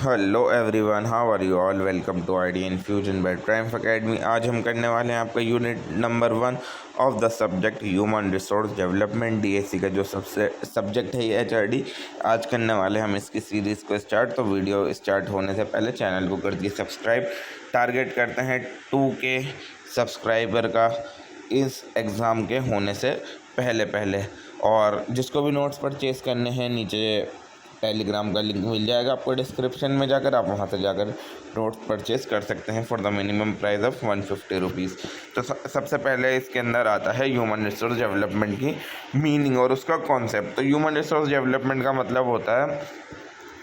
Hello everyone, how are you all. Welcome to ID Infusion by Triumph academy. आज हम करने वाले हैं आपका unit number 1 of the subject human resource development. DSC का जो सबसे सब्जेक्ट है ये एचआरडी। आज करने वाले हम इसकी सीरीज़ को स्टार्ट। तो वीडियो स्टार्ट होने से पहले चैनल को कर दिए सब्सक्राइब। टारगेट करते हैं 2K सब्सक्राइबर का इस एग्ज़ाम के होने से पहले। और जिसको भी नोट्स परचेज़ करने हैं नीचे टेलीग्राम का लिंक मिल जाएगा आपको डिस्क्रिप्शन में जाकर, आप वहां से जाकर नोट्स परचेज़ कर सकते हैं for the minimum price of 150 rupees. तो सबसे पहले इसके अंदर आता है ह्यूमन रिसोर्स डेवलपमेंट की मीनिंग और उसका कॉन्सेप्ट। तो ह्यूमन रिसोर्स डेवलपमेंट का मतलब होता है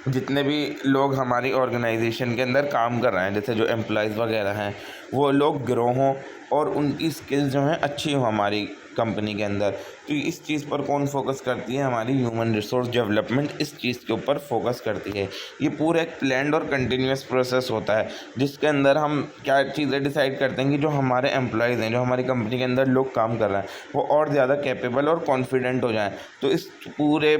जितने भी लोग हमारी ऑर्गेनाइजेशन के अंदर काम कर रहे हैं, जैसे जो एम्प्लॉयज़ वगैरह हैं, वो लोग ग्रो हों और उनकी स्किल्स जो हैं अच्छी हो हमारी कंपनी के अंदर। तो इस चीज़ पर कौन फोकस करती है? हमारी ह्यूमन रिसोर्स डेवलपमेंट इस चीज़ के ऊपर फोकस करती है। ये पूरा एक प्लान्ड और कंटिन्यूस प्रोसेस होता है जिसके अंदर हम क्या चीज़ें डिसाइड करते हैं कि जो हमारे एम्प्लॉयज़ हैं, जो हमारी कंपनी के अंदर लोग काम कर रहे हैं, वो और ज़्यादा कैपेबल और कॉन्फिडेंट हो जाएँ। तो इस पूरे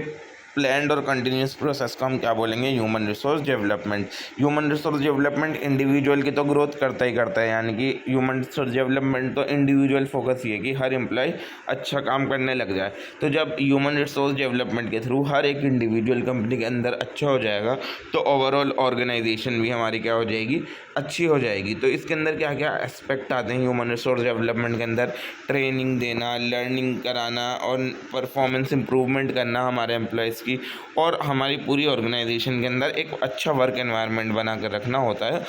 प्लान्ड और कंटिन्यूस प्रोसेस को हम क्या बोलेंगे? Human resource development. Human resource development individual की तो ग्रोथ करता ही करता है, यानी कि ह्यूमन रिसोर्स डेवलपमेंट तो इंडिविजुअल फोकस ही है कि हर एम्प्लॉय अच्छा काम करने लग जाए। तो जब ह्यूमन रिसोर्स डेवलपमेंट के थ्रू हर एक इंडिविजुअल कंपनी के अंदर अच्छा हो जाएगा तो ओवरऑल ऑर्गेनाइजेशन भी हमारी क्या हो जाएगी? अच्छी हो जाएगी। तो इसके अंदर क्या क्या एस्पेक्ट आते हैं ह्यूमन रिसोर्स डेवलपमेंट के अंदर? ट्रेनिंग देना, लर्निंग कराना और परफॉर्मेंस इम्प्रूवमेंट करना हमारे एम्प्लॉयज़ की, और हमारी पूरी ऑर्गेनाइजेशन के अंदर एक अच्छा वर्क एनवायरनमेंट बना कर रखना होता है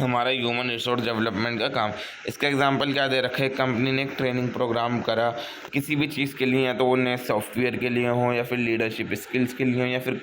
हमारा ह्यूमन रिसोर्स डेवलपमेंट का काम। इसका एग्जांपल क्या दे रखा है? कंपनी ने एक ट्रेनिंग प्रोग्राम करा किसी भी चीज़ के लिए, या तो वो नए सॉफ्टवेयर के लिए हो, या फिर लीडरशिप स्किल्स के लिए हो, या फिर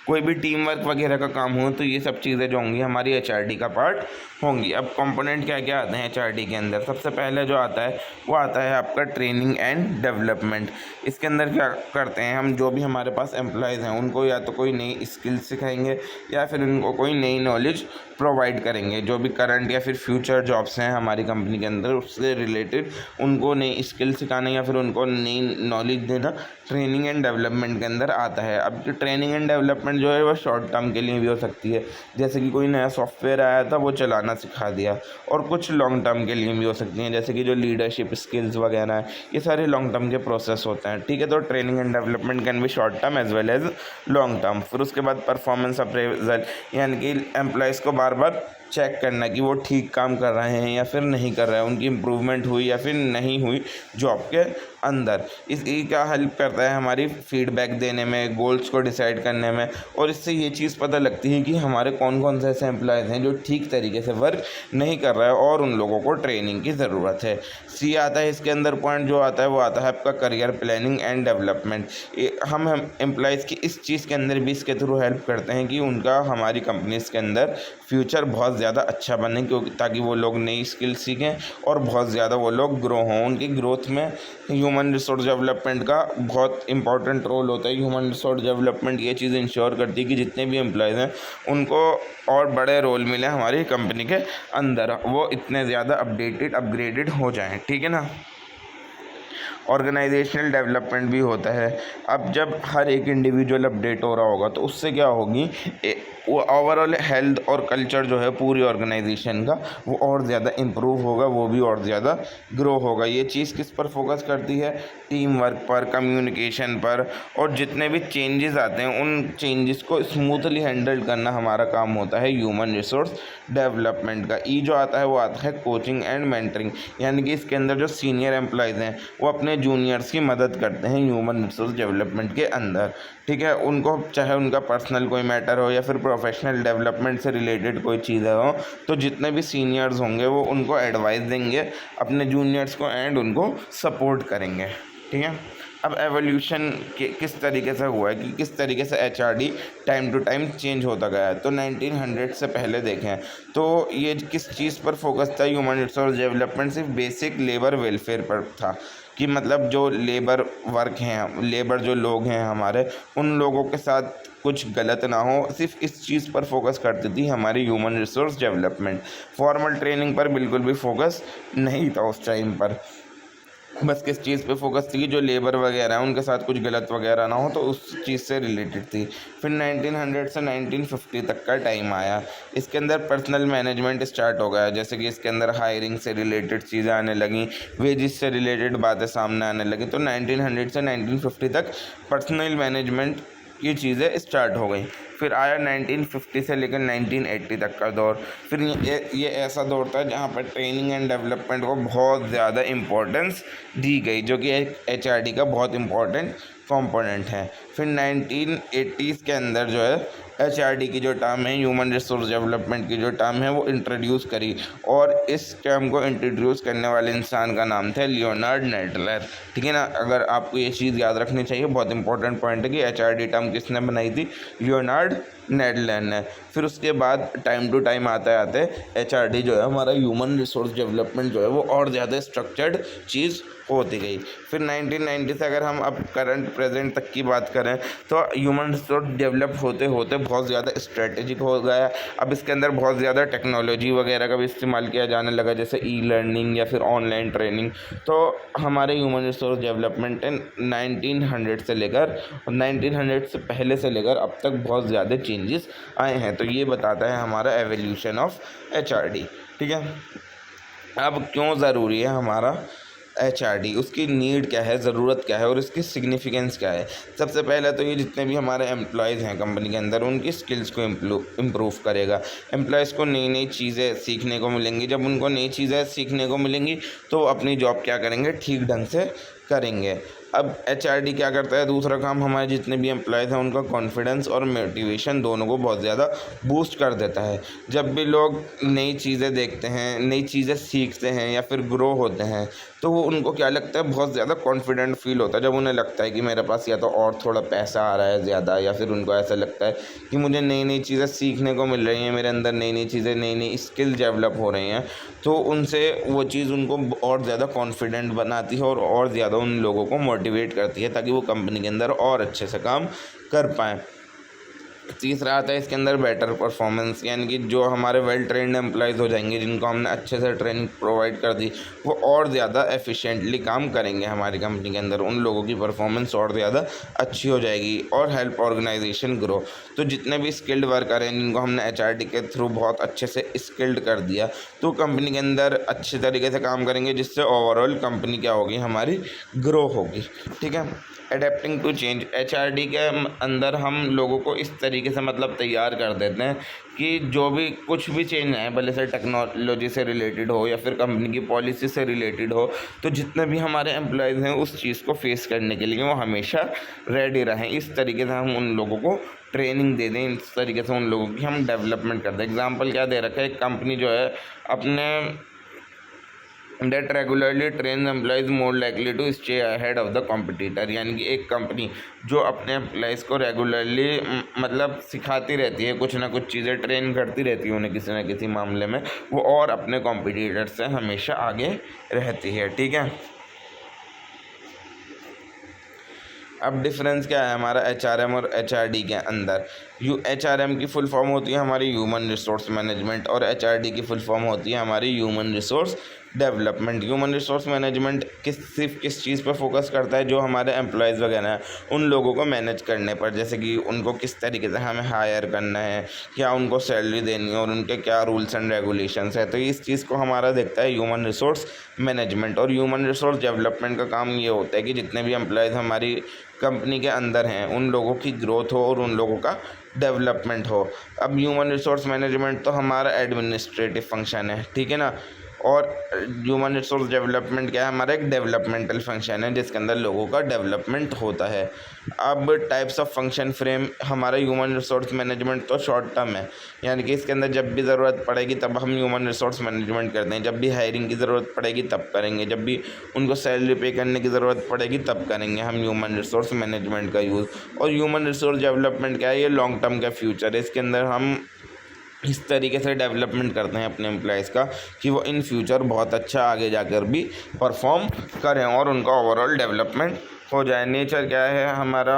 कोई भी टीम वर्क वगैरह का काम हो। तो ये सब चीज़ें जो होंगी हमारी एचआरडी का पार्ट होंगी। अब कंपोनेंट क्या क्या आते हैं एचआरडी के अंदर? सबसे पहले जो आता है वो आता है आपका ट्रेनिंग एंड डेवलपमेंट। इसके अंदर क्या करते हैं हम? जो भी हमारे पास एम्प्लॉयज़ हैं उनको या तो कोई नई स्किल्स सिखाएंगे या फिर उनको कोई नई नॉलेज प्रोवाइड करेंगे। जो भी करंट या फिर फ्यूचर जॉब्स हैं हमारी कंपनी के अंदर उससे रिलेटेड उनको नई स्किल सिखाना या फिर उनको नई नॉलेज देना ट्रेनिंग एंड डेवलपमेंट के अंदर आता है। अब जो ट्रेनिंग एंड डेवलपमेंट जो है वो शॉर्ट टर्म के लिए भी हो सकती है, जैसे कि कोई नया सॉफ्टवेयर आया था वो चलाना सिखा दिया, और कुछ लॉन्ग टर्म के लिए भी हो सकती हैं, जैसे कि जो लीडरशिप स्किल्स वगैरह हैं, ये सारे लॉन्ग टर्म के प्रोसेस होते हैं। ठीक है, तो training and development can be short term as well as long term. फिर उसके बाद परफॉर्मेंस अप्रेजल, यानी कि एम्प्लॉयज़ को बार बार चेक करना कि वो ठीक काम कर रहे हैं या फिर नहीं कर रहे हैं, उनकी इम्प्रूवमेंट हुई या फिर नहीं हुई जॉब के अंदर। ये क्या हेल्प करता है? हमारी फीडबैक देने में, गोल्स को डिसाइड करने में, और इससे ये चीज़ पता लगती है कि हमारे कौन कौन से ऐसे एम्प्लॉयज़ हैं जो ठीक तरीके से वर्क नहीं कर रहा है और उन लोगों को ट्रेनिंग की ज़रूरत है। सी आता है इसके अंदर पॉइंट जो आता है वो आता है आपका करियर प्लानिंग एंड डेवलपमेंट। हम एम्प्लॉयज़ की इस चीज़ के अंदर भी इसके थ्रू हेल्प करते हैं कि उनका हमारी कंपनीज़ के अंदर फ्यूचर बहुत ज़्यादा अच्छा बने, क्योंकि ताकि वो लोग नई स्किल सीखें और बहुत ज़्यादा वो लोग ग्रो हों। उनकी ग्रोथ में ह्यूमन रिसोर्स डेवलपमेंट का बहुत इंपॉर्टेंट रोल होता है। ह्यूमन रिसोर्स डेवलपमेंट ये चीज़ इंश्योर करती है कि जितने भी एम्प्लॉयज़ हैं उनको और बड़े रोल मिले हमारी कंपनी के अंदर, वो इतने ज़्यादा अपडेटेड अपग्रेडेड हो जाएँ। ठीक है ना। ऑर्गेनाइजेशनल डेवलपमेंट भी होता है। अब जब हर एक इंडिविजुअल अपडेट हो रहा होगा तो उससे क्या होगी? वो ओवरऑल हेल्थ और कल्चर जो है पूरी ऑर्गेनाइजेशन का वो और ज़्यादा इम्प्रूव होगा, वो भी और ज़्यादा ग्रो होगा। ये चीज़ किस पर फोकस करती है? टीम वर्क पर, कम्युनिकेशन पर, और जितने भी चेंजेस आते हैं उन चेंजेस को स्मूथली हैंडल करना हमारा काम होता है ह्यूमन रिसोर्स डेवलपमेंट का। ई जो आता है वो आता है कोचिंग एंड मेंटरिंग, यानी कि इसके अंदर जो सीनियर एम्प्लॉयज़ हैं वो अपने जूनियर्स की मदद करते हैं ह्यूमन रिसोर्स डेवलपमेंट के अंदर। ठीक है, उनको चाहे उनका पर्सनल कोई मैटर हो या फिर प्रोफेशनल डेवलपमेंट से रिलेटेड कोई चीज़ें हो, तो जितने भी सीनियर्स होंगे वो उनको एडवाइस देंगे अपने जूनियर्स को एंड उनको सपोर्ट करेंगे। ठीक है, अब एवोल्यूशन किस तरीके से हुआ है कि किस तरीके से HRD time to time change होता गया है। तो 1900 से पहले देखें तो ये किस चीज़ पर फोकस था? ह्यूमन रिसोर्स डेवलपमेंट सिर्फ बेसिक लेबर वेलफेयर पर था, कि मतलब जो लेबर वर्क हैं, लेबर जो लोग हैं हमारे, उन लोगों के साथ कुछ गलत ना हो, सिर्फ इस चीज़ पर फोकस करती थी हमारी human resource development. Formal training पर बिल्कुल भी फोकस नहीं था उस टाइम पर। बस किस चीज़ पे फोकस थी कि जो लेबर वगैरह है उनके साथ कुछ गलत वगैरह ना हो, तो उस चीज़ से रिलेटेड थी। फिर 1900 से 1950 तक का टाइम आया। इसके अंदर पर्सनल मैनेजमेंट स्टार्ट हो गया, जैसे कि इसके अंदर हायरिंग से रिलेटेड चीज़ें आने लगी, वेजिस से रिलेटेड बातें सामने आने लगी। तो 1900 से 1950 तक पर्सनल मैनेजमेंट ये चीज़ें स्टार्ट हो गई। फिर आया 1950 से लेकर 1980 तक का दौर। फिर ये ऐसा दौर था जहाँ पर ट्रेनिंग एंड डेवलपमेंट को बहुत ज़्यादा इम्पोर्टेंस दी गई, जो कि एक HRD का बहुत इम्पोर्टेंट कंपोनेंट है। फिर 1980s के अंदर जो है HRD की जो टर्म है, ह्यूमन रिसोर्स डेवलपमेंट की जो टर्म है, वो इंट्रोड्यूस करी, और इस टर्म को इंट्रोड्यूस करने वाले इंसान का नाम था लियोनार्ड नेडलर। ठीक है ना, अगर आपको ये चीज़ याद रखनी चाहिए, बहुत इंपॉर्टेंट पॉइंट है कि HRD टर्म किसने बनाई थी, लियोनार्ड नेडलर ने। फिर उसके बाद टाइम टू टाइम आते आते HRD जो है हमारा ह्यूमन रिसोर्स डेवलपमेंट जो है वो और ज़्यादा स्ट्रक्चर्ड चीज़ होती गई। फिर 1990 से अगर हम अब करंट प्रेजेंट तक की बात करें तो ह्यूमन रिसोर्स डेवलप होते होते बहुत ज़्यादा स्ट्रेटेजिक हो गया। अब इसके अंदर बहुत ज़्यादा टेक्नोलॉजी वगैरह का भी इस्तेमाल किया जाने लगा, जैसे ई-लर्निंग या फिर ऑनलाइन ट्रेनिंग। तो हमारे ह्यूमन रिसोर्स डेवलपमेंट 1900 से लेकर 1900 से पहले से लेकर अब तक बहुत ज़्यादा चेंजेस आए हैं। तो ये बताता है हमारा एवोल्यूशन ऑफ HRD। ठीक है, अब क्यों ज़रूरी है हमारा HRD, उसकी नीड क्या है, ज़रूरत क्या है और इसकी सिग्निफिकेंस क्या है। सबसे पहले तो ये जितने भी हमारे एम्प्लॉयज़ हैं कंपनी के अंदर, उनकी स्किल्स को इम्प्रूव करेगा। एम्प्लॉयज़ को नई नई चीज़ें सीखने को मिलेंगी। जब उनको नई चीज़ें सीखने को मिलेंगी तो वो अपनी जॉब क्या करेंगे, ठीक ढंग से करेंगे। अब HRD क्या करता है, दूसरा काम, हमारे जितने भी एम्प्लॉयज़ हैं उनका कॉन्फिडेंस और मोटिवेशन दोनों को बहुत ज़्यादा बूस्ट कर देता है। जब भी लोग नई चीज़ें देखते हैं, नई चीज़ें सीखते हैं या फिर ग्रो होते हैं, तो वो उनको क्या लगता है, बहुत ज़्यादा कॉन्फिडेंट फील होता है। जब उन्हें लगता है कि मेरे पास या तो और थोड़ा पैसा आ रहा है ज़्यादा, या फिर उनको ऐसा लगता है कि मुझे नई नई चीज़ें सीखने को मिल रही हैं, मेरे अंदर नई नई चीज़ें, नई नई स्किल डेवलप हो रही हैं, तो उनसे वो चीज़ उनको और ज़्यादा कॉन्फिडेंट बनाती है और ज़्यादा उन लोगों को मोटिवेट करती है ताकि वो कंपनी के अंदर और अच्छे से काम कर पाएँ। तीसरा आता है इसके अंदर बेटर परफॉर्मेंस, यानी कि जो हमारे वेल ट्रेंड एम्प्लॉयज़ हो जाएंगे, जिनको हमने अच्छे से ट्रेनिंग प्रोवाइड कर दी, वो और ज़्यादा एफिशिएंटली काम करेंगे हमारी कंपनी के अंदर। उन लोगों की परफॉर्मेंस और ज़्यादा अच्छी हो जाएगी और हेल्प ऑर्गेनाइजेशन ग्रो। तो जितने भी स्किल्ड वर्कर हैं जिनको हमने HRD के थ्रू बहुत अच्छे से स्किल्ड कर दिया, तो कंपनी के अंदर अच्छे तरीके से काम करेंगे, जिससे ओवरऑल कंपनी क्या होगी, हमारी ग्रो होगी। ठीक है, अडेप्टिंग टू चेंज, HRD के अंदर हम लोगों को इस तरीके से मतलब तैयार कर देते हैं कि जो भी कुछ भी चेंज है, भले से टेक्नोलॉजी से रिलेटेड हो या फिर कंपनी की पॉलिसी से रिलेटेड हो, तो जितने भी हमारे एम्प्लॉयज़ हैं उस चीज़ को फेस करने के लिए वो हमेशा रेडी रहें। इस तरीके से हम उन लोगों को ट्रेनिंग दे दें, इस तरीके से उन लोगों की हम डेवलपमेंट कर दें। एग्जाम्पल क्या दे रखा है, एक कंपनी जो है अपने that regularly trains employees more likely to stay ahead of the competitor, यानी कि एक कंपनी जो अपने एम्प्लॉयज़ को रेगुलरली मतलब सिखाती रहती है, कुछ ना कुछ चीज़ें ट्रेन करती रहती है उन्हें किसी न किसी मामले में, वो और अपने कॉम्पिटिटर से हमेशा आगे रहती है। ठीक है, अब डिफरेंस क्या है हमारा HRM और HRD के अंदर। HRM की फुल फॉर्म होती है हमारी ह्यूमन रिसोर्स मैनेजमेंट, और HRD की फुल फॉर्म होती है हमारी human resource development. Human resource management सिर्फ किस चीज़ पर फोकस करता है, जो हमारे एम्प्लॉयज़ वगैरह हैं उन लोगों को मैनेज करने पर, जैसे कि उनको किस तरीके से हमें हायर करना है, क्या उनको सैलरी देनी है और उनके क्या रूल्स एंड रेगुलेशंस है। तो इस चीज़ को हमारा देखता है ह्यूमन रिसोर्स मैनेजमेंट। और ह्यूमन रिसोर्स डेवलपमेंट का काम ये होता है कि जितने भी एम्प्लॉयज़ हमारी कंपनी के अंदर हैं उन लोगों की ग्रोथ हो और उन लोगों का डेवलपमेंट हो। अब ह्यूमन रिसोर्स मैनेजमेंट तो हमारा एडमिनिस्ट्रेटिव फंक्शन है, ठीक है ना, और ह्यूमन रिसोर्स डेवलपमेंट क्या है, हमारा एक डेवलपमेंटल फंक्शन है जिसके अंदर लोगों का डेवलपमेंट होता है। अब टाइप्स ऑफ फंक्शन फ्रेम, हमारा ह्यूमन रिसोर्स मैनेजमेंट तो शॉर्ट टर्म है, यानी कि इसके अंदर जब भी ज़रूरत पड़ेगी तब हम ह्यूमन रिसोर्स मैनेजमेंट करते हैं, जब भी हायरिंग की ज़रूरत पड़ेगी तब करेंगे, जब भी उनको सैलरी पे करने की ज़रूरत पड़ेगी तब करेंगे हम ह्यूमन रिसोर्स मैनेजमेंट का यूज़। और ह्यूमन रिसोर्स डेवलपमेंट क्या है, ये लॉन्ग टर्म का फ्यूचर है। इसके अंदर हम इस तरीके से डेवलपमेंट करते हैं अपने एम्प्लॉयज़ का कि वो इन फ्यूचर बहुत अच्छा आगे जाकर भी परफॉर्म करें और उनका ओवरऑल डेवलपमेंट हो जाए। नेचर क्या है हमारा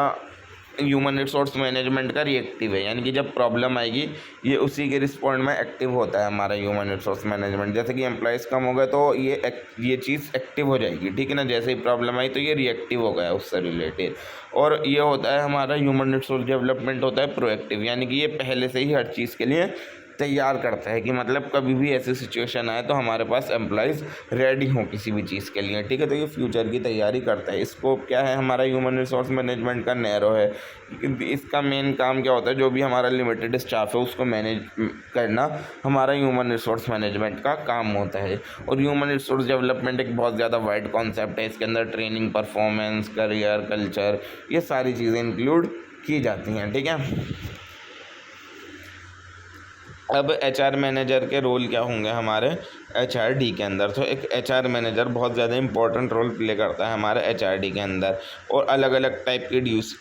ह्यूमन रिसोर्स मैनेजमेंट का रिएक्टिव है, यानी कि जब प्रॉब्लम आएगी ये उसी के रिस्पॉन्ड में एक्टिव होता है हमारा ह्यूमन रिसोर्स मैनेजमेंट। जैसे कि एम्प्लॉयज़ कम हो गए तो ये चीज़ एक्टिव हो जाएगी, ठीक है ना। जैसे ही प्रॉब्लम आई तो ये रिएक्टिव हो गया उससे रिलेटेड। और ये होता है हमारा ह्यूमन रिसोर्स डेवलपमेंट होता है प्रोएक्टिव, यानी कि ये पहले से ही हर चीज़ के लिए तैयार करता है कि मतलब कभी भी ऐसी सिचुएशन आए तो हमारे पास एम्प्लॉयज़ रेडी हों किसी भी चीज़ के लिए, ठीक है। तो ये फ्यूचर की तैयारी करता है। स्कोप क्या है हमारा ह्यूमन रिसोर्स मैनेजमेंट का, नैरो है। इसका मेन काम क्या होता है, जो भी हमारा लिमिटेड स्टाफ है उसको मैनेज करना हमारा ह्यूमन रिसोर्स मैनेजमेंट का काम होता है। और ह्यूमन रिसोर्स डेवलपमेंट एक बहुत ज़्यादा वाइड कॉन्सेप्ट है। इसके अंदर ट्रेनिंग, परफॉर्मेंस, करियर, कल्चर, ये सारी चीज़ें इंक्लूड की जाती हैं, ठीक है। अब एचआर मैनेजर के रोल क्या होंगे हमारे एचआरडी के अंदर। तो एक एचआर मैनेजर बहुत ज़्यादा इंपॉर्टेंट रोल प्ले करता है हमारे एचआरडी के अंदर, और अलग अलग टाइप की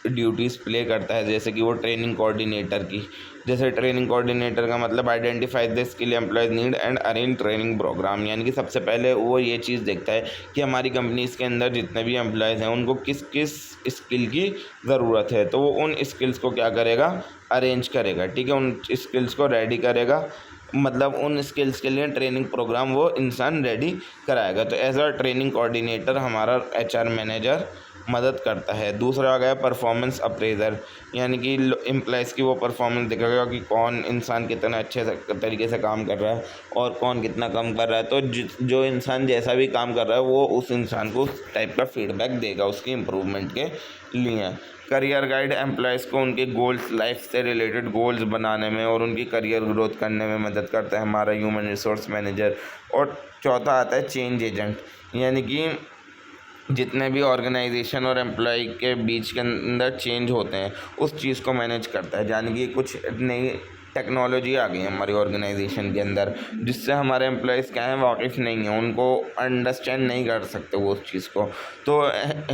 ड्यूटीज़ प्ले करता है। जैसे कि वो ट्रेनिंग कोऑर्डिनेटर की, जैसे ट्रेनिंग कोऑर्डिनेटर का मतलब identify the skill employees need and arrange training programme, यानी कि सबसे पहले वो ये चीज़ देखता है कि हमारी कंपनीज़ के अंदर जितने भी एम्प्लॉयज़ हैं उनको किस किस स्किल की ज़रूरत है, तो वो उन स्किल्स को क्या करेगा, अरेंज करेगा, ठीक है। उन स्किल्स को रेडी करेगा, मतलब उन स्किल्स के लिए ट्रेनिंग प्रोग्राम वो इंसान रेडी कराएगा। तो एज अ ट्रेनिंग कोऑर्डिनेटर हमारा एचआर मैनेजर मदद करता है। दूसरा आ गया परफॉर्मेंस अप्रेजर, यानी कि एम्प्लॉयज़ की वो परफॉर्मेंस देखेगा कि कौन इंसान कितना अच्छे तरीके से काम कर रहा है और कौन कितना कम कर रहा है। तो जो इंसान जैसा भी काम कर रहा है वो उस इंसान को उस टाइप का फीडबैक देगा उसकी इम्प्रूवमेंट के लिए। करियर गाइड एम्प्लॉयज़ को उनके गोल्स, लाइफ से रिलेटेड गोल्स बनाने में और उनकी करियर ग्रोथ करने में मदद करता है हमारा ह्यूमन रिसोर्स मैनेजर। और चौथा आता है चेंज एजेंट, यानी कि जितने भी ऑर्गेनाइजेशन और एम्प्लॉय के बीच के अंदर चेंज होते हैं उस चीज़ को मैनेज करता है। यानी कि कुछ नई टेक्नोलॉजी आ गई है हमारी ऑर्गेनाइजेशन के अंदर जिससे हमारे एम्प्लॉयज़ क्या हैं, वाकिफ़ नहीं हैं, उनको अंडरस्टैंड नहीं कर सकते वो उस चीज़ को। तो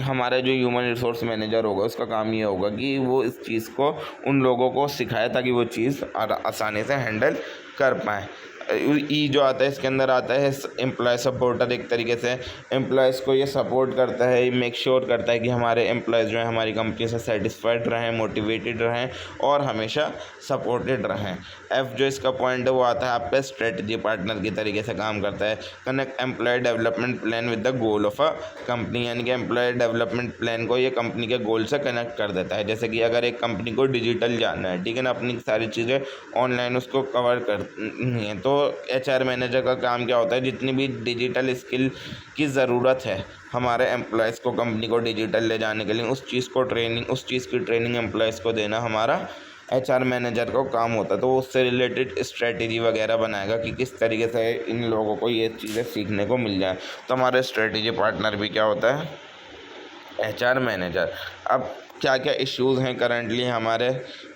हमारा जो ह्यूमन रिसोर्स मैनेजर होगा उसका काम ये होगा कि वो इस चीज़ को उन लोगों को सिखाए ताकि वो चीज़ आसानी से हैंडल कर पाएँ। ई जो आता है इसके अंदर आता है एम्प्लॉय सपोर्टर। एक तरीके से एम्प्लॉयज़ को ये सपोर्ट करता है, मेक श्योर करता है कि हमारे एम्प्लॉयज़ जो है हमारी कंपनी से सेटिस्फाइड रहें, मोटिवेटेड रहें और हमेशा सपोर्टेड रहें। एफ जो इसका पॉइंट है वो आता है आपका स्ट्रेटजी पार्टनर की तरीके से काम करता है। Connect employee development plan with the goal of a company, यानी कि एम्प्लॉय डेवलपमेंट प्लान को ये कंपनी के गोल से कनेक्ट कर देता है। जैसे कि अगर एक कंपनी को डिजिटल जाना है, ठीक है ना, अपनी सारी चीज़ें ऑनलाइन उसको कवर करनी है, तो एचआर मैनेजर का काम क्या होता है, जितनी भी डिजिटल स्किल की ज़रूरत है हमारे एम्प्लॉयज़ को कंपनी को डिजिटल ले जाने के लिए उस चीज़ की ट्रेनिंग एम्प्लॉयज़ को देना हमारा एचआर मैनेजर का काम होता है। तो वो उससे रिलेटेड स्ट्रेटजी वगैरह बनाएगा कि किस तरीके से इन लोगों को ये चीज़ें सीखने को मिल जाए। तो हमारे स्ट्रेटजी पार्टनर भी क्या होता है, एचआर मैनेजर। अब क्या क्या इश्यूज़ हैं करंटली हमारे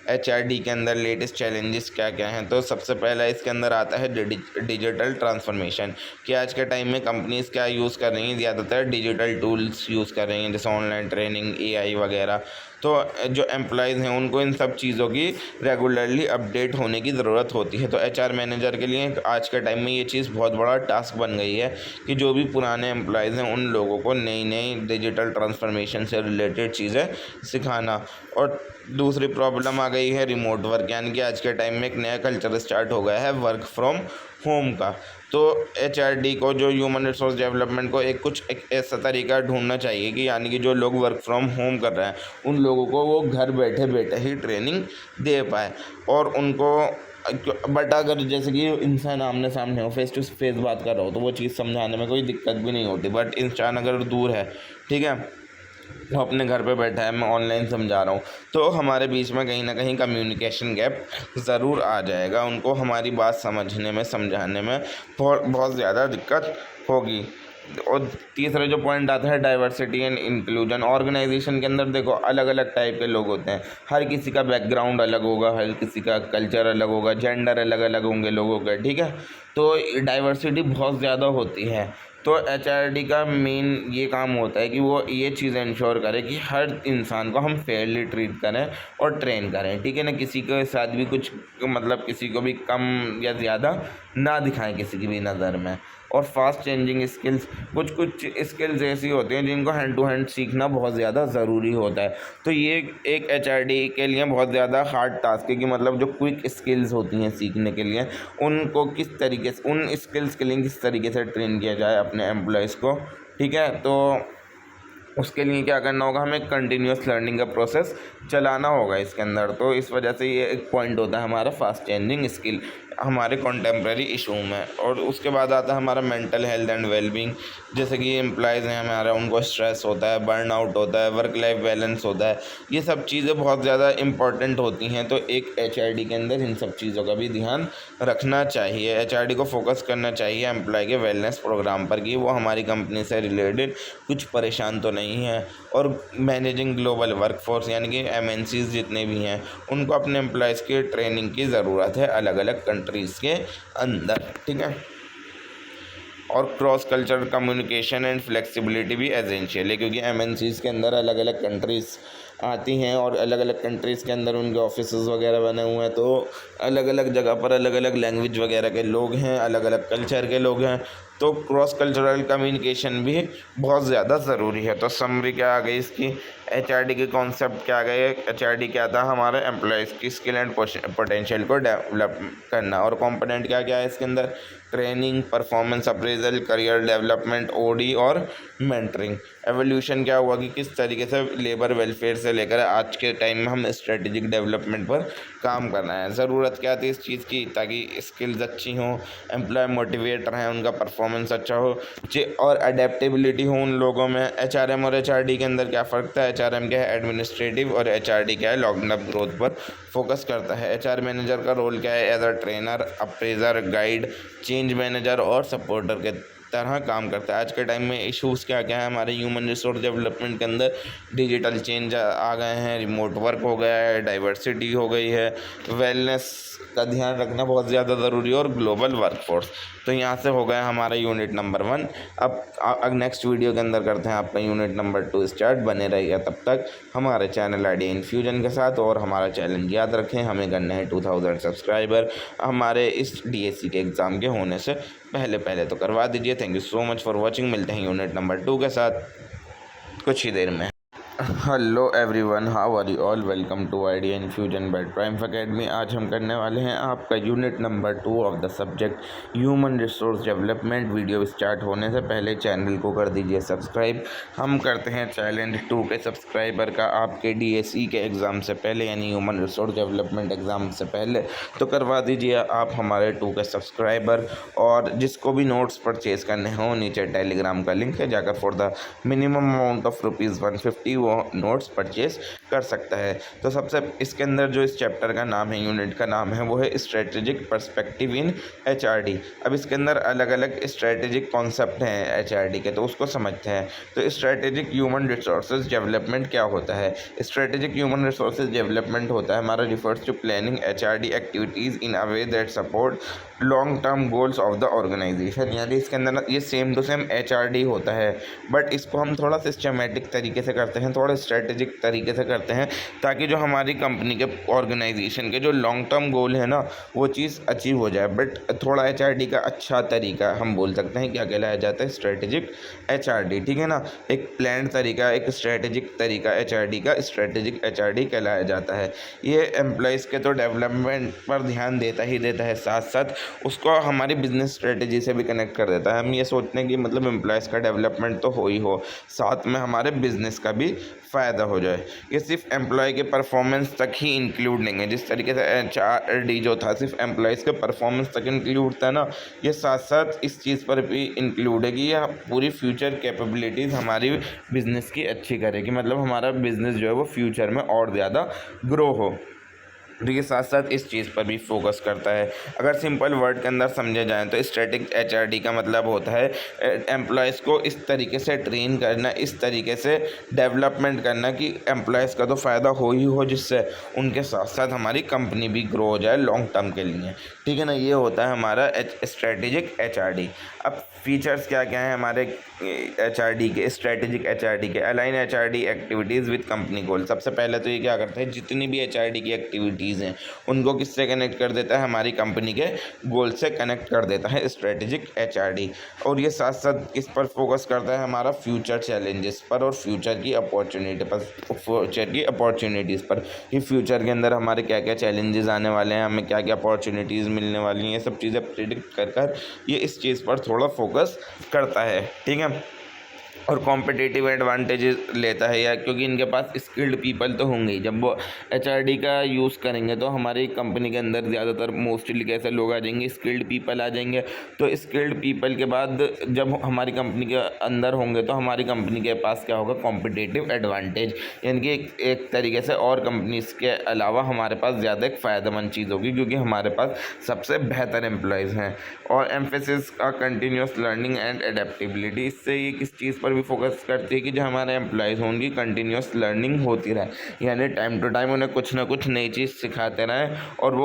एचआरडी के अंदर, लेटेस्ट चैलेंजेस क्या क्या हैं। तो सबसे पहला इसके अंदर आता है डिजिटल ट्रांसफॉर्मेशन, कि आज के टाइम में कंपनीज़ क्या यूज़ कर रही हैं, ज़्यादातर डिजिटल टूल्स यूज़ कर रही हैं जैसे ऑनलाइन ट्रेनिंग, एआई वगैरह। तो जो एम्प्लॉयज़ हैं उनको इन सब चीज़ों की रेगुलरली अपडेट होने की ज़रूरत होती है। तो एचआर मैनेजर के लिए आज के टाइम में ये चीज़ बहुत बड़ा टास्क बन गई है कि जो भी पुराने एम्प्लॉयज़ हैं उन लोगों को नई नई डिजिटल ट्रांसफॉर्मेशन से रिलेटेड चीज़ें सिखाना। और दूसरी प्रॉब्लम आ गई है रिमोट वर्क, यानी कि आज के टाइम में एक नया कल्चर स्टार्ट हो गया है वर्क फ्रॉम होम का। तो एचआरडी को, जो ह्यूमन रिसोर्स डेवलपमेंट को, एक ऐसा तरीका ढूंढना चाहिए कि यानी कि जो लोग वर्क फ्रॉम होम कर रहे हैं उन लोगों को वो घर बैठे बैठे ही ट्रेनिंग दे पाए। और उनको बट अगर जैसे कि इंसान आमने सामने हो, फेस टू फेस बात कर रहा हो, तो वो चीज़ समझाने में कोई दिक्कत भी नहीं होती। बट इंसान अगर दूर है, ठीक है, वो अपने घर पे बैठा है, मैं ऑनलाइन समझा रहा हूँ, तो हमारे बीच में कहीं ना कहीं कम्युनिकेशन गैप ज़रूर आ जाएगा। उनको हमारी बात समझने में, समझाने में बहुत ज़्यादा दिक्कत होगी। और तीसरा जो पॉइंट आता है डाइवर्सिटी एंड इंक्लूजन। ऑर्गेनाइजेशन के अंदर देखो अलग अलग टाइप के लोग होते हैं, हर किसी का बैकग्राउंड अलग होगा, हर किसी का कल्चर अलग होगा, जेंडर अलग अलग होंगे लोगों के, ठीक है। तो डाइवर्सिटी बहुत ज़्यादा होती है। तो एचआरडी का मेन ये काम होता है कि वो ये चीज़ इंश्योर करे कि हर इंसान को हम फेयरली ट्रीट करें और ट्रेन करें, ठीक है ना। किसी के साथ भी कुछ मतलब किसी को भी कम या ज़्यादा ना दिखाएं किसी की भी नज़र में। और फास्ट चेंजिंग स्किल्स, कुछ कुछ स्किल्स ऐसी होती हैं जिनको हैंड टू हैंड सीखना बहुत ज़्यादा ज़रूरी होता है। तो ये एक एचआरडी के लिए बहुत ज़्यादा हार्ड टास्क है कि मतलब जो क्विक स्किल्स होती हैं सीखने के लिए, उनको किस तरीके से, उन स्किल्स के लिए किस तरीके से ट्रेन किया जाए अपने एम्प्लॉयज़ को, ठीक है। तो उसके लिए क्या करना होगा, हमें कंटिन्यूस लर्निंग का प्रोसेस चलाना होगा इसके अंदर। तो इस वजह से ये एक पॉइंट होता है हमारा फास्ट चेंजिंग स्किल हमारे कॉन्टेम्प्रेरी इशू में। और उसके बाद आता है हमारा मेंटल हेल्थ एंड वेलबींग। जैसे कि एम्प्लॉयज़ हैं हमारा, उनको स्ट्रेस होता है, बर्नआउट होता है, वर्क लाइफ बैलेंस होता है, ये सब चीज़ें बहुत ज़्यादा इंपॉर्टेंट होती हैं। तो एक एचआरडी के अंदर इन सब चीज़ों का भी ध्यान रखना चाहिए। एचआरडी को फोकस करना चाहिए एम्प्लॉय के वेलनेस प्रोग्राम पर कि वो हमारी कंपनी से रिलेटेड कुछ परेशान तो नहीं है। और मैनेजिंग ग्लोबल वर्कफोर्स यानी कि एमएनसीज जितने भी हैं, उनको अपने एम्प्लॉयज़ की ट्रेनिंग की ज़रूरत है अलग अलग कंट्रीज़ के अंदर, ठीक है। और cross culture communication and flexibility भी एसेंशियल है, क्योंकि एमएनसीज के अंदर अलग अलग कंट्रीज़ आती हैं और अलग अलग कंट्रीज़ के अंदर उनके ऑफिसेज़ वगैरह बने हुए हैं। तो अलग अलग जगह पर अलग अलग लैंग्वेज वगैरह के लोग हैं, अलग अलग कल्चर के लोग हैं। तो क्रॉस कल्चरल कम्युनिकेशन भी बहुत ज़्यादा ज़रूरी है। तो समरी क्या आ गई इसकी, एचआरडी के कॉन्सेप्ट क्या आ गए। एचआरडी क्या था, हमारे एम्प्लॉयज़ की स्किल एंड पोटेंशियल को डेवलप करना। और कंपोनेंट क्या क्या है इसके अंदर, training, performance appraisal, career development, OD और मेंटरिंग। एवोल्यूशन क्या हुआ कि किस तरीके से लेबर वेलफेयर से लेकर आज के टाइम में हम स्ट्रेटेजिक डेवलपमेंट पर काम करना है। ज़रूरत क्या थी इस चीज़ की, ताकि स्किल्स अच्छी हों, एम्प्लॉय मोटिवेट रहें, उनका परफॉर्मेंस अच्छा हो और अडेप्टेबिलिटी हो उन लोगों में। एचआरएम और एचआरडी के अंदर क्या फ़र्क था, एचआरएम क्या है एडमिनिस्ट्रेटिव और एचआरडी क्या है लॉन्ग टर्म ग्रोथ पर फोकस करता है। एचआर मैनेजर का रोल क्या है, as a trainer, appraiser, guide, change manager और सपोर्टर के तरह काम करता है। आज के टाइम में इश्यूज़ क्या क्या है हमारे ह्यूमन रिसोर्स डेवलपमेंट के अंदर, डिजिटल चेंज आ गए हैं, रिमोट वर्क हो गया है, डाइवर्सिटी हो गई है, वेलनेस का ध्यान रखना बहुत ज़्यादा ज़रूरी है और ग्लोबल वर्कफोर्स। तो यहाँ से हो गया हमारा यूनिट नंबर 1। अब नेक्स्ट वीडियो के अंदर करते हैं आपका यूनिट नंबर 2 स्टार्ट। बने रहिएगा तब तक हमारे चैनल आईडी इन्फ्यूजन के साथ। और हमारा चैलेंज याद रखें, हमें करना है 2000 सब्सक्राइबर हमारे इस डीएससी के एग्ज़ाम के होने से पहले तो करवा दीजिए। Thank you so much for watching. मिलते हैं यूनिट नंबर 2 के साथ कुछ ही देर में। Hello everyone, how are you all, welcome to idea infusion by Prime Academy. आज हम करने वाले हैं आपका unit number 2 of the subject human resource development. Video start होने से पहले चैनल को कर दीजिए सब्सक्राइब। हम करते हैं चैलेंज 2 के सब्सक्राइबर का आपके डीएसई के एग्ज़ाम से पहले, यानी ह्यूमन रिसोर्स डेवलपमेंट एग्ज़ाम से पहले। तो करवा दीजिए आप हमारे 2 के सब्सक्राइबर। और जिसको भी नोट्स परचेज़ करने हों, नीचे टेलीग्राम का लिंक है, जाकर for the minimum amount of ₹150 वो नोट्स परचेज कर सकता है। तो सबसे इसके अंदर जो इस चैप्टर का नाम है, यूनिट का नाम है, वो है स्ट्रेटेजिक पर्सपेक्टिव इन एचआरडी। अब इसके अंदर अलग अलग स्ट्रेटेजिक कॉन्सेप्ट हैं एचआरडी के, तो उसको समझते हैं। तो स्ट्रेटेजिक ह्यूमन रिसोर्सेज डेवलपमेंट क्या होता है। स्ट्रेटेजिक ह्यूमन रिसोर्सेज डेवलपमेंट होता है हमारा refers to planning HRD activities in a way that support long term goals of the organisation. यानी इसके अंदर ये सेम टू सेम एचआरडी होता है, बट इसको हम थोड़ा सिस्टमेटिक तरीके से करते हैं, थोड़ा स्ट्रेटेजिक तरीके से करते हैं, ताकि जो हमारी कंपनी के ऑर्गेनाइजेशन के जो लॉन्ग टर्म गोल है ना, वो चीज़ अचीव हो जाए। बट थोड़ा एचआरडी का अच्छा तरीका हम बोल सकते हैं क्या कहलाया जाता है, स्ट्रेटेजिक एचआरडी, ठीक है ना। एक प्लान तरीका, एक स्ट्रेटेजिक तरीका एचआरडी का स्ट्रेटेजिक एचआरडी कहलाया जाता है। ये एम्प्लॉयज़ के तो डेवलपमेंट पर ध्यान देता ही देता है, साथ साथ उसको हमारी बिजनेस स्ट्रेटेजी से भी कनेक्ट कर देता है। हम ये सोचते हैं कि मतलब एम्प्लॉयज़ का डेवलपमेंट तो हो ही हो, साथ में हमारे बिजनेस का भी फ़ायदा हो जाए। ये सिर्फ एम्प्लॉय के परफॉर्मेंस तक ही इंक्लूड नहीं है, जिस तरीके से एचआरडी जो था सिर्फ एम्प्लॉयज़ के परफॉर्मेंस तक इंक्लूड था ना, ये साथ साथ इस चीज़ पर भी इंक्लूड है कि यह पूरी फ्यूचर कैपेबिलिटीज़ हमारी बिज़नेस की अच्छी करे, कि मतलब हमारा बिज़नेस जो है वो फ्यूचर में और ज़्यादा ग्रो हो। के साथ साथ इस चीज़ पर भी फोकस करता है। अगर सिंपल वर्ड के अंदर समझे जाएँ तो स्ट्रेटेजिक एचआरडी का मतलब होता है एम्प्लॉयज़ को इस तरीके से ट्रेन करना, इस तरीके से डेवलपमेंट करना कि एम्प्लॉयज़ का तो फ़ायदा हो जिससे उनके साथ साथ हमारी कंपनी भी ग्रो हो जाए लॉन्ग टर्म के लिए, ठीक है ना। ये होता है हमारा स्ट्रेटेजिक एचआरडी। अब फीचर्स क्या क्या हैं हमारे एचआरडी के, स्ट्रेटेजिक एचआरडी के। Align HRD activities with company goal. सबसे पहले तो ये क्या करता है, जितनी भी एचआरडी की एक्टिविटीज़ हैं उनको किससे कनेक्ट कर देता है, हमारी कंपनी के गोल से कनेक्ट कर देता है स्ट्रेटेजिक एचआरडी। और ये साथ साथ किस पर फोकस करता है, हमारा फ्यूचर चैलेंजेस पर और फ्यूचर की अपॉर्चुनिटीज़ पर कि फ्यूचर के अंदर हमारे क्या क्या चैलेंजेस आने वाले हैं, हमें क्या क्या अपॉर्चुनिटीज़ मिलने वाली हैं, ये सब चीज़ें प्रिडिक्ट कर ये इस चीज़ पर थोड़ा फोकस करता है, ठीक है। और कॉम्पिटिटिव एडवांटेजेस लेता है या क्योंकि इनके पास स्किल्ड पीपल तो होंगे ही। जब वो एचआरडी का यूज़ करेंगे तो हमारी कंपनी के अंदर ज़्यादातर मोस्टली कैसे लोग आ जाएंगे, स्किल्ड पीपल आ जाएंगे। तो स्किल्ड पीपल के बाद जब हमारी कंपनी के अंदर होंगे तो हमारी कंपनी के पास क्या होगा, कॉम्पिटिटिव एडवांटेज, यानी कि एक तरीके से और कंपनीज़ के अलावा हमारे पास ज़्यादा एक फ़ायदेमंद चीज़ होगी क्योंकि हमारे पास सबसे बेहतर एम्प्लॉयज़ हैं। और एम्फेसिस का कंटिन्यूस लर्निंग एंड एडेप्टेबिलिटी, इससे ये किस चीज़ पर भी फोकस करती है कि जो हमारे एम्प्लॉयज़ हों उनकी कंटिन्यूस लर्निंग होती रहे, यानी टाइम टू टाइम उन्हें कुछ ना कुछ नई चीज़ सिखाते रहें और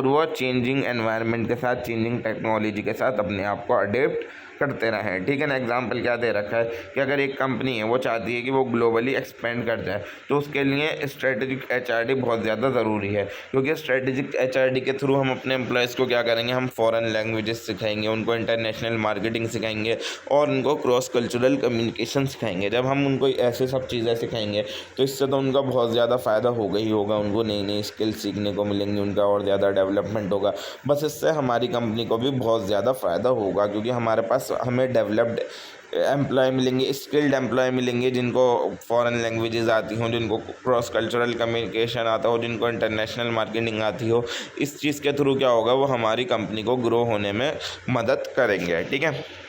वो चेंजिंग एनवायरनमेंट के साथ, चेंजिंग टेक्नोलॉजी के साथ अपने आप को अडेप्ट करते रहें, ठीक है ना। एग्जाम्पल क्या दे रखा है कि अगर एक कंपनी है वो चाहती है कि वो ग्लोबली एक्सपेंड कर जाए तो उसके लिए स्ट्रेटेजिक एचआरडी बहुत ज़्यादा ज़रूरी है क्योंकि स्ट्रेटेजिक एचआरडी के थ्रू हम अपने एम्प्लॉयज़ को क्या करेंगे, हम फॉरेन लैंग्वेजेस सिखाएंगे, उनको इंटरनेशनल मार्केटिंग सिखाएंगे और उनको क्रॉस कल्चरल कम्युनिकेशन सिखाएंगे। जब हम उनको ऐसे सब चीज़ें सिखाएंगे तो इससे तो उनका बहुत ज़्यादा फ़ायदा होगा ही होगा, उनको नई नई स्किल्स सीखने को मिलेंगी, उनका और ज़्यादा डेवलपमेंट होगा। बस इससे हमारी कंपनी को भी बहुत ज़्यादा फ़ायदा होगा क्योंकि हमारे पास हमें डेवलप्ड एम्प्लॉय मिलेंगे, स्किल्ड एम्प्लॉय मिलेंगे जिनको फॉरेन लैंग्वेजेस आती हों, जिनको क्रॉस कल्चरल कम्युनिकेशन आता हो, जिनको इंटरनेशनल मार्केटिंग आती हो। इस चीज़ के थ्रू क्या होगा, वो हमारी कंपनी को ग्रो होने में मदद करेंगे, ठीक है।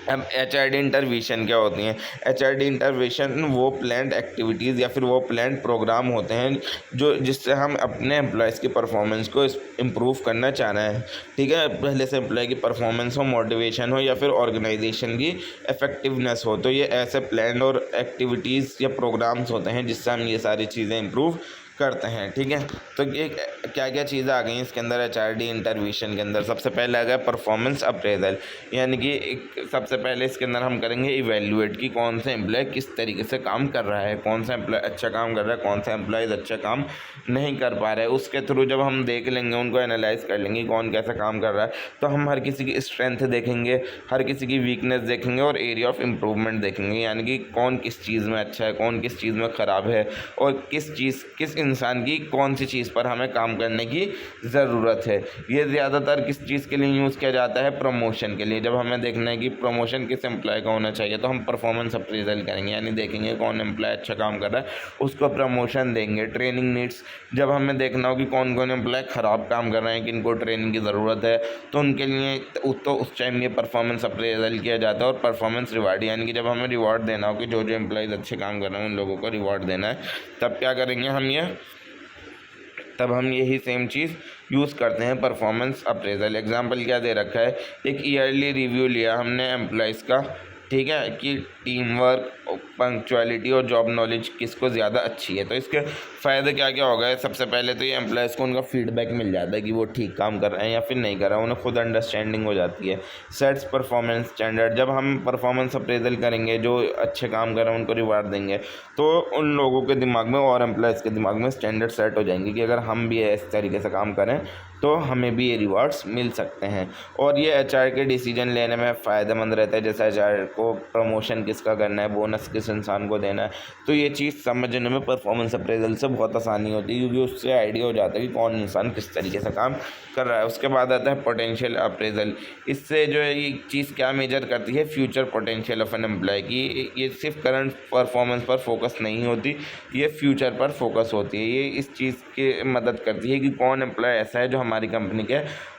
अब एचआरडी इंटरवेंशन क्या होती हैं, एचआरडी इंटरवेंशन वो प्लान्ड एक्टिविटीज़ या फिर वो प्लान्ड प्रोग्राम होते हैं जिससे हम अपने एम्प्लॉयज़ की परफॉर्मेंस को इम्प्रूव करना चाह रहे हैं, ठीक है। पहले से एम्प्लॉय की परफॉर्मेंस हो, मोटिवेशन हो या फिर ऑर्गेनाइजेशन की इफेक्टिवनेस हो, तो ये ऐसे प्लान और एक्टिविटीज़ या प्रोग्राम्स होते हैं जिससे हम ये सारी चीज़ें इम्प्रूव करते हैं, ठीक है। तो ये क्या क्या चीज़ें आ गई इसके अंदर एचआरडी इंटरवेंशन के अंदर। सबसे पहले आ गया परफॉर्मेंस अप्रेजल, यानी कि सबसे पहले इसके अंदर हम करेंगे इवेल्युएट कि कौन सा एम्प्लॉय किस तरीके से काम कर रहा है, कौन सा एम्प्लॉय अच्छा काम कर रहा है, कौन सा एम्प्लॉयज़ अच्छा काम नहीं कर पा रहा है। उसके थ्रू जब हम देख लेंगे, उनको एनालाइज कर लेंगे कौन कैसा काम कर रहा है, तो हम हर किसी की स्ट्रेंथ देखेंगे, हर किसी की वीकनेस देखेंगे और एरिया ऑफ इम्प्रूवमेंट देखेंगे, यानी कि कौन किस चीज़ में अच्छा है, कौन किस चीज़ में ख़राब है और किस इंसान की कौन सी चीज़ पर हमें काम करने की ज़रूरत है। ये ज़्यादातर किस चीज़ के लिए यूज़ किया जाता है, प्रमोशन के लिए। जब हमें देखना है कि प्रमोशन किस एम्प्लॉय का होना चाहिए तो हम परफॉर्मेंस अप्रेजल करेंगे, यानी देखेंगे कौन एम्प्लॉय अच्छा काम कर रहा है उसको प्रमोशन देंगे। ट्रेनिंग नीड्स, जब हमें देखना हो कि कौन कौन एम्प्लॉय ख़राब काम कर रहे हैं, किनको ट्रेनिंग की ज़रूरत है, तो उनके लिए तो उस टाइम ये परफॉर्मेंस अप्रेजल किया जाता है। और परफॉर्मेंस रिवार्ड, यानी कि जब हमें रिवॉर्ड देना हो कि जो एम्प्लॉयज़ अच्छे काम कर रहे हैं उन लोगों को रिवॉर्ड देना है, तब क्या करेंगे हम यही सेम चीज़ यूज़ करते हैं, परफॉर्मेंस अप्रेजल। एग्जांपल क्या दे रखा है, एक ईयरली रिव्यू लिया हमने एम्प्लॉयज़ का, ठीक है, कि टीम वर्क, पंक्चुअलिटी और जॉब नॉलेज किसको ज़्यादा अच्छी है। तो इसके फ़ायदे क्या क्या हो गए। सबसे पहले तो ये एम्प्लॉयज़ को उनका फीडबैक मिल जाता है कि वो ठीक काम कर रहे हैं या फिर नहीं कर रहे हैं, उन्हें खुद अंडरस्टैंडिंग हो जाती है। सेट्स परफॉर्मेंस स्टैंडर्ड, जब हम परफॉर्मेंस अप्रेजल करेंगे, जो अच्छे काम कर रहे हैं उनको रिवार्ड देंगे, तो उन लोगों के दिमाग में और एम्प्लॉयज़ के दिमाग में स्टैंडर्ड सेट हो जाएंगे कि अगर हम भी इस तरीके से काम करें तो हमें भी ये रिवार्ड्स मिल सकते हैं। और ये एचआर के डिसीजन लेने में फ़ायदेमंद रहता है, जैसे एचआर को प्रमोशन किसका करना है, बोनस किस इंसान को देना है, तो ये चीज़ समझने में परफॉर्मेंस अप्रेजल से बहुत आसानी होती है क्योंकि उससे आइडिया हो जाता है कि कौन इंसान किस तरीके से काम कर रहा है। उसके बाद आता है पोटेंशियल अप्रेजल। इससे जो है ये चीज़ क्या मेजर करती है, future potential of an employee की। ये सिर्फ करंट परफॉर्मेंस पर फोकस नहीं होती, ये फ्यूचर पर फोकस होती है। ये इस चीज़ की मदद करती है कि कौन एम्प्लॉय ऐसा है जो हमारी कंपनी के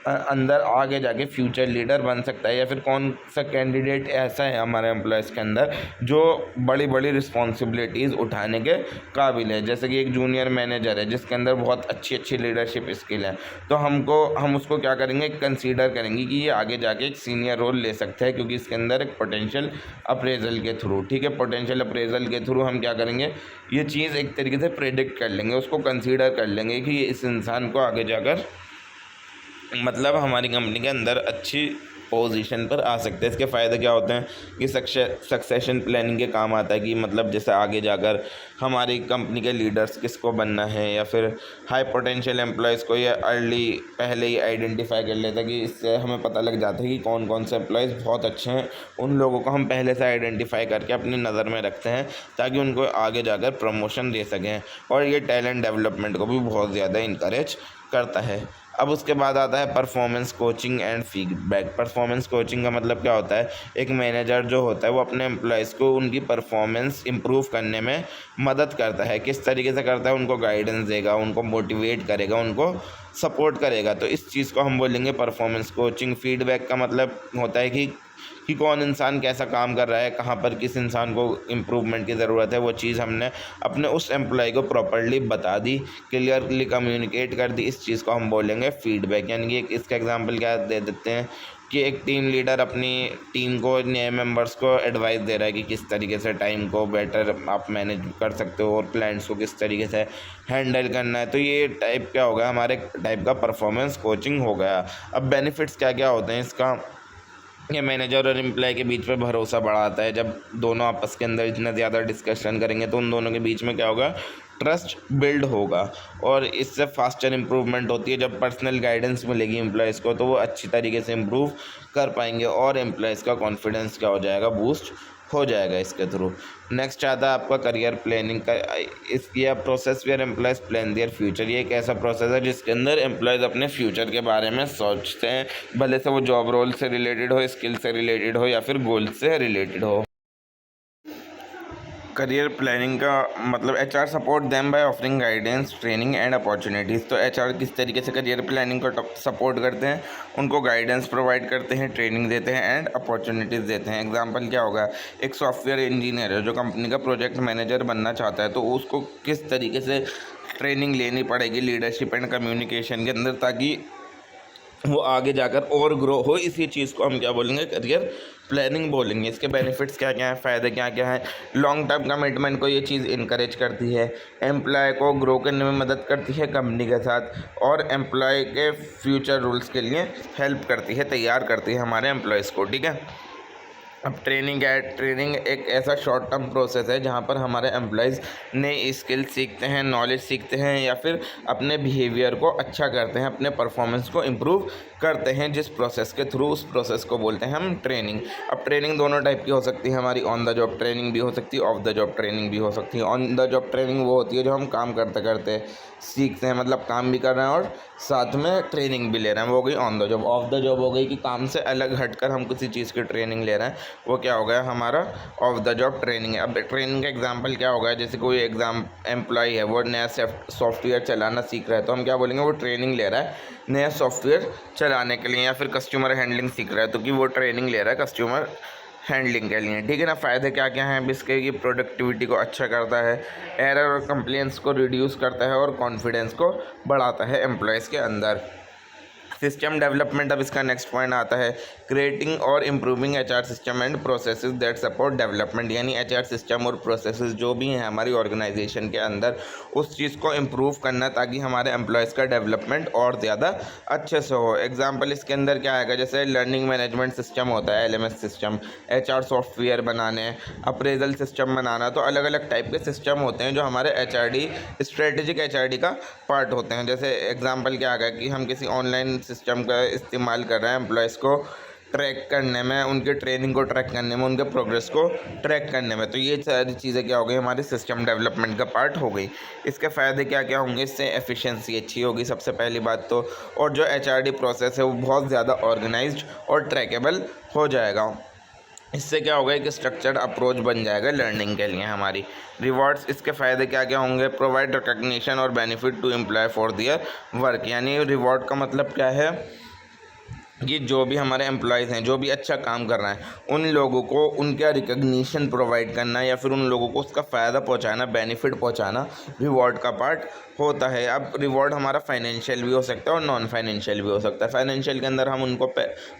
अंदर आगे जाके फ्यूचर लीडर बन सकता है, या फिर कौन सा कैंडिडेट ऐसा है हमारे एम्प्लॉयज़ के अंदर जो बड़ी बड़ी रिस्पॉन्सिबिलिटीज़ उठाने के काबिल है। जैसे कि एक जूनियर मैनेजर है जिसके अंदर बहुत अच्छी अच्छी लीडरशिप स्किल है, तो हम उसको क्या करेंगे, कंसीडर करेंगे कि ये आगे जाके एक सीनियर रोल ले सकता है, क्योंकि इसके अंदर एक पोटेंशियल अप्रेजल के थ्रू, ठीक है, पोटेंशियल अप्रेजल के थ्रू हम क्या करेंगे, ये चीज़ एक तरीके से प्रेडिक्ट कर लेंगे, उसको कंसीडर कर लेंगे कि इस इंसान को आगे जाकर मतलब हमारी कंपनी के अंदर अच्छी पोजीशन पर आ सकते हैं। इसके फ़ायदे क्या होते हैं कि सक्सेशन प्लानिंग के काम आता है, कि मतलब जैसे आगे जाकर हमारी कंपनी के लीडर्स किसको बनना है, या फिर हाई पोटेंशियल एम्प्लॉयज़ को ये अर्ली पहले ही आइडेंटिफाई कर लेता है, कि इससे हमें पता लग जाता है कि कौन कौन से एम्प्लॉयज़ बहुत अच्छे हैं। उन लोगों को हम पहले से आइडेंटिफाई करके अपनी नज़र में रखते हैं ताकि उनको आगे जाकर प्रमोशन दे सकें, और ये टैलेंट डेवलपमेंट को भी बहुत ज़्यादा इनकरेज करता है। अब उसके बाद आता है performance coaching and feedback. Performance coaching का मतलब क्या होता है, एक मैनेजर जो होता है वो अपने एम्प्लॉयज़ को उनकी परफॉर्मेंस इम्प्रूव करने में मदद करता है। किस तरीके से करता है, उनको गाइडेंस देगा, उनको मोटिवेट करेगा, उनको सपोर्ट करेगा, तो इस चीज़ को हम बोलेंगे परफॉर्मेंस कोचिंग। फीडबैक का मतलब होता है कि कौन इंसान कैसा काम कर रहा है, कहाँ पर किस इंसान को इम्प्रूवमेंट की ज़रूरत है, वो चीज़ हमने अपने उस एम्प्लॉय को प्रॉपर्ली बता दी, क्लियरली कम्युनिकेट कर दी, इस चीज़ को हम बोलेंगे फीडबैक। यानी कि इसका एग्जांपल क्या दे देते हैं कि एक टीम लीडर अपनी टीम को, नए मेंबर्स को एडवाइस दे रहा है कि किस तरीके से टाइम को बेटर आप मैनेज कर सकते हो और क्लाइंट्स को किस तरीके से हैंडल करना है, तो ये टाइप क्या होगा, हमारे टाइप का परफॉर्मेंस कोचिंग हो गया। अब बेनिफिट्स क्या क्या होते हैं इसका, ये मैनेजर और एम्प्लॉय के बीच में भरोसा बढ़ाता है। जब दोनों आपस के अंदर इतना ज़्यादा डिस्कशन करेंगे तो उन दोनों के बीच में क्या होगा, ट्रस्ट बिल्ड होगा, और इससे फास्टर इम्प्रूवमेंट होती है। जब पर्सनल गाइडेंस मिलेगी एम्प्लॉयज़ को तो वो अच्छी तरीके से इम्प्रूव कर पाएंगे, और एम्प्लॉयज़ का कॉन्फिडेंस क्या हो जाएगा, बूस्ट हो जाएगा इसके थ्रू। नेक्स्ट आता है आपका करियर प्लानिंग का। इसकी process where employees plan their future. ये एक ऐसा प्रोसेस है जिसके अंदर एम्प्लॉयज़ अपने फ्यूचर के बारे में सोचते हैं, भले से वो जॉब रोल से रिलेटेड हो, स्किल से रिलेटेड हो, या फिर गोल से रिलेटेड हो। करियर प्लानिंग का मतलब HR support them by offering guidance, training and opportunities. तो एचआर किस तरीके से करियर प्लानिंग को सपोर्ट करते हैं, उनको गाइडेंस प्रोवाइड करते हैं, ट्रेनिंग देते हैं एंड अपॉर्चुनिटीज़ देते हैं। एग्जांपल क्या होगा, एक सॉफ्टवेयर इंजीनियर है जो कंपनी का प्रोजेक्ट मैनेजर बनना चाहता है, तो उसको किस तरीके से ट्रेनिंग लेनी पड़ेगी लीडरशिप एंड कम्युनिकेशन के अंदर, ताकि वो आगे जाकर और ग्रो हो। इसी चीज़ को हम क्या बोलेंगे, करियर प्लानिंग बोलेंगे। इसके बेनिफिट्स क्या क्या हैं, फ़ायदे क्या क्या हैं। लॉन्ग टर्म कमिटमेंट को ये चीज़ इनकरेज करती है, एम्प्लॉय को ग्रो करने में मदद करती है कंपनी के साथ, और एम्प्लॉय के फ्यूचर रूल्स के लिए हेल्प करती है, तैयार करती है हमारे एम्प्लॉयज़ को, ठीक है। अब ट्रेनिंग है, ट्रेनिंग एक ऐसा शॉर्ट टर्म प्रोसेस है जहाँ पर हमारे एम्प्लॉयज़ नई स्किल सीखते हैं, नॉलेज सीखते हैं, या फिर अपने बिहेवियर को अच्छा करते हैं, अपने परफॉर्मेंस को इम्प्रूव करते हैं, जिस प्रोसेस के थ्रू, उस प्रोसेस को बोलते हैं हम ट्रेनिंग। अब ट्रेनिंग दोनों टाइप की हो सकती है हमारी, ऑन द जॉब ट्रेनिंग भी हो सकती है, ऑफ द जॉब ट्रेनिंग भी हो सकती है। ऑन द जॉब ट्रेनिंग वो होती है जो हम काम करते करते सीखते हैं, मतलब काम भी कर रहे हैं और साथ में ट्रेनिंग भी ले रहे हैं, वो हो गई on the job. Of the job हो गई कि काम से अलग हटकर हम किसी चीज़ की ट्रेनिंग ले रहे हैं, वो क्या हो गया, हमारा ऑफ द जॉब ट्रेनिंग है। अब ट्रेनिंग का एग्जांपल क्या होगा, जैसे कोई एम्प्लॉय है वो नया सॉफ्टवेयर चलाना सीख रहा है, तो हम क्या बोलेंगे, वो ट्रेनिंग ले रहा है नया सॉफ्टवेयर चलाने के लिए, या फिर कस्टमर हैंडलिंग सीख रहा है तो कि वो ट्रेनिंग ले रहा है कस्टमर हैंडलिंग के लिए, ठीक है ना। फ़ायदे क्या क्या हैं इसके, कि प्रोडक्टिविटी को अच्छा करता है, एरर और कंप्लेंट्स को रिड्यूस करता है, और कॉन्फिडेंस को बढ़ाता है एम्प्लॉयज़ के अंदर। सिस्टम डेवलपमेंट, अब इसका नेक्स्ट पॉइंट आता है, क्रिएटिंग और improving HR system and processes that support development. यानी एचआर सिस्टम और प्रोसेसेस जो भी हैं हमारी ऑर्गेनाइजेशन के अंदर, उस चीज़ को इम्प्रूव करना ताकि हमारे एम्प्लॉयज़ का डेवलपमेंट और ज़्यादा अच्छे से हो। एग्जाम्पल इसके अंदर क्या आएगा, जैसे लर्निंग मैनेजमेंट सिस्टम होता है, एलएमएस सिस्टम, एचआर सॉफ्टवेयर बनाने, अप्रेजल सिस्टम बनाना, तो अलग अलग टाइप के सिस्टम होते हैं जो हमारे एचआरडी, स्ट्रेटेजिक एचआरडी का पार्ट होते हैं। जैसे एग्जाम्पल क्या आएगा कि हम किसी ऑनलाइन सिस्टम का इस्तेमाल कर रहे हैं एम्प्लॉयज़ को ट्रैक करने में, उनके ट्रेनिंग को ट्रैक करने में, उनके प्रोग्रेस को ट्रैक करने में, तो ये सारी चीज़ें क्या हो गई, हमारी सिस्टम डेवलपमेंट का पार्ट हो गई। इसके फ़ायदे क्या क्या होंगे, इससे एफिशिएंसी अच्छी होगी सबसे पहली बात तो, और जो एचआरडी प्रोसेस है वो बहुत ज़्यादा ऑर्गेनाइज्ड और ट्रैकेबल हो जाएगा। इससे क्या होगा, एक स्ट्रक्चर्ड अप्रोच बन जाएगा लर्निंग के लिए हमारी। रिवॉर्ड्स, इसके फ़ायदे क्या क्या होंगे, प्रोवाइड रिकग्निशन और benefit to employee for their work. यानी रिवॉर्ड का मतलब क्या है कि जो भी हमारे एम्प्लॉयज़ हैं, जो भी अच्छा काम कर रहे हैं, उन लोगों को उनका रिकग्निशन प्रोवाइड करना या फिर उन लोगों को उसका फ़ायदा पहुंचाना, बेनिफिट पहुंचाना रिवॉर्ड का पार्ट होता है। अब रिवॉर्ड हमारा फाइनेंशियल भी हो सकता है और नॉन फाइनेंशियल भी हो सकता है। फाइनेंशियल के अंदर हम उनको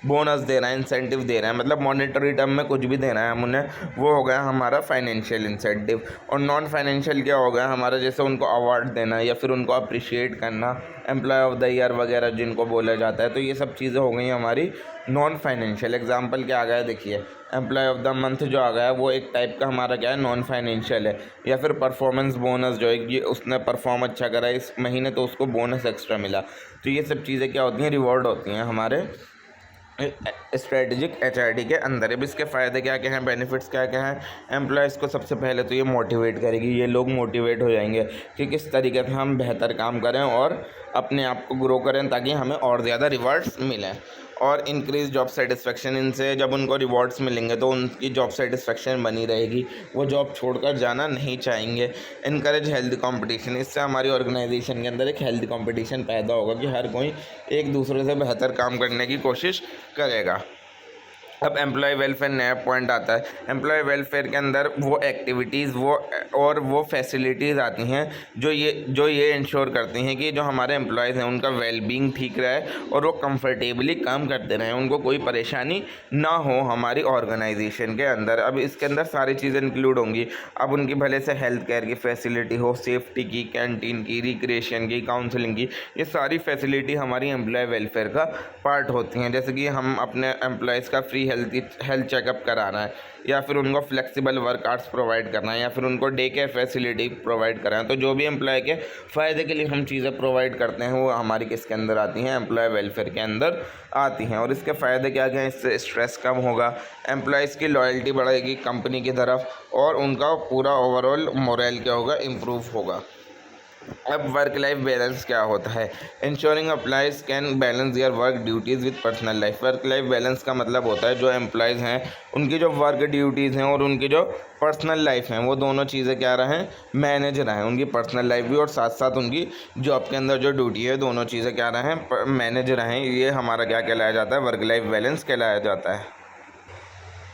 बोनस दे रहे हैं, इंसेंटिव दे रहे हैं, मतलब मॉनेटरी टर्म में कुछ भी दे रहे हैं हम उन्हें, वो हो गया हमारा फाइनेंशियल इंसेंटिव। और नॉन फाइनेंशियल क्या हो गया हमारा, जैसे उनको अवार्ड देना या फिर उनको अप्रिशिएट करना, एम्प्लॉय ऑफ द ईयर वगैरह जिनको बोला जाता है। तो ये सब चीज़ें हो गई हमारी नॉन फाइनेंशियल। एग्जाम्पल क्या आ गया देखिए, एम्प्लॉय ऑफ द मंथ जो आ गया वो एक टाइप का हमारा क्या है, नॉन फाइनेंशियल है। या फिर परफॉर्मेंस बोनस जो है, ये उसने परफॉर्म अच्छा करा इस महीने तो उसको बोनस एक्स्ट्रा मिला। तो ये सब चीज़ें क्या होती हैं, रिवॉर्ड होती हैं हमारे स्ट्रेटेजिक HRD के अंदर। अब इसके फ़ायदे क्या क्या हैं, बेनिफिट्स क्या क्या हैं। एम्प्लॉयज़ को सबसे पहले तो ये मोटिवेट करेगी, ये लोग मोटिवेट हो जाएंगे कि किस तरीके से हम बेहतर काम करें और अपने आप को ग्रो करें ताकि हमें और ज़्यादा रिवार्ड्स मिलें। और इंक्रीज जॉब सेटिस्फेक्शन, इनसे जब उनको रिवॉर्ड्स मिलेंगे तो उनकी जॉब सेटिस्फेक्शन बनी रहेगी, वो जॉब छोड़कर जाना नहीं चाहेंगे। इनकरेज हेल्दी कंपटीशन, इससे हमारी ऑर्गेनाइजेशन के अंदर एक हेल्दी कंपटीशन पैदा होगा कि हर कोई एक दूसरे से बेहतर काम करने की कोशिश करेगा। अब एम्प्लॉय वेलफेयर नया पॉइंट आता है। एम्प्लॉय वेलफेयर के अंदर वो एक्टिविटीज़ वो फैसिलिटीज़ आती हैं जो ये इंश्योर करती हैं कि जो हमारे एम्प्लॉयज़ हैं उनका वेलबींग ठीक रहे और वो कंफर्टेबली काम करते रहें, उनको कोई परेशानी ना हो हमारी ऑर्गेनाइजेशन के अंदर। अब इसके अंदर सारी चीज़ें इंक्लूड होंगी। अब उनकी भले से हेल्थ केयर की फैसिलिटी हो, सेफ्टी की, कैंटीन की, रिक्रिएशन की, काउंसलिंग की, ये सारी फैसिलिटी हमारी एम्प्लॉय वेलफेयर का पार्ट होती हैं। जैसे कि हम अपने एम्प्लॉयज़ का फ्री हेल्थ चेकअप कराना है, या फिर उनको फ्लेक्सिबल वर्क आवर्स प्रोवाइड करना है, या फिर उनको डे केयर फैसिलिटी प्रोवाइड कराना है। तो जो भी एम्प्लॉय के फ़ायदे के लिए हम चीज़ें प्रोवाइड करते हैं वो हमारी किसके अंदर आती हैं, एम्प्लॉय वेलफेयर के अंदर आती हैं। और इसके फ़ायदे क्या क्या हैं, इससे स्ट्रेस कम होगा, एम्प्लॉयज़ की लॉयल्टी बढ़ेगी कंपनी की तरफ, और उनका पूरा ओवरऑल मोरल क्या होगा, इम्प्रूव होगा। अब वर्क लाइफ बैलेंस क्या होता है, ensuring employees can balance their work duties with personal life. Work life balance का मतलब होता है जो एम्प्लॉयज़ हैं उनकी जो वर्क ड्यूटीज़ हैं और उनकी जो पर्सनल लाइफ हैं वो दोनों चीज़ें क्या रहें, मैनेज रहें। उनकी पर्सनल लाइफ भी और साथ साथ उनकी जॉब के अंदर जो ड्यूटी है दोनों चीज़ें क्या रहें, मैनेज रहें। ये हमारा क्या कहलाया जाता है, वर्क लाइफ बैलेंस कहलाया जाता है।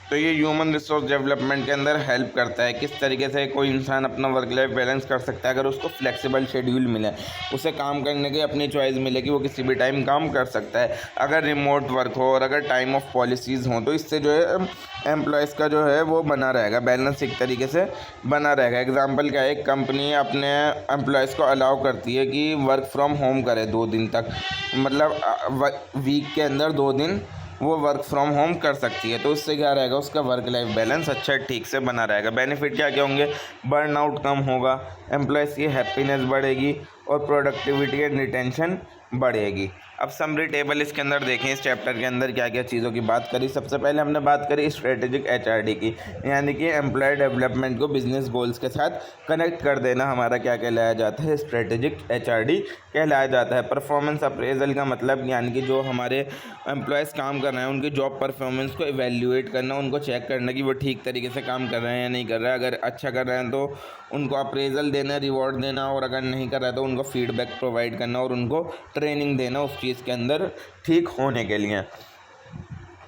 तो ये ह्यूमन रिसोर्स डेवलपमेंट के अंदर हेल्प करता है, किस तरीके से कोई इंसान अपना वर्क लाइफ बैलेंस कर सकता है। अगर उसको फ्लेक्सिबल शेड्यूल मिले, उसे काम करने की अपनी चॉइस मिले कि वो किसी भी टाइम काम कर सकता है, अगर रिमोट वर्क हो और अगर टाइम ऑफ पॉलिसीज़ हों, तो इससे जो है एम्प्लॉयज़ का जो है वो बना रहेगा, बैलेंस एक तरीके से बना रहेगा। एग्जाम्पल क्या है, एक कंपनी अपने एम्प्लॉयज़ को अलाउ करती है कि वर्क फ्रॉम होम करे 2 दिन तक, मतलब वीक के अंदर 2 दिन वो वर्क फ्रॉम होम कर सकती है। तो उससे क्या रहेगा, उसका वर्क लाइफ बैलेंस अच्छा ठीक से बना रहेगा। बेनिफिट क्या क्या होंगे, बर्नआउट कम होगा, एम्प्लॉयज़ की हैप्पीनेस बढ़ेगी और प्रोडक्टिविटी एंड रिटेंशन बढ़ेगी। अब समरी टेबल इसके अंदर देखें, इस चैप्टर के अंदर क्या क्या चीज़ों की बात करी। सबसे पहले हमने बात करी स्ट्रेटेजिक HRD की, यानी कि एम्प्लॉय डेवलपमेंट को बिजनेस गोल्स के साथ कनेक्ट कर देना हमारा क्या कहलाया जाता है, स्ट्रेटेजिक HRD कहलाया जाता है। परफॉर्मेंस अप्रेजल का मतलब यानी कि जो हमारे एम्प्लॉयज़ काम कर रहे हैं उनकी जॉब परफॉर्मेंस को इवेल्युएट करना, उनको चेक करना कि वो ठीक तरीके से काम कर रहे हैं या नहीं कर रहे हैं। अगर अच्छा कर रहे हैं तो उनको अप्रेजल देना, रिवॉर्ड देना, और अगर नहीं कर रहा है तो उनको फीडबैक प्रोवाइड करना और उनको ट्रेनिंग देना उस चीज़ के अंदर ठीक होने के लिए।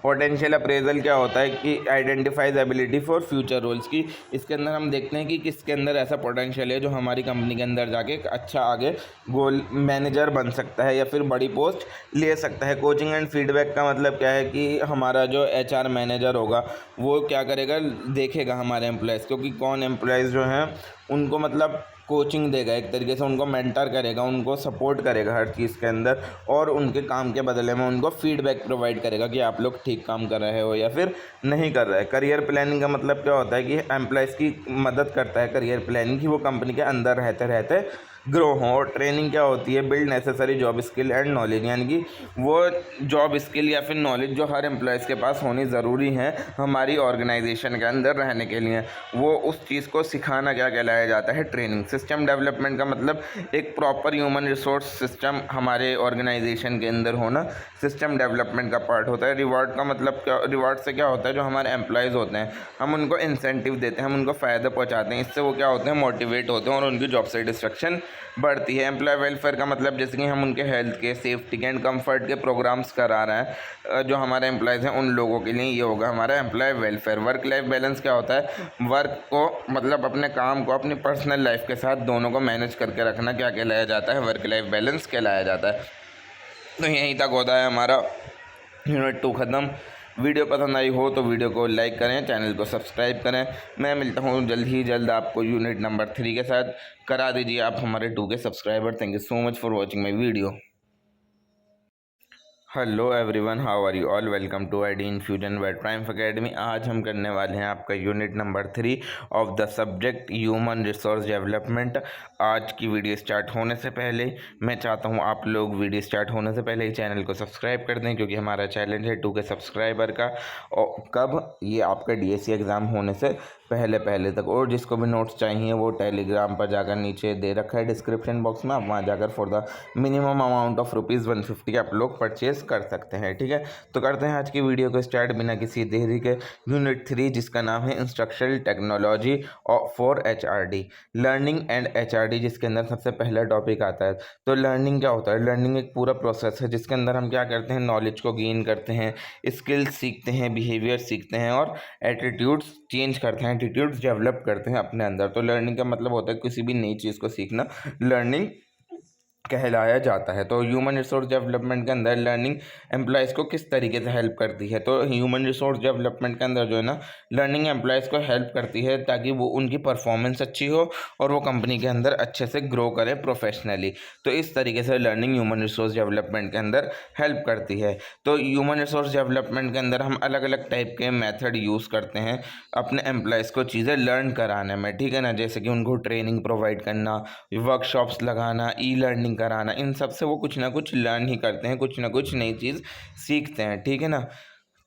पोटेंशियल अप्रेजल क्या होता है कि identifies ability for future roles की, इसके अंदर हम देखते हैं कि किसके अंदर ऐसा पोटेंशियल है जो हमारी कंपनी के अंदर जाके एक अच्छा आगे गोल मैनेजर बन सकता है या फिर बड़ी पोस्ट ले सकता है। कोचिंग एंड फीडबैक का मतलब क्या है कि हमारा जो HR मैनेजर होगा वो क्या करेगा, देखेगा हमारे एम्प्लॉयज़ क्योंकि कौन एम्प्लॉयज़ जो हैं उनको मतलब कोचिंग देगा, एक तरीके से उनको मेंटर करेगा, उनको सपोर्ट करेगा हर चीज़ के अंदर, और उनके काम के बदले में उनको फीडबैक प्रोवाइड करेगा कि आप लोग ठीक काम कर रहे हो या फिर नहीं कर रहे। करियर प्लानिंग का मतलब क्या होता है कि एम्प्लॉयज़ की मदद करता है करियर प्लानिंग की, वो कंपनी के अंदर रहते रहते ग्रो हों। और ट्रेनिंग क्या होती है, build necessary job skill and knowledge, यानी कि वो जॉब स्किल या फिर नॉलेज जो हर एम्प्लॉयज़ के पास होनी ज़रूरी है हमारी ऑर्गेनाइजेशन के अंदर रहने के लिए, वो उस चीज़ को सिखाना क्या कहलाया जाता है, ट्रेनिंग। सिस्टम डेवलपमेंट का मतलब एक प्रॉपर ह्यूमन रिसोर्स सिस्टम हमारे ऑर्गेनाइजेशन के अंदर होना सिस्टम डेवलपमेंट का पार्ट होता है। रिवॉर्ड का मतलब क्या, रिवॉर्ड से क्या होता है, जो हमारे एम्प्लॉयज़ होते हैं हम उनको इंसेंटिव देते हैं, हम उनको फ़ायदा पहुँचाते हैं, इससे वो क्या होते हैं, मोटिवेट होते हैं और उनकी जॉब सेटिस्फेक्शन बढ़ती है। एम्प्लॉय वेलफेयर का मतलब जैसे कि हम उनके हेल्थ के, सेफ्टी के एंड कंफर्ट के प्रोग्राम्स करा रहे हैं जो हमारे एम्प्लॉयज़ हैं उन लोगों के लिए, ये होगा हमारा employee welfare. Work life balance क्या होता है? वर्क को मतलब अपने काम को अपनी पर्सनल लाइफ के साथ दोनों को मैनेज करके रखना क्या कहलाया जाता है? वर्क लाइफ बैलेंस कहलाया जाता है। तो यहीं तक होता है हमारा यूनिट 2 ख़त्म। वीडियो पसंद आई हो तो वीडियो को लाइक करें, चैनल को सब्सक्राइब करें। मैं मिलता हूँ जल्द आपको यूनिट नंबर 3 के साथ। करा दीजिए आप हमारे 2 के subscriber. Thank you so much for watching my video. Hello everyone, how are you all? Welcome to ID Infusion by Triumph academy. आज हम करने वाले हैं आपका unit number 3 of the subject human resource development. आज की वीडियो स्टार्ट होने से पहले मैं चाहता हूं आप लोग वीडियो स्टार्ट होने से पहले ही चैनल को सब्सक्राइब कर दें, क्योंकि हमारा चैलेंज है 2 के सब्सक्राइबर का। और कब? ये आपका डीएससी एग्ज़ाम होने से पहले तक। और जिसको भी नोट्स चाहिए वो टेलीग्राम पर जाकर नीचे दे रखा है डिस्क्रिप्शन बॉक्स में, आप वहाँ जाकर for the minimum amount of ₹150 आप लोग परचेज कर सकते हैं। ठीक है, तो करते हैं आज की वीडियो को स्टार्ट बिना किसी देरी के। यूनिट 3 जिसका नाम है instructional technology for HRD, learning and HRD, जिसके अंदर सबसे पहला टॉपिक आता है। तो लर्निंग क्या होता है? लर्निंग एक पूरा प्रोसेस है जिसके अंदर हम क्या करते हैं? नॉलेज को गेन करते हैं, स्किल्स सीखते हैं, बिहेवियर सीखते हैं और एटीट्यूड्स चेंज करते हैं, एटीट्यूड्स डेवलप करते हैं अपने अंदर। तो लर्निंग का मतलब होता है किसी भी नई चीज़ को सीखना, लर्निंग कहलाया जाता है। तो ह्यूमन रिसोर्स डेवलपमेंट के अंदर लर्निंग एम्प्लॉयज़ को किस तरीके से हेल्प करती है? तो ह्यूमन रिसोर्स डेवलपमेंट के अंदर जो है ना, लर्निंग एम्प्लॉयज़ को हेल्प करती है ताकि वो उनकी परफॉर्मेंस अच्छी हो और वो कंपनी के अंदर अच्छे से ग्रो करें प्रोफेशनली। तो इस तरीके से लर्निंग ह्यूमन रिसोर्स डेवलपमेंट के अंदर हेल्प करती है। तो ह्यूमन रिसोर्स डेवलपमेंट के अंदर हम अलग अलग टाइप के मेथड यूज़ करते हैं अपने एम्प्लॉयज़ को चीज़ें लर्न कराने में। ठीक है ना, जैसे कि उनको ट्रेनिंग प्रोवाइड करना, वर्कशॉप्स लगाना, ई लर्निंग कराना, इन सब से वो कुछ ना कुछ लर्न ही करते हैं, कुछ ना कुछ नई चीज़ सीखते हैं। ठीक है ना,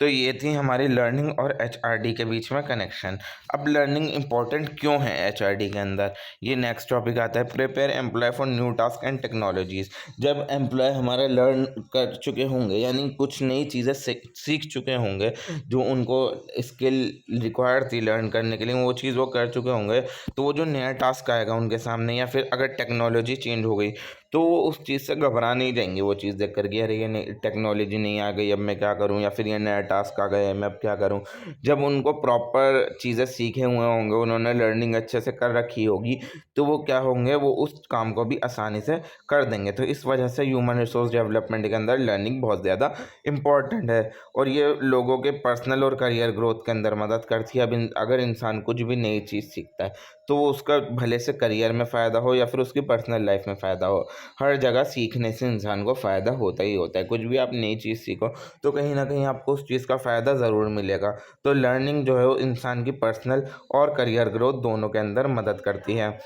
तो ये थी हमारी लर्निंग और HRD के बीच में कनेक्शन। अब लर्निंग इंपॉर्टेंट क्यों है HRD के अंदर, ये नेक्स्ट टॉपिक आता है। Prepare employee for new task and technologies. जब एम्प्लॉय हमारे लर्न कर चुके होंगे, यानी कुछ नई चीज़ें सीख चुके होंगे, जो उनको स्किल रिक्वायर्ड थी लर्न करने के लिए, वो चीज़ वो कर चुके होंगे, तो वो जो नया टास्क आएगा उनके सामने, या फिर अगर टेक्नोलॉजी चेंज हो गई तो वो उस चीज़ से घबरा नहीं जाएंगे। वो चीज़ देख कर के अरे ये नई टेक्नोलॉजी नहीं आ गई, अब मैं क्या करूं, या फिर ये नया टास्क आ गया है मैं अब क्या करूं। जब उनको प्रॉपर चीज़ें सीखे हुए होंगे, उन्होंने लर्निंग अच्छे से कर रखी होगी, तो वो क्या होंगे, वो उस काम को भी आसानी से कर देंगे। तो इस वजह से ह्यूमन रिसोर्स डेवलपमेंट के अंदर लर्निंग बहुत ज़्यादा इंपॉर्टेंट है और ये लोगों के पर्सनल और करियर ग्रोथ के अंदर मदद करती है। अब अगर इंसान कुछ भी नई चीज़ सीखता है तो वो उसका भले से करियर में फ़ायदा हो या फिर उसकी पर्सनल लाइफ में फ़ायदा हो, हर जगह सीखने से इंसान को फ़ायदा होता ही होता है। कुछ भी आप नई चीज़ सीखो तो कहीं ना कहीं आपको उस चीज़ का फ़ायदा ज़रूर मिलेगा। तो लर्निंग जो है वो इंसान की पर्सनल और करियर ग्रोथ दोनों के अंदर मदद करती है।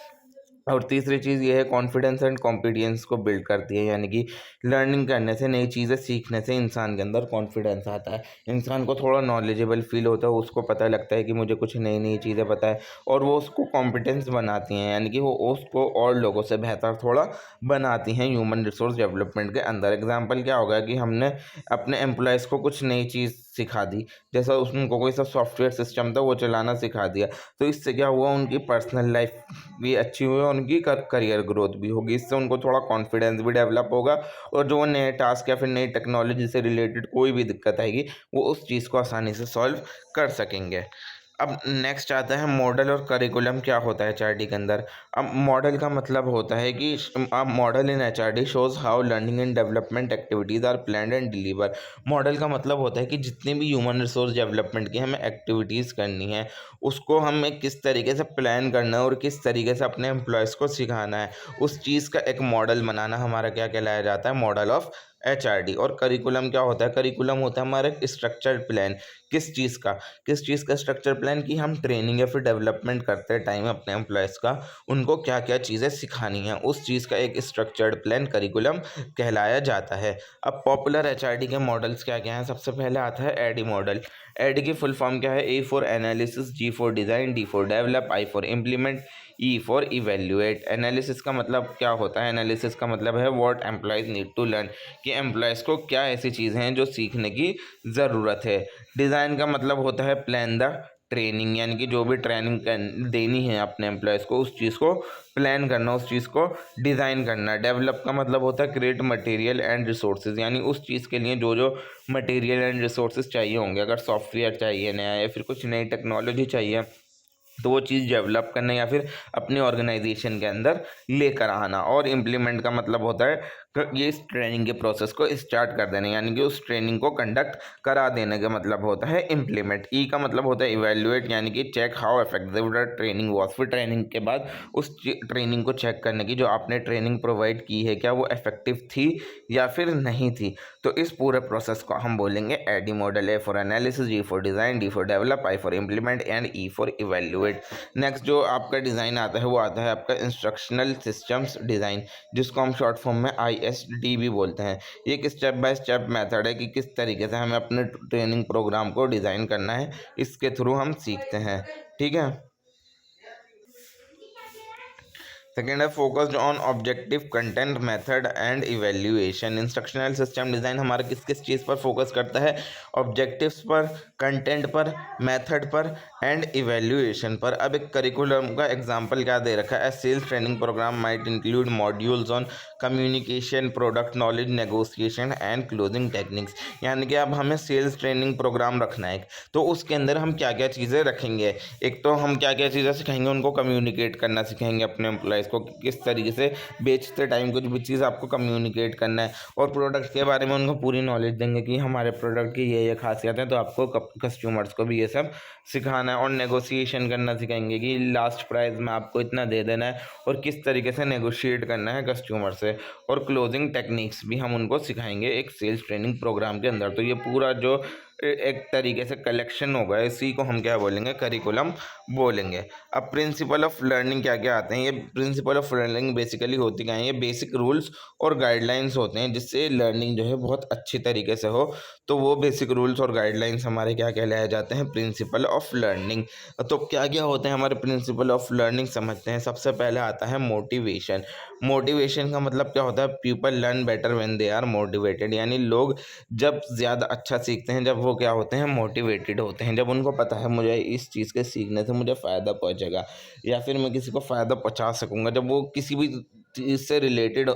और तीसरी चीज़ ये है, कॉन्फिडेंस एंड कॉम्पिटियंस को बिल्ड करती है। यानी कि लर्निंग करने से, नई चीज़ें सीखने से इंसान के अंदर कॉन्फिडेंस आता है, इंसान को थोड़ा नॉलेजेबल फील होता है, उसको पता लगता है कि मुझे कुछ नई नई चीज़ें पता है, और वो उसको कॉम्पिटेंस बनाती हैं, यानी कि वो उसको और लोगों से बेहतर थोड़ा बनाती हैं ह्यूमन रिसोर्स डेवलपमेंट के अंदर। एग्जाम्पल क्या होगा कि हमने अपने एम्प्लॉयज़ को कुछ नई चीज़ सिखा दी, जैसा उनको कोई सा सॉफ्टवेयर सिस्टम था वो चलाना सिखा दिया, तो इससे क्या हुआ, उनकी पर्सनल लाइफ भी अच्छी हुई, उनकी करियर ग्रोथ भी होगी, इससे उनको थोड़ा कॉन्फिडेंस भी डेवलप होगा, और जो नए टास्क या फिर नई टेक्नोलॉजी से रिलेटेड कोई भी दिक्कत आएगी वो उस चीज़ को आसानी से सॉल्व कर सकेंगे। अब नेक्स्ट आता है मॉडल और करिकुलम क्या होता है HRD के अंदर। अब मॉडल का मतलब होता है कि अब model in HRD shows how learning and development activities are planned and deliver. Model का मतलब होता है कि जितनी भी ह्यूमन रिसोर्स डेवलपमेंट की हमें एक्टिविटीज़ करनी है, उसको हमें किस तरीके से प्लान करना है और किस तरीके से अपने एम्प्लॉयज़ को सिखाना है, उस चीज़ का एक मॉडल बनाना हमारा क्या कहलाया जाता है, मॉडल ऑफ HRD। और करिकुलम क्या होता है? करिकुलम होता है हमारा एक स्ट्रक्चर्ड प्लान। किस चीज़ का स्ट्रक्चर प्लान, कि हम ट्रेनिंग या फिर डेवलपमेंट करते टाइम अपने एम्प्लॉयज़ का, उनको क्या क्या चीज़ें सिखानी है, उस चीज़ का एक स्ट्रक्चर्ड प्लान करिकुलम कहलाया जाता है। अब पॉपुलर HRD के मॉडल्स क्या क्या हैं? सबसे पहले आता है एडी मॉडल। एडी की फुल फॉर्म क्या है? A for analysis, G for design, D for develop, I for implement, E for evaluate. Analysis का मतलब क्या होता है? एनालिसिस का मतलब है what employees need to learn, कि एम्प्लॉयज़ को क्या ऐसी चीज़ें हैं जो सीखने की ज़रूरत है। डिज़ाइन का मतलब होता है प्लान द ट्रेनिंग, यानी कि जो भी ट्रेनिंग देनी है अपने एम्प्लॉयज़ को, उस चीज़ को प्लान करना, उस चीज़ को डिज़ाइन करना। डेवलप का मतलब होता है क्रिएट मटेरियल एंड रिसोर्सेज, यानी उस चीज़ के लिए जो जो मटेरियल एंड रिसोर्सेज चाहिए होंगे, अगर सॉफ्टवेयर चाहिए नया या फिर कुछ नई टेक्नोलॉजी चाहिए, तो वो चीज़ डेवलप करना या फिर अपने ऑर्गेनाइजेशन के अंदर लेकर आना। और इम्प्लीमेंट का मतलब होता है ये इस ट्रेनिंग के प्रोसेस को स्टार्ट कर देना, यानी कि उस ट्रेनिंग को कंडक्ट करा देने का मतलब होता है इम्प्लीमेंट। ई का मतलब होता है इवेल्युएट, यानी कि check how effective the training was, फिर ट्रेनिंग के बाद उस ट्रेनिंग को चेक करने की, जो आपने ट्रेनिंग प्रोवाइड की है क्या वो इफेक्टिव थी या फिर नहीं थी। तो इस पूरे प्रोसेस को हम बोलेंगे ADDIE model. A for analysis, G for design, D for develop, I for implement and E for evaluate. Next जो आपका डिज़ाइन आता है वो आता है आपका इंस्ट्रक्शनल सिस्टम्स डिज़ाइन, जिसको हम शॉर्ट फॉर्म में ISD भी बोलते हैं। ये एक स्टेप बाय स्टेप मेथड है कि किस तरीके से हमें अपने ट्रेनिंग प्रोग्राम को डिज़ाइन करना है, इसके थ्रू हम सीखते हैं। ठीक है। सेकेंड है focused on objective content method and evaluation. Instructional system design हमारा किस किस चीज़ पर फोकस करता है? ऑब्जेक्टिव्स पर, कंटेंट पर, मेथड पर एंड इवेल्युएशन पर। अब एक करिकुलम का एग्जांपल क्या दे रखा है? Sales training programme might include modules on communication, product knowledge, negotiation and closing techniques. यानी कि अब हमें सेल्स ट्रेनिंग प्रोग्राम रखना है, तो उसके अंदर हम क्या क्या चीज़ें रखेंगे? एक तो हम क्या क्या चीज़ें सिखाएंगे, उनको कम्युनिकेट करना सिखाएंगे अपने एम्प्लॉयज़ को, किस तरीके से बेचते टाइम कुछ भी चीज़ आपको कम्युनिकेट करना है, और प्रोडक्ट के बारे में उनको पूरी नॉलेज देंगे कि हमारे प्रोडक्ट की ये खासियत है, तो आपको कस्टमर्स को भी ये सब सिखाना है। और नेगोशिएशन करना सिखाएंगे कि लास्ट प्राइस में आपको इतना दे देना है और किस तरीके से नेगोशिएट करना है कस्टमर से। और क्लोजिंग टेक्निक्स भी हम उनको सिखाएंगे एक सेल्स ट्रेनिंग प्रोग्राम के अंदर। तो ये पूरा जो एक तरीके से कलेक्शन होगा, इसी को हम क्या बोलेंगे? करिकुलम बोलेंगे। अब प्रिंसिपल ऑफ लर्निंग क्या क्या आते हैं? ये प्रिंसिपल ऑफ लर्निंग बेसिकली होती क्या है? ये बेसिक रूल्स और गाइडलाइंस होते हैं जिससे लर्निंग जो है बहुत अच्छी तरीके से हो। तो वो बेसिक रूल्स और गाइडलाइंस हमारे क्या कहलाए जाते हैं? Principle of learning. तो क्या क्या होते हैं हमारे प्रिंसिपल ऑफ लर्निंग? समझते हैं। सबसे पहले आता है मोटिवेशन। मोटिवेशन का मतलब क्या होता है? People learn better when they are motivated, यानी लोग जब ज़्यादा अच्छा सीखते हैं जब वो क्या होते हैं? मोटिवेटेड होते हैं। जब उनको पता है मुझे इस चीज़ के सीखने से मुझे फ़ायदा पहुंचेगा या फिर मैं किसी को फ़ायदा पहुंचा सकूंगा, जब वो किसी भी चीज़ से रिलेटेड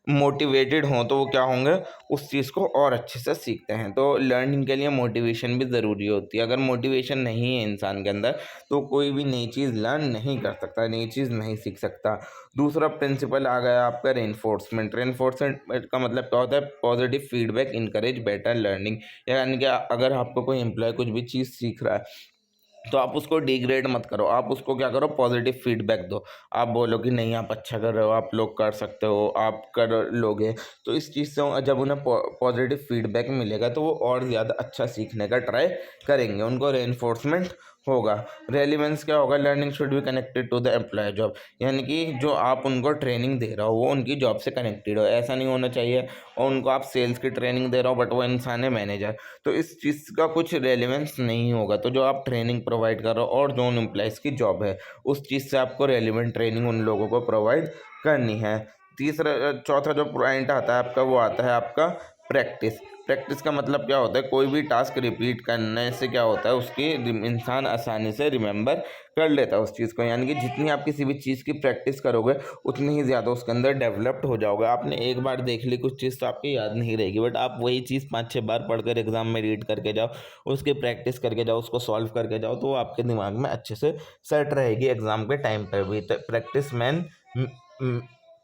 मोटिवेटेड हों, तो वो क्या होंगे? उस चीज़ को और अच्छे से सीखते हैं। तो लर्निंग के लिए मोटिवेशन भी ज़रूरी होती है। अगर मोटिवेशन नहीं है इंसान के अंदर, तो कोई भी नई चीज़ लर्न नहीं कर सकता, नई चीज़ नहीं सीख सकता। दूसरा प्रिंसिपल आ गया आपका रेनफोर्समेंट। रेनफोर्समेंट का मतलब क्या होता है? Positive feedback encourage better learning. यानी कि अगर आपको कोई एम्प्लॉय कुछ भी चीज़ सीख रहा है, तो आप उसको डिग्रेड मत करो, आप उसको क्या करो? पॉजिटिव फीडबैक दो। आप बोलो कि नहीं आप अच्छा कर रहे हो, आप लोग कर सकते हो, आप कर लोगे। तो इस चीज़ से जब उन्हें पॉजिटिव फीडबैक मिलेगा, तो वो और ज़्यादा अच्छा सीखने का ट्राई करेंगे, उनको रेनफोर्समेंट होगा। रेलिवेंस क्या होगा? Learning should be connected to the employee job, यानी कि जो आप उनको ट्रेनिंग दे रहे हो वो उनकी जॉब से कनेक्टेड हो। ऐसा नहीं होना चाहिए और उनको आप सेल्स की ट्रेनिंग दे रहे हो बट वो इंसान है मैनेजर, तो इस चीज़ का कुछ रेलिवेंस नहीं होगा। तो जो आप ट्रेनिंग प्रोवाइड कर रहे हो और जो उन एम्प्लॉयज़ की जॉब है, उस चीज़ से आपको रेलिवेंट ट्रेनिंग उन लोगों को प्रोवाइड करनी है। चौथा जो पॉइंट आता है आपका, वो आता है आपका प्रैक्टिस। प्रैक्टिस का मतलब क्या होता है? कोई भी टास्क रिपीट करने से क्या होता है? उसकी इंसान आसानी से रिमेंबर कर लेता है उस चीज़ को। यानी कि जितनी आप किसी भी चीज़ की प्रैक्टिस करोगे, उतनी ही ज़्यादा उसके अंदर डेवलप्ड हो जाओगे। आपने एक बार देख ली कुछ चीज़ तो आपकी याद नहीं रहेगी, बट आप वही चीज़ 5-6 बार पढ़कर एग्जाम में रीड करके जाओ, उसकी प्रैक्टिस करके जाओ, उसको सॉल्व करके जाओ, तो वो आपके दिमाग में अच्छे से सेट रहेगी एग्जाम के टाइम पर भी। तो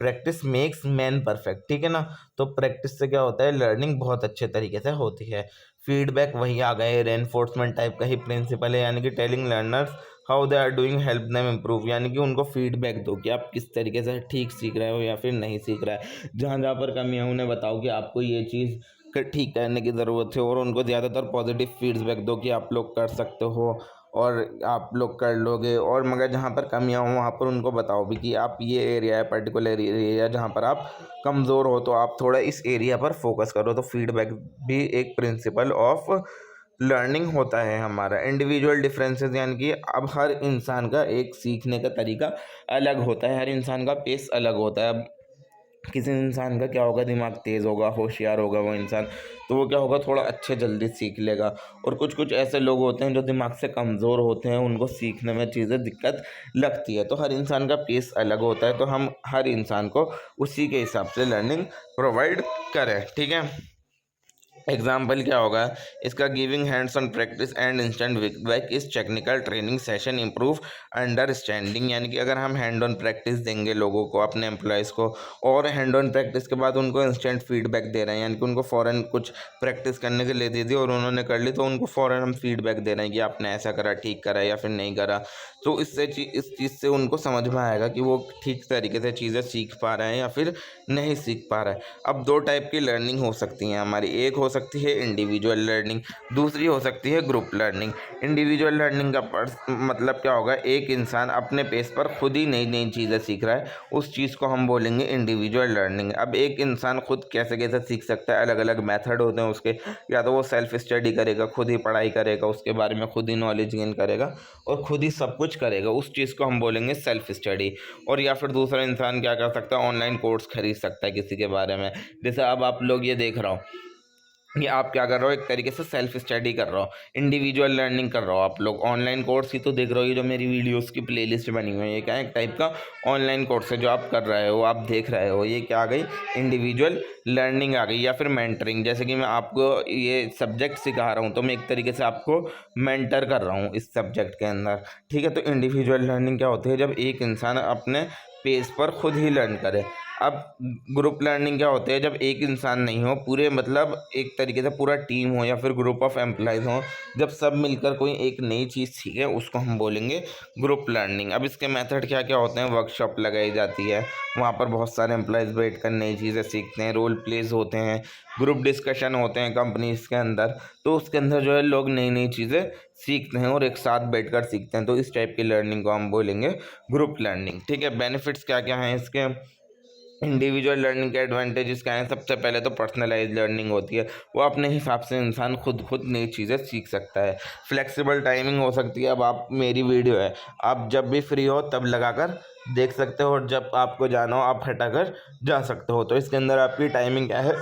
प्रैक्टिस मेक्स मैन परफेक्ट, ठीक है ना? तो प्रैक्टिस से क्या होता है? लर्निंग बहुत अच्छे तरीके से होती है। फीडबैक वही आ गए, रेनफोर्समेंट टाइप का ही प्रिंसिपल है, यानी कि telling learners how they are doing help them improve, यानी कि उनको फीडबैक दो कि आप किस तरीके से ठीक सीख रहे हो या फिर नहीं सीख रहा है। जहाँ जहाँ पर कमी है उन्हें बताओ कि आपको ये चीज़ ठीक करने की ज़रूरत है, और उनको ज़्यादातर पॉजिटिव फीडबैक दो कि आप लोग कर सकते हो और आप लोग कर लोगे। और मगर जहाँ पर कमियाँ हों वहाँ पर उनको बताओ भी कि आप ये एरिया है, पर्टिकुलर एरिया जहाँ पर आप कमज़ोर हो, तो आप थोड़ा इस एरिया पर फोकस करो। तो फीडबैक भी एक प्रिंसिपल ऑफ लर्निंग होता है हमारा। इंडिविजुअल डिफरेंसेस, यानी कि अब हर इंसान का एक सीखने का तरीका अलग होता है, हर इंसान का पेस अलग होता है। अब किसी इंसान का क्या होगा, दिमाग तेज़ होगा, होशियार होगा वो इंसान, तो वो क्या होगा, थोड़ा अच्छे जल्दी सीख लेगा। और कुछ कुछ ऐसे लोग होते हैं जो दिमाग से कमज़ोर होते हैं, उनको सीखने में चीज़ें दिक्कत लगती है। तो हर इंसान का पेस अलग होता है, तो हम हर इंसान को उसी के हिसाब से लर्निंग प्रोवाइड करें, ठीक है। एग्जाम्पल क्या होगा इसका, giving hands on practice and instant feedback इस technical training session improve understanding. यानी कि अगर हम हैंड ऑन प्रैक्टिस देंगे लोगों को, अपने एम्प्लॉयज़ को, और हैंड ऑन प्रैक्टिस के बाद उनको इंस्टेंट फीडबैक दे रहे हैं, यानी कि उनको फ़ौरन कुछ प्रैक्टिस करने के लिए दे दी और उन्होंने कर ली, तो उनको फ़ौरन हम फीडबैक दे रहे हैं कि आपने ऐसा करा, ठीक करा या फिर नहीं करा। तो इससे इस चीज़ से उनको समझ में आएगा कि वो ठीक तरीके से चीज़ें सीख पा रहे हैं या फिर नहीं सीख पा रहे हैं। अब दो टाइप की लर्निंग हो सकती हैं हमारी, एक हो सकती है इंडिविजुअल लर्निंग, दूसरी हो सकती है ग्रुप लर्निंग। इंडिविजुअल लर्निंग का मतलब क्या होगा, एक इंसान अपने पेस पर खुद ही नई नई चीज़ें सीख रहा है, उस चीज़ को हम बोलेंगे इंडिविजुअल लर्निंग। अब एक इंसान खुद कैसे कैसे सीख सकता है, अलग अलग मेथड होते हैं उसके, या तो वो सेल्फ स्टडी करेगा, खुद ही पढ़ाई करेगा, उसके बारे में खुद ही नॉलेज गेन करेगा और खुद ही सब कुछ करेगा, उस चीज़ को हम बोलेंगे सेल्फ स्टडी। और या फिर दूसरा इंसान क्या कर सकता है, ऑनलाइन कोर्स खरीद सकता है किसी के बारे में। जैसे अब आप लोग ये देख रहा हो, ये आप क्या कर रहे हो, एक तरीके से सेल्फ स्टडी कर रहे हो, इंडिविजुअल लर्निंग कर रहे हो। आप लोग ऑनलाइन कोर्स ही तो देख रहे हो, ये जो मेरी वीडियोस की प्लेलिस्ट बनी हुई है, ये क्या है, एक टाइप का ऑनलाइन कोर्स है जो आप कर रहे हो, आप देख रहे हो, ये क्या आ गई, इंडिविजुअल लर्निंग आ गई। या फिर मेंटरिंग, जैसे कि मैं आपको ये सब्जेक्ट सिखा रहा हूँ, तो मैं एक तरीके से आपको मेंटर कर रहा हूँ इस सब्जेक्ट के अंदर, ठीक है। तो इंडिविजुअल लर्निंग क्या होती है, जब एक इंसान अपने पेस पर खुद ही लर्न करे। अब ग्रुप लर्निंग क्या होते हैं, जब एक इंसान नहीं हो, पूरे मतलब एक तरीके से पूरा टीम हो या फिर ग्रुप ऑफ एम्प्लॉयज़ हो, जब सब मिलकर कोई एक नई चीज़ सीखे, उसको हम बोलेंगे ग्रुप लर्निंग। अब इसके मेथड क्या क्या होते हैं, वर्कशॉप लगाई जाती है, वहाँ पर बहुत सारे एम्प्लॉयज़ बैठ कर नई चीज़ें सीखते हैं, रोल प्लेज होते हैं, ग्रुप डिस्कशन होते हैं कंपनीज़ के अंदर, तो उसके अंदर जो है लोग नई नई चीज़ें सीखते हैं और एक साथ बैठकर सीखते हैं। तो इस टाइप की लर्निंग को हम बोलेंगे ग्रुप लर्निंग, ठीक है। बेनिफिट्स क्या क्या हैं इसके, इंडिविजुअल लर्निंग के एडवांटेजेस क्या हैं, सबसे पहले तो पर्सनलाइज लर्निंग होती है, वो अपने हिसाब से इंसान खुद नई चीज़ें सीख सकता है। फ्लेक्सिबल टाइमिंग हो सकती है, अब आप मेरी वीडियो है, आप जब भी फ्री हो तब लगाकर देख सकते हो और जब आपको जाना हो आप हटाकर जा सकते हो। तो इसके अंदर आपकी टाइमिंग क्या है,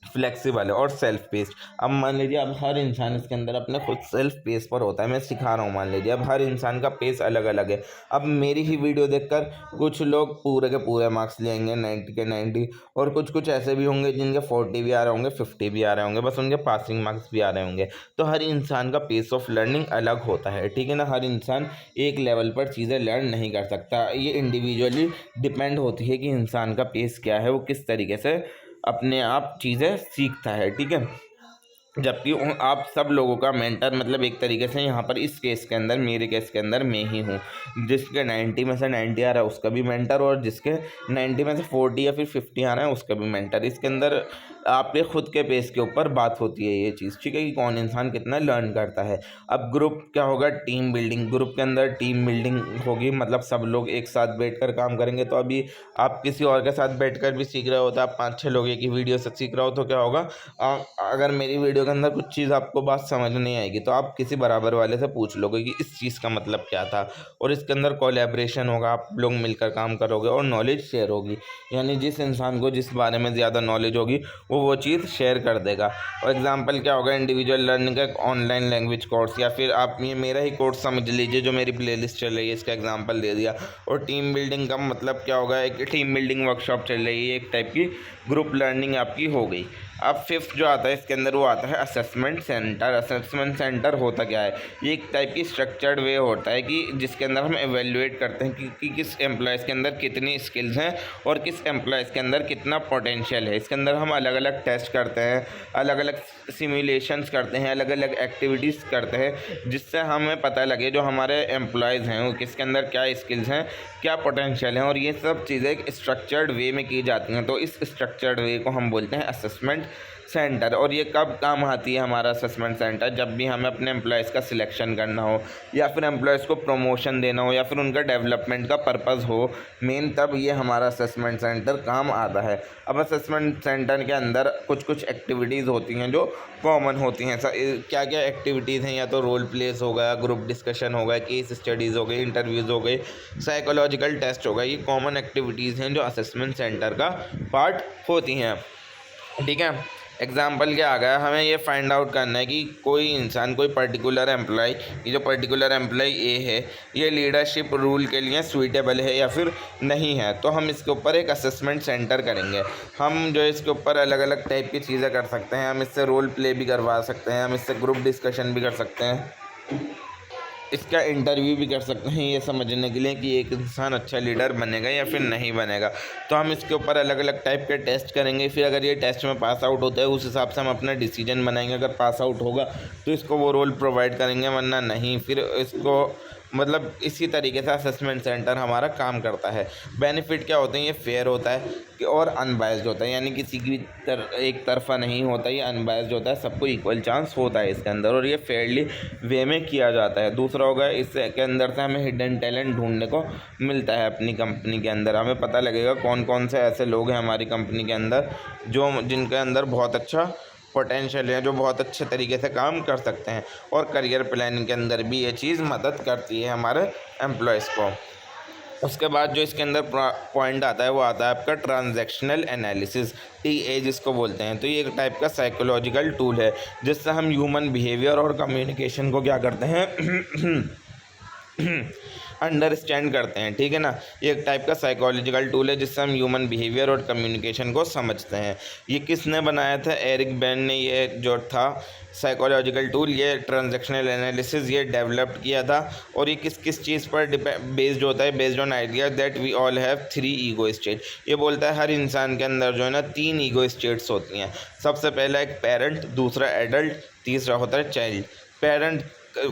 फ्लेक्सिबल है और सेल्फ पेस्ड। अब मान लीजिए अब हर इंसान इसके अंदर अपने खुद सेल्फ पेस पर होता है, मैं सिखा रहा हूँ, मान लीजिए अब हर इंसान का पेस अलग अलग है। अब मेरी ही वीडियो देखकर कुछ लोग पूरे के पूरे मार्क्स लेंगे 90 के 90, और कुछ कुछ ऐसे भी होंगे जिनके 40 भी आ रहे होंगे, 50 भी आ रहे होंगे, बस उनके पासिंग मार्क्स भी आ रहे होंगे। तो हर इंसान का पेस ऑफ लर्निंग अलग होता है, ठीक है ना। हर इंसान एक लेवल पर चीज़ें लर्न नहीं कर सकता, ये इंडिविजुअली डिपेंड होती है कि इंसान का पेस क्या है, वो किस तरीके से अपने आप चीज़ें सीखता है, ठीक है। जबकि आप सब लोगों का मेंटर, मतलब एक तरीके से यहाँ पर इस केस के अंदर, मेरे केस के अंदर मैं ही हूँ, जिसके 90 में से 90 आ रहा है उसका भी मेंटर, और जिसके 90 में से 40 या फिर 50 आ रहा है उसका भी मेंटर। इसके अंदर आपके खुद के पेस के ऊपर बात होती है ये चीज़, ठीक है, कि कौन इंसान कितना लर्न करता है। अब ग्रुप क्या होगा, टीम बिल्डिंग, ग्रुप के अंदर टीम बिल्डिंग होगी, मतलब सब लोग एक साथ बैठकर काम करेंगे। तो अभी आप किसी और के साथ बैठकर भी सीख रहे हो, तो आप 5-6 लोग एक ही वीडियो से सीख रहे हो, तो क्या होगा, अगर मेरी वीडियो के अंदर कुछ चीज़ आपको बात समझ नहीं आएगी तो आप किसी बराबर वाले से पूछ लोगे कि इस चीज़ का मतलब क्या था, और इसके अंदर कोलैबोरेशन होगा, आप लोग मिलकर काम करोगे और नॉलेज शेयर होगी। यानी जिस इंसान को जिस बारे में ज़्यादा नॉलेज होगी वो चीज़ शेयर कर देगा। और एग्जांपल क्या होगा, इंडिविजुअल लर्निंग का एक ऑनलाइन लैंग्वेज कोर्स, या फिर आप ये मेरा ही कोर्स समझ लीजिए जो मेरी प्लेलिस्ट चल रही है, इसका एग्जांपल दे दिया। और टीम बिल्डिंग का मतलब क्या होगा, एक टीम बिल्डिंग वर्कशॉप चल रही है, एक टाइप की ग्रुप लर्निंग आपकी हो गई। अब फिफ्थ जो आता है इसके अंदर, वो आता है असेसमेंट सेंटर। असेसमेंट सेंटर होता क्या है, ये एक टाइप की स्ट्रक्चर्ड वे होता है कि जिसके अंदर हम एवेल्युएट करते हैं कि किस एम्प्लॉयज़ के अंदर कितनी स्किल्स हैं और किस एम्प्लॉयज़ के अंदर कितना पोटेंशियल है। इसके अंदर हम अलग अलग टेस्ट करते हैं, अलग अलग सिमुलेशंस करते हैं, अलग अलग एक्टिविटीज़ करते हैं, जिससे हमें पता लगे जो हमारे एम्प्लॉयज़ हैं वो किसके अंदर क्या स्किल्स हैं, क्या पोटेंशियल है। और ये सब चीज़ें एक स्ट्रक्चर्ड वे में की जाती हैं, तो इस स्ट्रक्चर्ड वे को हम बोलते हैं असेसमेंट सेंटर। और ये कब काम आती है हमारा असेसमेंट सेंटर? जब भी हमें अपने एम्प्लॉयज़ का सिलेक्शन करना हो, या फिर एम्प्लॉयज़ को प्रमोशन देना हो, या फिर उनका डेवलपमेंट का पर्पज़ हो मेन, तब ये हमारा असेसमेंट सेंटर काम आता है। अब असेसमेंट सेंटर के अंदर कुछ एक्टिविटीज़ होती हैं जो कॉमन होती हैं। क्या क्या एक्टिविटीज़ हैं? या तो रोल प्लेस हो गया, ग्रुप डिस्कशन हो गया, केस स्टडीज़ हो गई, इंटरव्यूज़ हो गई, साइकोलॉजिकल टेस्ट हो गया। ये कॉमन एक्टिविटीज़ हैं जो असेसमेंट सेंटर का पार्ट होती हैं, ठीक है। एग्जाम्पल क्या आ गया, हमें ये फाइंड आउट करना है कि कोई इंसान, कोई पर्टिकुलर एम्प्लॉय, ये जो पर्टिकुलर एम्प्लॉय ए है, ये लीडरशिप रूल के लिए सूटेबल है या फिर नहीं है। तो हम इसके ऊपर एक असेसमेंट सेंटर करेंगे। हम जो इसके ऊपर अलग अलग टाइप की चीज़ें कर सकते हैं। हम इससे रोल प्ले भी करवा सकते हैं, हम इससे ग्रुप डिस्कशन भी कर सकते हैं, इसका इंटरव्यू भी कर सकते हैं, ये समझने के लिए कि एक इंसान अच्छा लीडर बनेगा या फिर नहीं बनेगा। तो हम इसके ऊपर अलग अलग टाइप के टेस्ट करेंगे। फिर अगर ये टेस्ट में पास आउट होता है, उस हिसाब से हम अपना डिसीजन बनाएंगे। अगर पास आउट होगा तो इसको वो रोल प्रोवाइड करेंगे, वरना नहीं। फिर इसको मतलब इसी तरीके से असेसमेंट सेंटर हमारा काम करता है। बेनिफिट क्या होते हैं? ये फेयर होता है कि और अनबायस्ड होता है, यानी किसी की एक तरफा नहीं होता, ये अनबायस्ड होता है, सबको इक्वल चांस होता है इसके अंदर, और ये फेयरली वे में किया जाता है। दूसरा होगा, इसके अंदर से हमें हिडन टैलेंट ढूंढने को मिलता है अपनी कंपनी के अंदर। हमें पता लगेगा कौन कौन से ऐसे लोग हैं हमारी कंपनी के अंदर जिनके अंदर बहुत अच्छा पोटेंशियल है, जो बहुत अच्छे तरीके से काम कर सकते हैं। और करियर प्लानिंग के अंदर भी ये चीज़ मदद करती है हमारे एम्प्लॉयज़ को। उसके बाद जो इसके अंदर पॉइंट आता है वो आता है आपका ट्रांजैक्शनल एनालिसिस, TA जिसको बोलते हैं। तो ये एक टाइप का साइकोलॉजिकल टूल है जिससे हम ह्यूमन बिहेवियर और कम्युनिकेशन को क्या करते हैं अंडरस्टैंड करते हैं, ठीक है ना। ये एक टाइप का साइकोलॉजिकल टूल है जिससे हम ह्यूमन बिहेवियर और कम्युनिकेशन को समझते हैं। ये किसने बनाया था? एरिक बैन ने ये जो था साइकोलॉजिकल टूल, ये ट्रांजैक्शनल एनालिसिस, ये डेवलप किया था। और ये किस किस चीज़ पर बेस्ड होता है? Based on idea that we all have 3 ego state. ये बोलता है हर इंसान के अंदर जो है ना 3 ईगो स्टेट्स होती हैं। सबसे पहला एक पेरेंट, दूसरा एडल्ट, तीसरा होता है चाइल्ड। पेरेंट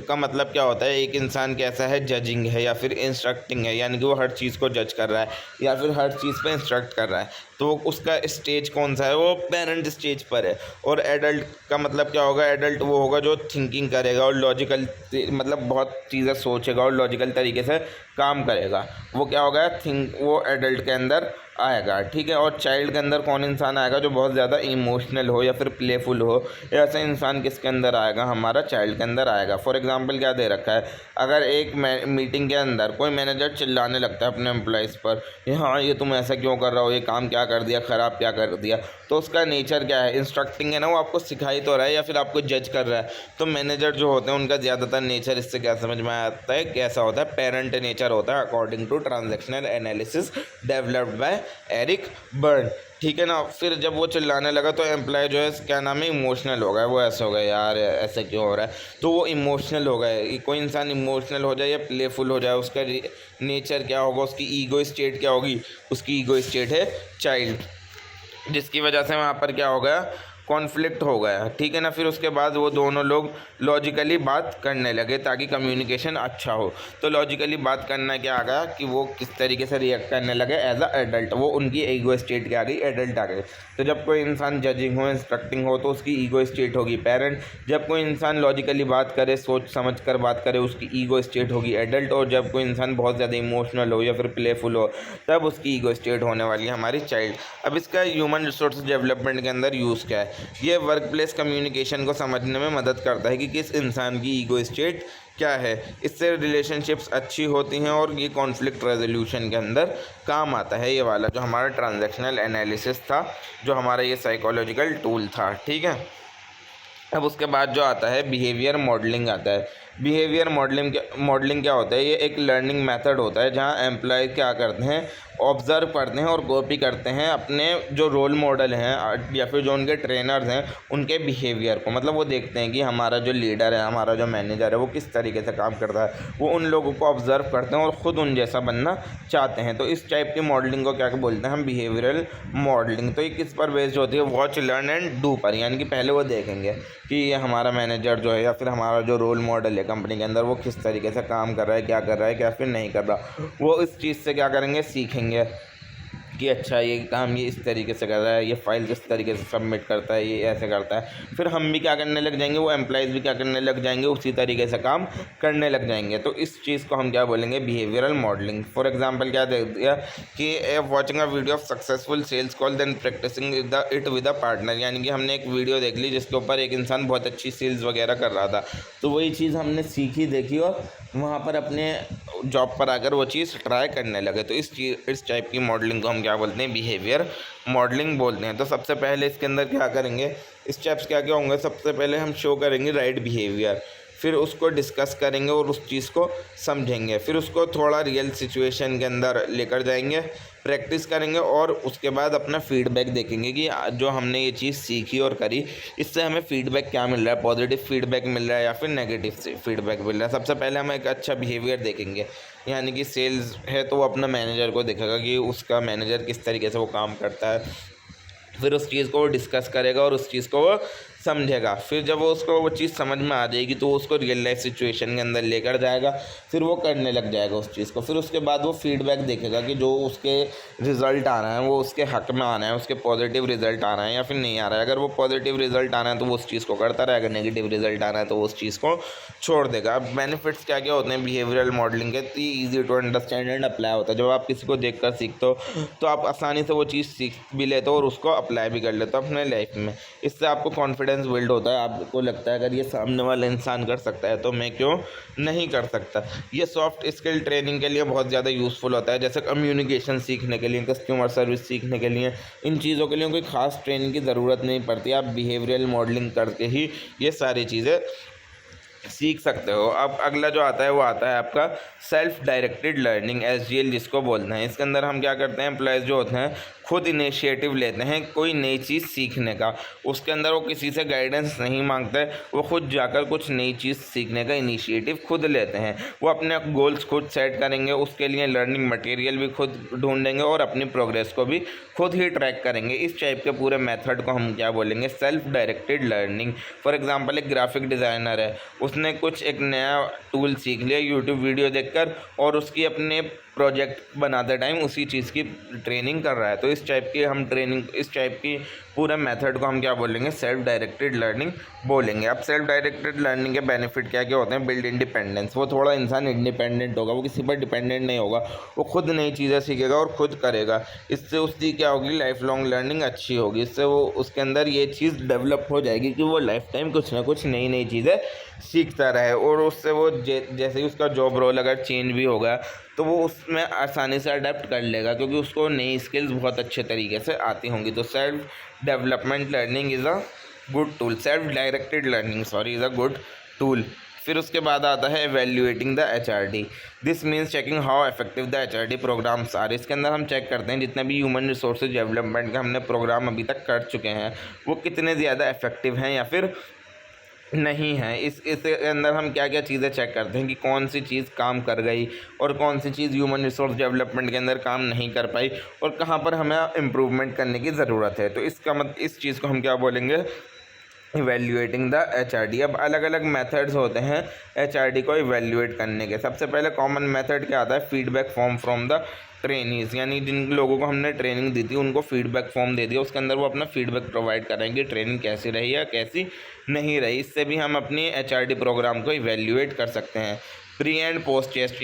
का मतलब क्या होता है? एक इंसान कैसा है? जजिंग है या फिर इंस्ट्रक्टिंग है, यानी कि वो हर चीज़ को जज कर रहा है या फिर हर चीज़ पे इंस्ट्रक्ट कर रहा है। तो उसका स्टेज कौन सा है? वो पेरेंट स्टेज पर है। और एडल्ट का मतलब क्या होगा? एडल्ट वो होगा जो थिंकिंग करेगा और लॉजिकल, मतलब बहुत चीज़ें सोचेगा और लॉजिकल तरीके से काम करेगा। वो क्या होगा? वो एडल्ट के अंदर आएगा, ठीक है। और चाइल्ड के अंदर कौन इंसान आएगा? जो बहुत ज़्यादा इमोशनल हो या फिर प्लेफुल हो। ऐसा इंसान किसके अंदर आएगा? हमारा चाइल्ड के अंदर आएगा। फॉर एग्जांपल क्या दे रखा है? अगर एक मीटिंग के अंदर कोई मैनेजर चिल्लाने लगता है अपने एम्प्लॉयज़ पर, हाँ ये तुम ऐसा क्यों कर रहे हो, ये काम क्या कर दिया, ख़राब क्या कर दिया, तो उसका नेचर क्या है? इंस्ट्रक्टिंग है ना, वो आपको सिखाई तो रहा है या फिर आपको जज कर रहा है। तो मैनेजर जो होते हैं उनका ज़्यादातर नेचर इससे क्या समझ में आता है? कैसा होता है? पेरेंट नेचर होता है, according to transactional analysis developed by Eric Berne, ठीक है ना। फिर जब वो चिल्लाने लगा तो एम्प्लॉय जो है क्या नाम है? इमोशनल हो गया। वो ऐसा हो गया, यार ऐसा क्यों हो रहा है, तो वो इमोशनल हो गए। कोई इंसान इमोशनल हो जाए या प्लेफुल हो जाए, उसका नेचर क्या होगा? उसकी ईगो स्टेट क्या होगी? उसकी ईगो स्टेट है चाइल्ड, जिसकी वजह से वहाँ पर क्या हो गया? कॉन्फ्लिक्ट हो गया, ठीक है ना। फिर उसके बाद वो दोनों लोग लॉजिकली बात करने लगे ताकि कम्युनिकेशन अच्छा हो। तो लॉजिकली बात करना क्या आ गया कि वो किस तरीके से रिएक्ट करने लगे एज अ एडल्ट। वो उनकी ईगो स्टेट क्या आ गई? एडल्ट आ गए। तो जब कोई इंसान जजिंग हो, इंस्ट्रक्टिंग हो, तो उसकी ईगो स्टेट होगी पेरेंट। जब कोई इंसान लॉजिकली बात करे, सोच समझ कर बात करे, उसकी ईगो स्टेट होगी एडल्ट। और जब कोई इंसान बहुत ज़्यादा इमोशनल हो या फिर प्लेफुल हो, तब उसकी ईगो स्टेट होने वाली है हमारी चाइल्ड। अब इसका ह्यूमन रिसोर्स डेवलपमेंट के अंदर यूज़ क्या है? ये वर्क प्लेस कम्युनिकेशन को समझने में मदद करता है कि किस इंसान की ईगो स्टेट क्या है। इससे रिलेशनशिप्स अच्छी होती हैं और ये कॉन्फ्लिक्ट रेजोल्यूशन के अंदर काम आता है। ये वाला जो हमारा ट्रांजैक्शनल एनालिसिस था, जो हमारा ये साइकोलॉजिकल टूल था, ठीक है। अब उसके बाद जो आता है बिहेवियर मॉडलिंग आता है। बिहेवियर मॉडलिंग क्या होता है? ये एक लर्निंग मेथड होता है जहाँ एम्प्लॉय क्या करते हैं? ऑब्ज़र्व करते हैं और कॉपी करते हैं अपने जो रोल मॉडल हैं या फिर जो उनके ट्रेनर्स हैं उनके बिहेवियर को। मतलब वो देखते हैं कि हमारा जो लीडर है, हमारा जो मैनेजर है, वो किस तरीके से काम करता है। वो उन लोगों को ऑब्ज़र्व करते हैं और ख़ुद उन जैसा बनना चाहते हैं। तो इस टाइप की मॉडलिंग को क्या बोलते हैं हम? Behavioural modelling. तो ये किस पर बेस्ड होती है? वॉच, लर्न एंड डू पर। यानी कि पहले वो देखेंगे कि ये हमारा मैनेजर जो है या फिर हमारा जो रोल मॉडल है कंपनी के अंदर, वो किस तरीके से काम कर रहा है, क्या कर रहा है, क्या फिर नहीं कर रहा। वो इस चीज़ से क्या करेंगे? सीखेंगे। कि अच्छा ये काम ये इस तरीके से कर रहा है, ये फाइल किस तरीके से सबमिट करता है, ये ऐसे करता है। फिर हम भी क्या करने लग जाएंगे, वो एम्प्लॉयज़ भी क्या करने लग जाएंगे, उसी तरीके से काम करने लग जाएंगे। तो इस चीज़ को हम क्या बोलेंगे, बिहेवियरल मॉडलिंग। फॉर एग्जांपल क्या दे दिया कि watching a video of successful sales call then practising it with a partner, यानी कि हमने एक वीडियो देख ली जिसके ऊपर एक इंसान बहुत अच्छी सेल्स वगैरह कर रहा था, तो वही चीज़ हमने सीखी देखी और वहाँ पर अपने जॉब पर आकर वो चीज़ ट्राई करने लगे। तो इस टाइप की मॉडलिंग को हम क्या बोलते हैं, बिहेवियर मॉडलिंग बोलते हैं। तो सबसे पहले इसके अंदर क्या करेंगे, स्टेप्स क्या क्या होंगे। सबसे पहले हम शो करेंगे राइट बिहेवियर, फिर उसको डिस्कस करेंगे और उस चीज़ को समझेंगे, फिर उसको थोड़ा रियल सिचुएशन के अंदर लेकर जाएंगे, प्रैक्टिस करेंगे और उसके बाद अपना फीडबैक देखेंगे कि जो हमने ये चीज़ सीखी और करी इससे हमें फीडबैक क्या मिल रहा है, पॉजिटिव फीडबैक मिल रहा है या फिर नेगेटिव फीडबैक मिल रहा है। सबसे पहले हम एक अच्छा बिहेवियर देखेंगे, यानी कि सेल्स है तो वो अपना मैनेजर को देखेगा कि उसका मैनेजर किस तरीके से वो काम करता है, फिर उस चीज़ को वो डिस्कस करेगा और उस चीज़ को वो समझेगा। फिर जब वो उसको वो चीज़ समझ में आ जाएगी तो वो उसको रियल लाइफ सिचुएशन के अंदर लेकर जाएगा, फिर वो करने लग जाएगा उस चीज़ को। फिर उसके बाद वो फीडबैक देखेगा कि जो उसके रिज़ल्ट आ रहा है वो उसके हक़ में आ रहा है, उसके पॉजिटिव रिज़ल्ट आ रहा है या फिर नहीं आ रहा है। अगर वो पॉजिटिव रिज़ल्ट आ रहा है तो वो उस चीज़ को करता रहेगा, नेगेटिव रिज़ल्ट आ रहा है तो वो उस चीज़ को छोड़ देगा। अब बेनिफिट्स क्या क्या होते हैं बिहेवियरल मॉडलिंग के, easy to understand and apply होता है। जब आप किसी को देख कर सीखते हो तो आप आसानी से वो चीज़ सीख भी लेते हो और उसको अप्लाई भी कर लेते हो अपने लाइफ में। इससे आपको कॉन्फिडेंस बिल्ड होता है, आपको लगता है अगर ये सामने वाला इंसान कर सकता है तो मैं क्यों नहीं कर सकता। ये सॉफ्ट स्किल ट्रेनिंग के लिए बहुत ज़्यादा यूज़फुल होता है, जैसे कम्युनिकेशन सीखने के लिए, कस्टमर सर्विस सीखने के लिए। इन चीज़ों के लिए कोई ख़ास ट्रेनिंग की ज़रूरत नहीं पड़ती, आप बिहेवियरल मॉडलिंग करके ही ये सारी चीज़ें सीख सकते हो। अब अगला जो आता है वो आता है आपका सेल्फ डायरेक्टेड लर्निंग, SDL जिसको बोलते हैं। इसके अंदर हम क्या करते हैं, एम्प्लॉयज़ जो होते हैं खुद इनिशिएटिव लेते हैं कोई नई चीज़ सीखने का। उसके अंदर वो किसी से गाइडेंस नहीं मांगते, वो खुद जाकर कुछ नई चीज़ सीखने का इनिशिएटिव खुद लेते हैं। वो अपने गोल्स खुद सेट करेंगे, उसके लिए लर्निंग मटेरियल भी खुद ढूंढेंगे और अपनी प्रोग्रेस को भी खुद ही ट्रैक करेंगे। इस टाइप के पूरे मेथड को हम क्या बोलेंगे, self directed learning. For example एक ग्राफिक डिज़ाइनर है, उसने कुछ एक नया टूल सीख लिया यूट्यूब वीडियो देखकर और उसकी अपने प्रोजेक्ट बनाते टाइम उसी चीज़ की ट्रेनिंग कर रहा है। तो इस टाइप की हम ट्रेनिंग, इस टाइप की पूरे मेथड को हम क्या बोलेंगे, सेल्फ डायरेक्टेड लर्निंग बोलेंगे। अब सेल्फ डायरेक्टेड लर्निंग के बेनिफिट क्या क्या होते हैं, बिल्ड इंडिपेंडेंस। वो थोड़ा इंसान इंडिपेंडेंट होगा, वो किसी पर डिपेंडेंट नहीं होगा, वो खुद नई चीज़ें सीखेगा और खुद करेगा। इससे उसकी क्या होगी, लाइफ लॉन्ग लर्निंग अच्छी होगी। इससे वो उसके अंदर ये चीज़ डेवलप हो जाएगी कि वो लाइफ टाइम कुछ ना कुछ नई नई चीज़ें सीखता रहे और उससे वो जैसे ही उसका जॉब रोल अगर चेंज भी होगा तो वो उसमें आसानी से अडेप्ट कर लेगा, क्योंकि उसको नई स्किल्स बहुत अच्छे तरीके से आती होंगी। तो self development learning is a good tool, self directed learning is a good tool. फिर उसके बाद आता है evaluating the HRD। This means checking how effective the HRD programmes are. इसके अंदर हम चेक करते हैं जितने भी ह्यूमन रिसोर्सेज डेवलपमेंट के हमने प्रोग्राम अभी तक कर चुके हैं वो कितने ज़्यादा इफेक्टिव हैं या फिर नहीं है। इसके अंदर हम क्या क्या चीज़ें चेक करते हैं कि कौन सी चीज़ काम कर गई और कौन सी चीज़ ह्यूमन रिसोर्स डेवलपमेंट के अंदर काम नहीं कर पाई और कहाँ पर हमें इम्प्रूवमेंट करने की ज़रूरत है। तो इस चीज़ को हम क्या बोलेंगे, इवेल्युएटिंग द HRD। अब अलग अलग मेथड्स होते हैं HRD को इवेल्युएट करने के। सबसे पहले कॉमन मेथड क्या आता है, feedback form from the trainees, यानी जिन लोगों को हमने ट्रेनिंग दी थी उनको फीडबैक फॉर्म दे दिया, उसके अंदर वो अपना फीडबैक प्रोवाइड करेंगे ट्रेनिंग कैसी रही या कैसी नहीं रही। इससे भी हम अपनी HRD प्रोग्राम को इवेल्युएट कर सकते हैं। Pre and post test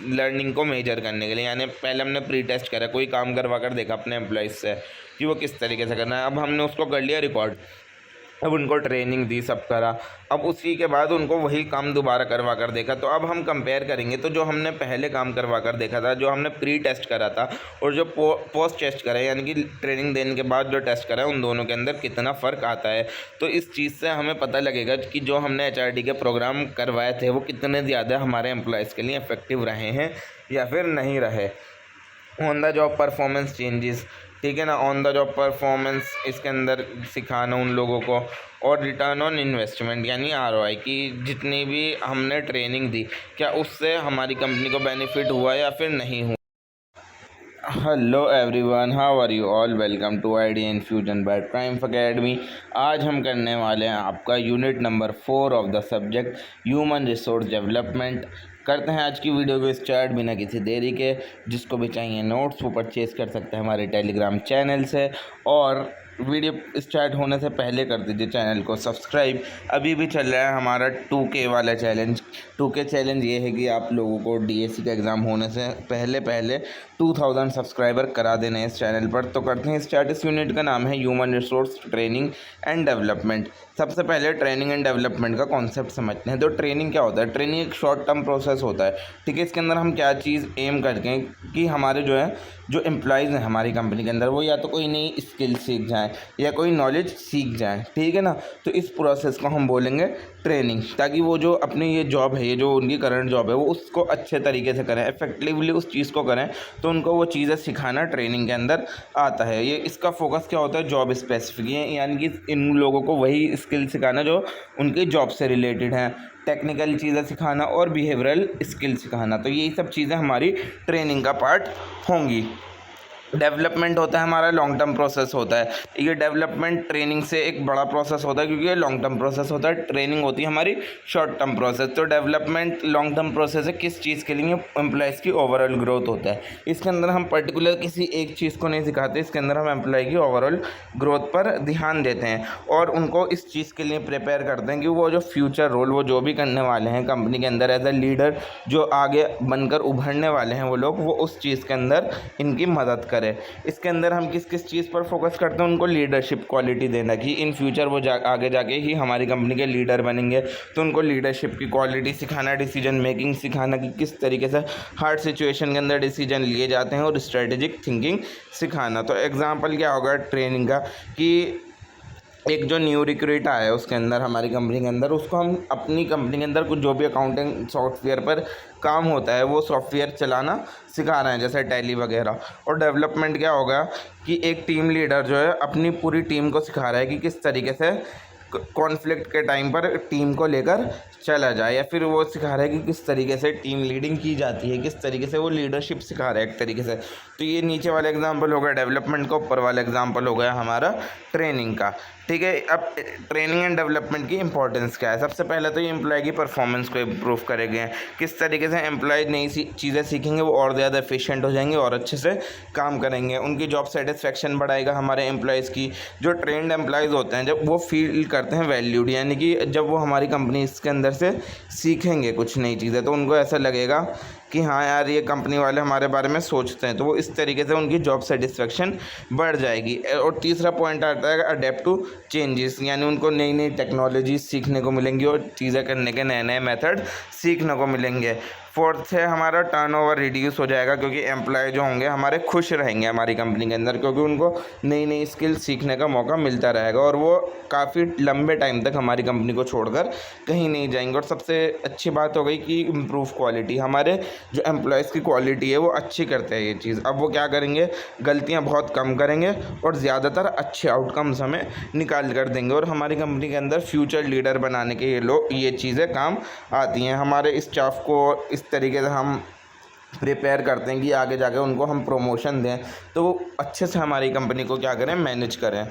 learning को मेजर करने के लिए, यानी पहले हमने प्री टेस्ट करा, कोई काम करवा कर देखा अपने एम्प्लॉयज़ से कि वो किस तरीके से करना है। अब हमने उसको कर लिया रिकॉर्ड, अब उनको ट्रेनिंग दी, सब करा, अब उसी के बाद उनको वही काम दोबारा करवा कर देखा। तो अब हम कंपेयर करेंगे तो जो हमने पहले काम करवा कर देखा था, जो हमने प्री टेस्ट करा था और जो पोस्ट टेस्ट करा है यानी कि ट्रेनिंग देने के बाद जो टेस्ट करा है, उन दोनों के अंदर कितना फ़र्क आता है। तो इस चीज़ से हमें पता लगेगा कि जो हमने HRD के प्रोग्राम करवाए थे वो कितने ज़्यादा हमारे एम्प्लॉयज़ के लिए इफेक्टिव रहे हैं या फिर नहीं रहे। On the job performance changes, ठीक है ना, ऑन द जॉब परफॉर्मेंस इसके अंदर सिखाना उन लोगों को, और रिटर्न ऑन इन्वेस्टमेंट यानी ROI की जितनी भी हमने ट्रेनिंग दी क्या उससे हमारी कंपनी को बेनिफिट हुआ या फिर नहीं हुआ। Hello everyone, how are you all, welcome to idea infusion by Triumph academy. आज हम करने वाले हैं आपका unit number 4 of the subject human resource development. करते हैं आज की वीडियो को स्टार्ट बिना किसी देरी के। जिसको भी चाहिए नोट्स वो परचेज़ कर सकते हैं हमारे टेलीग्राम चैनल से। और वीडियो स्टार्ट होने से पहले कर दीजिए चैनल को सब्सक्राइब। अभी भी चल रहा है हमारा 2K वाला चैलेंज। 2K चैलेंज ये है कि आप लोगों को DSC का एग्ज़ाम होने से पहले 2000 सब्सक्राइबर करा देने हैं इस चैनल पर। तो करते हैं स्टार्ट। इस यूनिट का नाम है human resource training and development. सबसे पहले ट्रेनिंग एंड डेवलपमेंट का कॉन्सेप्ट समझते हैं। तो ट्रेनिंग क्या होता है? ट्रेनिंग एक शॉर्ट टर्म प्रोसेस होता है, ठीक है। इसके अंदर हम क्या चीज़ एम करते हैं कि हमारे जो एम्प्लॉयज़ हैं हमारी कंपनी के अंदर वो या तो कोई नई स्किल सीख जाएं या कोई नॉलेज सीख जाएं, ठीक है ना। तो इस प्रोसेस को हम बोलेंगे ट्रेनिंग, ताकि वो जो अपनी ये जॉब है, ये जो उनकी करंट जॉब है, वो उसको अच्छे तरीके से करें, इफेक्टिवली उस चीज़ को करें। तो उनको वो चीज़ें सिखाना ट्रेनिंग के अंदर आता है। ये इसका फोकस क्या होता है? जॉब स्पेसिफिक है, यानी कि इन लोगों को वही स्किल सिखाना जो उनकी जॉब से रिलेटेड हैं। टेक्निकल चीज़ें सिखाना और बिहेवियरल स्किल सिखाना, तो यही सब चीज़ें हमारी ट्रेनिंग का पार्ट होंगी। डेवलपमेंट होता है हमारा लॉन्ग टर्म प्रोसेस होता है। ये डेवलपमेंट ट्रेनिंग से एक बड़ा प्रोसेस होता है, क्योंकि ये लॉन्ग टर्म प्रोसेस होता है। ट्रेनिंग होती है हमारी शॉर्ट टर्म प्रोसेस। तो डेवलपमेंट लॉन्ग टर्म प्रोसेस है किस चीज़ के लिए? एम्प्लॉयज़ की ओवरऑल ग्रोथ होता है। इसके अंदर हम पर्टिकुलर किसी एक चीज़ को नहीं सिखाते, इसके अंदर हम एम्प्लॉय की ओवरऑल ग्रोथ पर ध्यान देते हैं और उनको इस चीज़ के लिए प्रिपेयर करते हैं कि वो जो फ्यूचर रोल वो जो भी करने वाले हैं कंपनी के अंदर एज अ लीडर, जो आगे बनकर उभरने वाले हैं वो लोग, वो उस चीज़ के अंदर इनकी मदद करें। इसके अंदर हम किस किस चीज़ पर फोकस करते हैं? उनको लीडरशिप क्वालिटी देना, कि इन फ्यूचर वो आगे जाके ही हमारी कंपनी के लीडर बनेंगे। तो उनको लीडरशिप की क्वालिटी सिखाना, डिसीजन मेकिंग सिखाना कि किस तरीके से हार्ड सिचुएशन के अंदर डिसीजन लिए जाते हैं, और स्ट्रेटेजिक थिंकिंग सिखाना। तो एग्जाम्पल क्या होगा ट्रेनिंग का कि एक जो न्यू रिक्रूट आया है उसके अंदर हमारी कंपनी के अंदर, उसको हम अपनी कंपनी के अंदर कुछ जो भी अकाउंटिंग सॉफ्टवेयर पर काम होता है वो सॉफ्टवेयर चलाना सिखा रहे हैं, जैसे टैली वगैरह। और डेवलपमेंट क्या होगा कि एक टीम लीडर जो है अपनी पूरी टीम को सिखा रहा है कि किस तरीके से कॉन्फ्लिक्ट के टाइम पर टीम को लेकर चला जाए, या फिर वो सिखा रहा है कि किस तरीके से टीम लीडिंग की जाती है, किस तरीके से वो लीडरशिप सिखा रहा है एक तरीके से। तो ये नीचे वाला एग्जांपल हो गया डेवलपमेंट का, ऊपर वाला एग्जांपल हो गया हमारा ट्रेनिंग का, ठीक है। अब ट्रेनिंग एंड डेवलपमेंट की इंपॉर्टेंस क्या है? सबसे पहले तो ये एम्प्लॉय की परफॉर्मेंस को इम्प्रूव करेंगे। किस तरीके से एम्प्लॉय नई चीज़ें सीखेंगे वो और ज़्यादा एफिशिएंट हो जाएंगे और अच्छे से काम करेंगे। उनकी जॉब सेटिस्फेक्शन बढ़ाएगा हमारे एम्प्लॉयज़ की। जो ट्रेंड एम्प्लॉयज़ होते हैं जब वो फील करते हैं वैल्यूड, यानी कि जब वो हमारी कंपनी इसके अंदर से सीखेंगे कुछ नई चीज़ें, तो उनको ऐसा लगेगा कि हाँ यार ये कंपनी वाले हमारे बारे में सोचते हैं, तो वो इस तरीके से उनकी जॉब सेटिस्फेक्शन बढ़ जाएगी। और तीसरा पॉइंट आता है अडेप्ट टू चेंजेस, यानी उनको नई नई टेक्नोलॉजी सीखने को मिलेंगी और चीज़ें करने के नए नए मेथड सीखने को मिलेंगे। फोर्थ है हमारा टर्नओवर रिड्यूस हो जाएगा, क्योंकि एम्प्लॉय जो होंगे हमारे खुश रहेंगे हमारी कंपनी के अंदर, क्योंकि उनको नई नई स्किल सीखने का मौका मिलता रहेगा और वो काफ़ी लंबे टाइम तक हमारी कंपनी को छोड़कर कहीं नहीं जाएंगे। और सबसे अच्छी बात हो गई कि इम्प्रूव क्वालिटी, हमारे जो एम्प्लॉयज़ की क्वालिटी है वो अच्छी करते हैं ये चीज़। अब वो क्या करेंगे? गलतियाँ बहुत कम करेंगे और ज़्यादातर अच्छे आउटकम्स हमें निकाल कर देंगे, और हमारी कंपनी के अंदर फ्यूचर लीडर बनाने के ये चीज़ें काम आती हैं। हमारे स्टाफ को इस तरीके से हम प्रिपेयर करते हैं कि आगे जाके उनको हम प्रमोशन दें, तो अच्छे से हमारी कंपनी को क्या करें? मैनेज करें।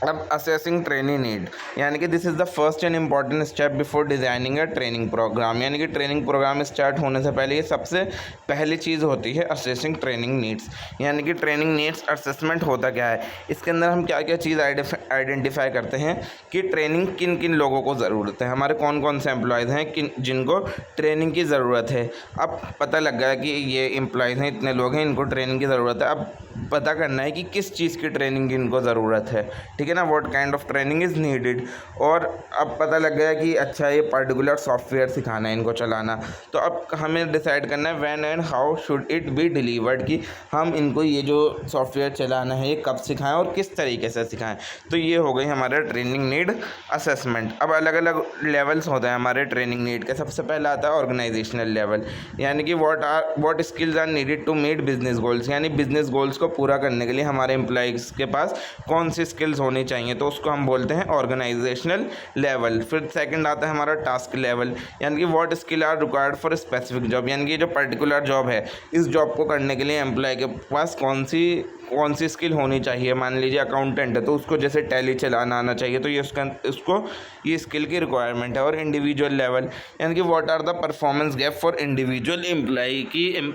अब असेसिंग ट्रेनिंग नीड, यानी कि this is the first and important step before designing a training programme, यानी कि ट्रेनिंग प्रोग्राम स्टार्ट होने से पहले ये सबसे पहली चीज़ होती है असेसिंग ट्रेनिंग नीड्स। यानी कि ट्रेनिंग नीड्स असेसमेंट होता क्या है? इसके अंदर हम क्या क्या चीज़ आइडेंटिफाई करते हैं कि ट्रेनिंग किन किन लोगों को ज़रूरत है, हमारे कौन कौन से एम्प्लॉयज़ हैं जिनको ट्रेनिंग की ज़रूरत है। अब पता लग गया कि ये एम्प्लॉयज़ हैं, इतने लोग हैं, इनको ट्रेनिंग की ज़रूरत है। अब पता करना है कि किस चीज़ की ट्रेनिंग की इनको ज़रूरत है, ठीक है ना। What kind of training is needed. और अब पता लग गया कि अच्छा ये पर्टिकुलर सॉफ्टवेयर सिखाना है इनको चलाना, तो अब हमें डिसाइड करना है when and how should it be delivered, कि हम इनको ये जो सॉफ्टवेयर चलाना है ये कब सिखाएं और किस तरीके से सिखाएं। तो ये हो गई हमारा ट्रेनिंग नीड असेसमेंट। अब अलग अलग लेवल्स होते हैं हमारे ट्रेनिंग नीड के। सबसे पहला आता है ऑर्गेनाइजेशनल लेवल, यानी कि what skills are needed to meet business goals, यानी बिजनेस गोल्स को पूरा करने के लिए हमारे एम्प्लॉयज़ के पास कौन सी स्किल्स होनी होने चाहिए, तो उसको हम बोलते हैं ऑर्गेनाइजेशनल लेवल। फिर सेकंड आता है हमारा टास्क लेवल, यानी कि what skill are required for specific job, यानी कि जो पर्टिकुलर जॉब है, इस जॉब को करने के लिए एम्प्लॉय के पास कौन सी स्किल होनी चाहिए। मान लीजिए अकाउंटेंट है तो उसको जैसे टैली चलाना आना चाहिए, तो ये उसको ये स्किल की रिक्वायरमेंट है। और इंडिविजुअल लेवल, यानी कि what are the performance gap for individual employee, की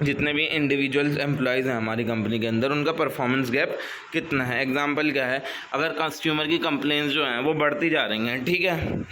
जितने भी इंडिविजुअल एम्प्लॉयज़ हैं हमारी कंपनी के अंदर, उनका परफॉर्मेंस गैप कितना है। एग्जांपल क्या है, अगर कस्टमर की कंप्लेंट्स जो हैं वो बढ़ती जा रही हैं, ठीक है,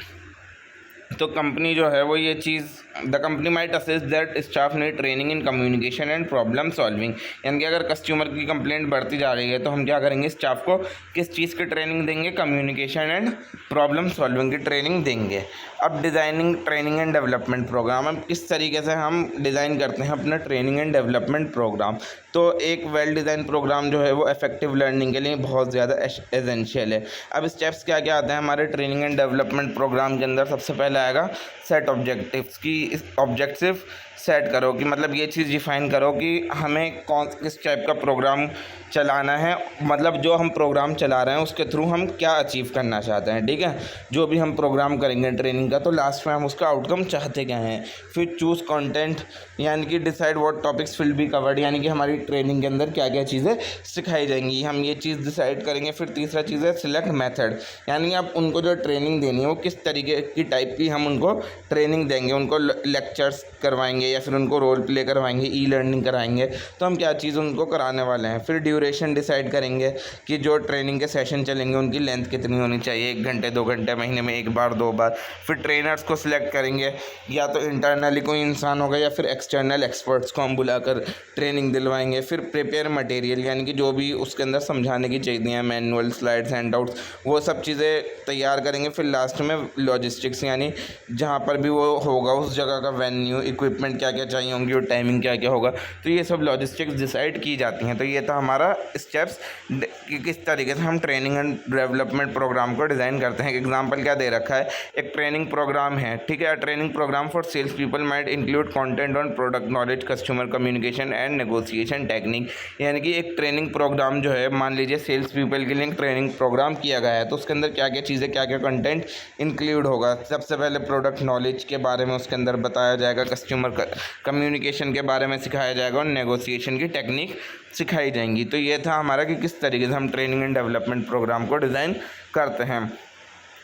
तो कंपनी जो है वो ये चीज़, the company might assess that staff need training in communication and problem solving, यानी कि अगर कस्टमर की कंप्लेंट बढ़ती जा रही है तो हम क्या करेंगे, स्टाफ को किस चीज़ की ट्रेनिंग देंगे, कम्युनिकेशन एंड प्रॉब्लम सॉल्विंग की ट्रेनिंग देंगे। अब designing training and development program, अब किस तरीके से हम डिज़ाइन करते हैं अपना ट्रेनिंग एंड डेवलपमेंट प्रोग्राम। तो एक वेल डिज़ाइन प्रोग्राम जो है वो इफेक्टिव लर्निंग के लिए बहुत ज़्यादा एसेंशियल है। अब स्टेप्स क्या क्या आते हैं हमारे ट्रेनिंग एंड डेवलपमेंट प्रोग्राम के अंदर। सबसे पहले आएगा सेट ऑब्जेक्टिव्स की, ऑब्जेक्टिव सेट करो कि मतलब ये चीज़ डिफाइन करो कि हमें किस टाइप का प्रोग्राम चलाना है, मतलब जो हम प्रोग्राम चला रहे हैं उसके थ्रू हम क्या अचीव करना चाहते हैं, ठीक है। जो भी हम प्रोग्राम करेंगे ट्रेनिंग का, तो लास्ट में हम उसका आउटकम चाहते क्या हैं। फिर चूज़ कंटेंट, यानी कि decide what topics will be covered, यानी कि हमारी ट्रेनिंग के अंदर क्या क्या चीज़ें सिखाई जाएंगी, हम ये चीज़ डिसाइड करेंगे। फिर तीसरा चीज़ है सिलेक्ट मेथड, यानी अब उनको जो ट्रेनिंग देनी है वो किस तरीके की टाइप की हम उनको ट्रेनिंग देंगे, उनको लेक्चर्स करवाएंगे या फिर उनको रोल प्ले करवाएंगे, ई लर्निंग कराएंगे, तो हम क्या चीज़ उनको कराने वाले हैं। फिर ड्यूरेशन डिसाइड करेंगे कि जो ट्रेनिंग के सेशन चलेंगे उनकी लेंथ कितनी होनी चाहिए, 1 घंटे 2 घंटे, महीने में 1 बार 2 बार। फिर ट्रेनर्स को सिलेक्ट करेंगे, या तो इंटरनली कोई इंसान होगा या फिर एक्सटर्नल एक्सपर्ट्स को हम बुलाकर ट्रेनिंग दिलवाएंगे। फिर प्रिपेयर मटेरियल, यानी कि जो भी उसके अंदर समझाने की चीज़ें हैं, मैनुअल, स्लाइड्स, हैंडआउट्स, वो सब चीज़ें तैयार करेंगे। फिर लास्ट में लॉजिस्टिक्स, यानी जहाँ पर भी वो होगा उस जगह का वेन्यू, इक्विपमेंट क्या क्या चाहिए होंगी और टाइमिंग क्या क्या होगा, तो ये सब लॉजिस्टिक्स डिसाइड की जाती हैं। तो ये था हमारा स्टेप्स कि किस तरीके से हम ट्रेनिंग एंड डेवलपमेंट प्रोग्राम को डिज़ाइन करते हैं। एग्जांपल क्या दे रखा है, एक ट्रेनिंग प्रोग्राम है, ठीक है। Training program for sales people might include content on product knowledge, customer communication and negotiation technique, यानी कि एक ट्रेनिंग प्रोग्राम जो है, मान लीजिए सेल्स पीपल के लिए ट्रेनिंग प्रोग्राम किया गया है, तो उसके अंदर क्या क्या चीज़ें, क्या क्या कंटेंट इंक्लूड होगा। सबसे पहले प्रोडक्ट नॉलेज के बारे में उसके अंदर बताया जाएगा, कस्टमर कम्युनिकेशन के बारे में सिखाया जाएगा और नेगोशिएशन की टेक्निक सिखाई जाएंगी। तो ये था हमारा कि किस तरीके से हम ट्रेनिंग एंड डेवलपमेंट प्रोग्राम को डिज़ाइन करते हैं।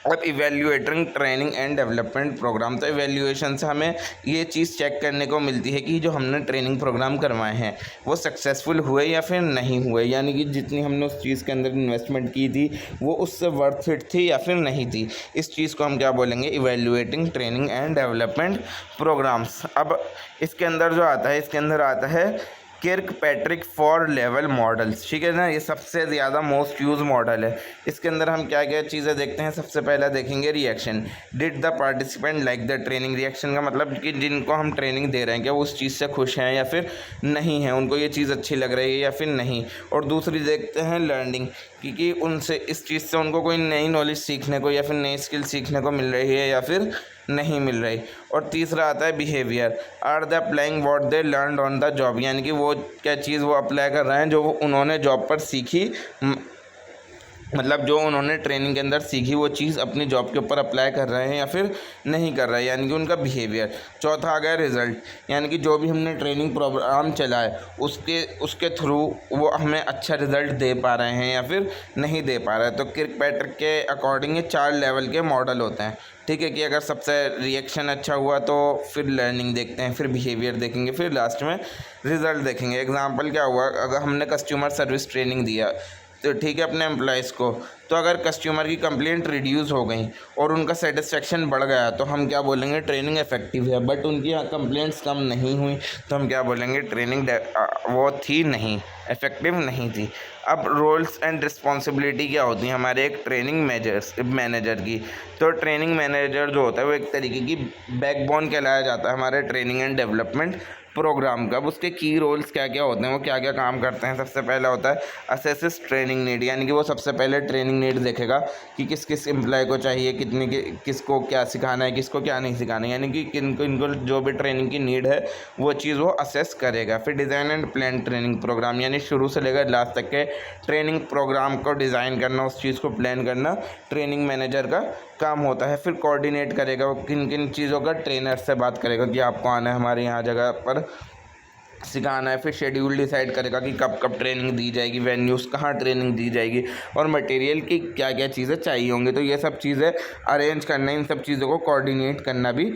अब evaluating training and development program, तो इवेल्युएशन से हमें ये चीज़ चेक करने को मिलती है कि जो हमने ट्रेनिंग प्रोग्राम करवाए हैं वो सक्सेसफुल हुए या फिर नहीं हुए, यानी कि जितनी हमने उस चीज़ के अंदर इन्वेस्टमेंट की थी वो उससे वर्थ इट थी या फिर नहीं थी। इस चीज़ को हम क्या बोलेंगे, evaluating training and development programs. अब इसके अंदर जो आता है, इसके अंदर आता है किर्कपैट्रिक फॉर लेवल मॉडल्स, ठीक है ना, ये सबसे ज़्यादा मोस्ट यूज मॉडल है। इसके अंदर हम क्या क्या चीज़ें देखते हैं, सबसे पहला देखेंगे reaction, did the participant like the training. Reaction का मतलब कि जिनको हम ट्रेनिंग दे रहे हैं क्या वो उस चीज़ से खुश हैं या फिर नहीं हैं, उनको ये चीज़ अच्छी लग रही है या फिर नहीं। और दूसरी देखते हैं लर्निंग, क्योंकि उनसे इस चीज़ से उनको कोई नई नॉलेज सीखने को या फिर नई स्किल सीखने को मिल रही है या फिर नहीं मिल रही। और तीसरा आता है behaviour, are they applying what they learned on the job, यानी कि वो क्या चीज़ वो अप्लाई कर रहे हैं जो उन्होंने जॉब पर सीखी, मतलब जो उन्होंने ट्रेनिंग के अंदर सीखी वो चीज़ अपनी जॉब के ऊपर अप्लाई कर रहे हैं या फिर नहीं कर रहे हैं, यानी कि उनका बिहेवियर। चौथा आ गया रिज़ल्ट, यानी कि जो भी हमने ट्रेनिंग प्रोग्राम चलाए उसके थ्रू वो हमें अच्छा रिज़ल्ट दे पा रहे हैं या फिर नहीं दे पा रहे हैं। तो किर्कपैट्रिक के अकॉर्डिंग ये 4 लेवल के मॉडल होते हैं, ठीक है, कि अगर सबसे रिएक्शन अच्छा हुआ तो फिर लर्निंग देखते हैं, फिर बिहेवियर देखेंगे, फिर लास्ट में रिज़ल्ट देखेंगे। एग्जांपल क्या हुआ, अगर हमने कस्टमर सर्विस ट्रेनिंग दिया तो ठीक है अपने एम्प्लॉयज़ को, तो अगर कस्टमर की कंप्लेंट रिड्यूस हो गई और उनका सेटिस्फेक्शन बढ़ गया तो हम क्या बोलेंगे, ट्रेनिंग इफेक्टिव है। बट उनकी कंप्लेंट्स कम नहीं हुई तो हम क्या बोलेंगे, ट्रेनिंग वो थी नहीं, इफेक्टिव नहीं थी। अब रोल्स एंड रिस्पॉन्सिबिलिटी क्या होती है हमारे एक ट्रेनिंग मैनेजर की। तो ट्रेनिंग मैनेजर जो होता है वो एक तरीके की बैकबोन कहलाया जाता है हमारे ट्रेनिंग एंड डेवलपमेंट प्रोग्राम का। अब उसके की रोल्स क्या क्या होते हैं, वो क्या क्या काम करते हैं। सबसे पहला होता है असेसिस ट्रेनिंग नीड, यानी कि वो सबसे पहले ट्रेनिंग नीड देखेगा कि किस किस एम्प्लॉय को चाहिए, कितने के किसको क्या सिखाना है, किसको क्या नहीं सिखाना है, यानी कि इनको जो भी ट्रेनिंग की नीड है वो चीज़ वो असेस करेगा। फिर design and plan training programme, यानी शुरू से लेकर लास्ट तक के ट्रेनिंग प्रोग्राम को डिज़ाइन करना, उस चीज़ को प्लान करना ट्रेनिंग मैनेजर का काम होता है। फिर कोऑर्डिनेट करेगा, वो किन किन चीज़ों का ट्रेनर से बात करेगा कि आपको आना है हमारे यहाँ जगह पर सिखाना है। फिर शेड्यूल डिसाइड करेगा कि कब कब ट्रेनिंग दी जाएगी, वेन्यूज़ कहाँ ट्रेनिंग दी जाएगी, और मटेरियल की क्या क्या चीज़ें चाहिए होंगी। तो ये सब चीज़ें अरेंज करना, इन सब चीज़ों को कोऑर्डिनेट करना भी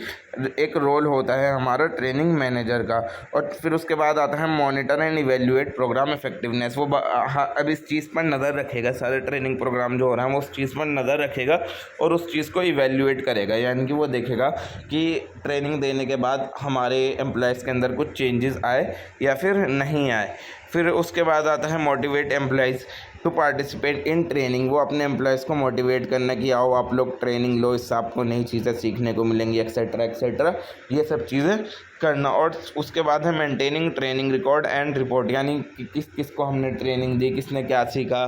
एक रोल होता है हमारा ट्रेनिंग मैनेजर का। और फिर उसके बाद आता है monitor and evaluate program effectiveness. वो अब इस चीज़ पर नज़र रखेगा, सारे ट्रेनिंग प्रोग्राम जो हो रहा है वो उस चीज़ पर नज़र रखेगा और उस चीज़ को इवेल्युएट करेगा, यानी कि वो देखेगा कि ट्रेनिंग देने के बाद हमारे एम्प्लॉयज़ के अंदर कुछ चेंजेस आए या फिर नहीं आए। फिर उसके बाद आता है motivate employees to participate in training. वो अपने एम्प्लॉयज़ को मोटिवेट करना कि आओ आप लोग ट्रेनिंग लो, इससे आपको नई चीज़ें सीखने को मिलेंगी, एक्सेट्रा एक्सेट्रा, ये सब चीज़ें करना। और उसके बाद है maintaining training record and report, यानी कि किस किस को हमने ट्रेनिंग दी, किसने क्या सीखा,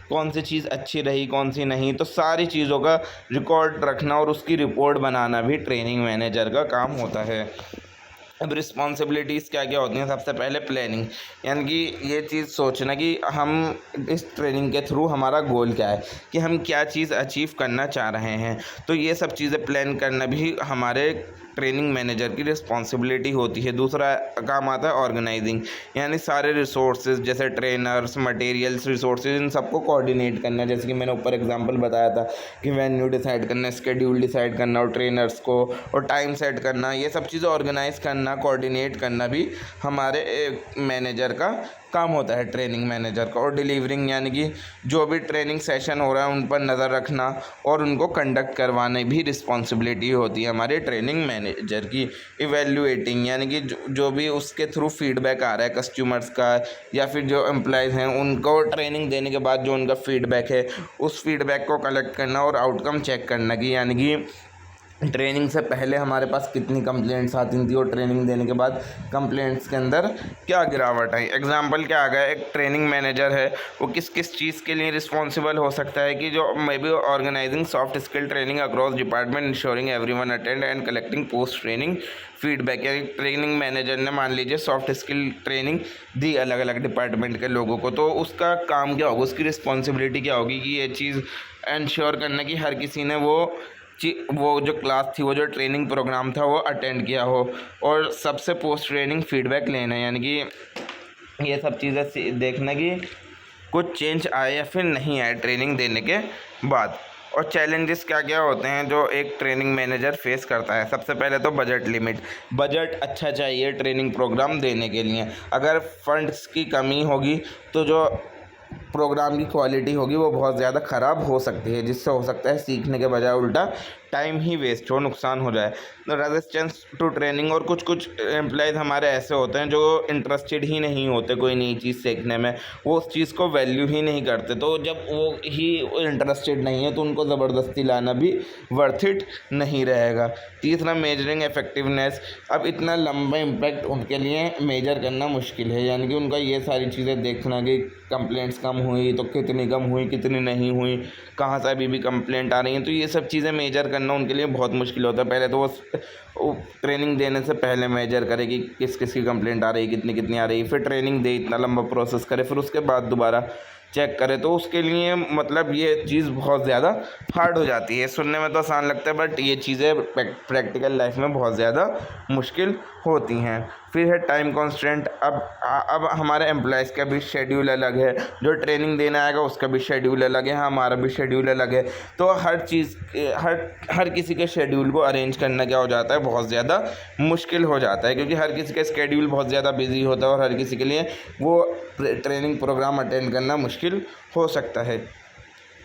कौन सी चीज़ अच्छी रही, कौन सी नहीं, तो सारी चीज़ों का रिकॉर्ड रखना और उसकी रिपोर्ट बनाना भी ट्रेनिंग मैनेजर का काम होता है। अब रिस्पॉन्सिबिलिटीज़ क्या क्या होती हैं। सबसे पहले प्लानिंग, यानी कि ये चीज़ सोचना कि हम इस ट्रेनिंग के थ्रू हमारा गोल क्या है, कि हम क्या चीज़ अचीव करना चाह रहे हैं। तो ये सब चीज़ें प्लान करना भी हमारे ट्रेनिंग मैनेजर की रिस्पॉन्सिबिलिटी होती है। दूसरा काम आता है ऑर्गेनाइजिंग, यानी सारे रिसोर्सेज जैसे ट्रेनर्स, मटेरियल्स, रिसोर्सेज, इन सबको कोऑर्डिनेट करना। जैसे कि मैंने ऊपर एग्जांपल बताया था कि वेन्यू डिसाइड करना, स्केड्यूल डिसाइड करना और ट्रेनर्स को और टाइम सेट करना, ये सब चीज़ें ऑर्गेनाइज करना, कोऑर्डिनेट करना भी हमारे मैनेजर का काम होता है, ट्रेनिंग मैनेजर का। और डिलीवरिंग, यानी कि जो भी ट्रेनिंग सेशन हो रहा है उन पर नज़र रखना और उनको कंडक्ट करवाने भी रिस्पॉन्सिबिलिटी होती है हमारे ट्रेनिंग मैनेजर की। इवेल्युएटिंग, यानी कि जो भी उसके थ्रू फीडबैक आ रहा है कस्टमर्स का या फिर जो एम्प्लॉयज़ हैं उनको ट्रेनिंग देने के बाद जो उनका फीडबैक है उस फीडबैक को कलेक्ट करना और आउटकम चेक करना कि यानी कि ट्रेनिंग से पहले हमारे पास कितनी कंप्लेंट्स आती थी और ट्रेनिंग देने के बाद कंप्लेंट्स के अंदर क्या गिरावट आई। एग्जांपल क्या आ गया, एक ट्रेनिंग मैनेजर है वो किस किस चीज़ के लिए रिस्पॉन्सिबल हो सकता है कि जो may be organizing soft skill training across department, ensuring everyone attend and collecting post training feedback. यानी ट्रेनिंग मैनेजर ने मान लीजिए सॉफ्ट स्किल ट्रेनिंग दी अलग अलग डिपार्टमेंट के लोगों को, तो उसका काम क्या होगा, उसकी रिस्पॉन्सिबिलिटी क्या होगी कि ये चीज़ इंश्योर करना कि हर किसी ने वो जो क्लास थी, वो जो ट्रेनिंग प्रोग्राम था वो अटेंड किया हो और सबसे पोस्ट ट्रेनिंग फीडबैक लेना, यानी कि ये सब चीज़ें देखना कि कुछ चेंज आए या फिर नहीं आए ट्रेनिंग देने के बाद। और चैलेंजेस क्या क्या होते हैं जो एक ट्रेनिंग मैनेजर फेस करता है। सबसे पहले तो बजट लिमिट, बजट अच्छा चाहिए ट्रेनिंग प्रोग्राम देने के लिए। अगर फंड्स की कमी होगी तो जो प्रोग्राम की क्वालिटी होगी वो बहुत ज़्यादा ख़राब हो सकती है, जिससे हो सकता है सीखने के बजाय उल्टा टाइम ही वेस्ट हो, नुकसान हो जाए। रेजिस्टेंस टू ट्रेनिंग, और कुछ एम्प्लॉयज़ हमारे ऐसे होते हैं जो इंटरेस्टेड ही नहीं होते कोई नई चीज़ सीखने में, वो उस चीज़ को वैल्यू ही नहीं करते। तो जब वो ही इंटरेस्टेड नहीं है तो उनको ज़बरदस्ती लाना भी वर्थ इट नहीं रहेगा। तीसरा मेजरिंग इफेक्टिवनेस, अब इतना लंबा इम्पैक्ट उनके लिए मेजर करना मुश्किल है, यानी कि उनका ये सारी चीज़ें देखना कि कंप्लेंट्स कम हुई तो कितनी कम हुई, कितनी नहीं हुई, कहाँ से अभी भी कंप्लेंट आ रही हैं, तो ये सब चीज़ें मेजर करना उनके लिए बहुत मुश्किल होता है। पहले तो वो ट्रेनिंग देने से पहले मेजर करे कि किस किस की कंप्लेंट आ रही है, कितनी आ रही है, फिर ट्रेनिंग दे, इतना लंबा प्रोसेस करे, फिर उसके बाद दोबारा चेक करे, तो उसके लिए मतलब ये चीज़ बहुत ज़्यादा हार्ड हो जाती है। सुनने में तो आसान लगता है बट ये चीज़ें प्रैक्टिकल लाइफ में बहुत ज़्यादा मुश्किल होती हैं। फिर है टाइम कॉन्स्टेंट, अब हमारे एम्प्लॉयज़ का भी शेड्यूल अलग है, जो ट्रेनिंग देने आएगा उसका भी शेड्यूल अलग है, हमारा भी शेड्यूल अलग है, तो हर चीज़ हर किसी के शेड्यूल को अरेंज करना क्या हो जाता है, बहुत ज़्यादा मुश्किल हो जाता है, क्योंकि हर किसी का शेड्यूल बहुत ज़्यादा बिजी होता है और हर किसी के लिए वो ट्रेनिंग प्रोग्राम अटेंड करना मुश्किल हो सकता है।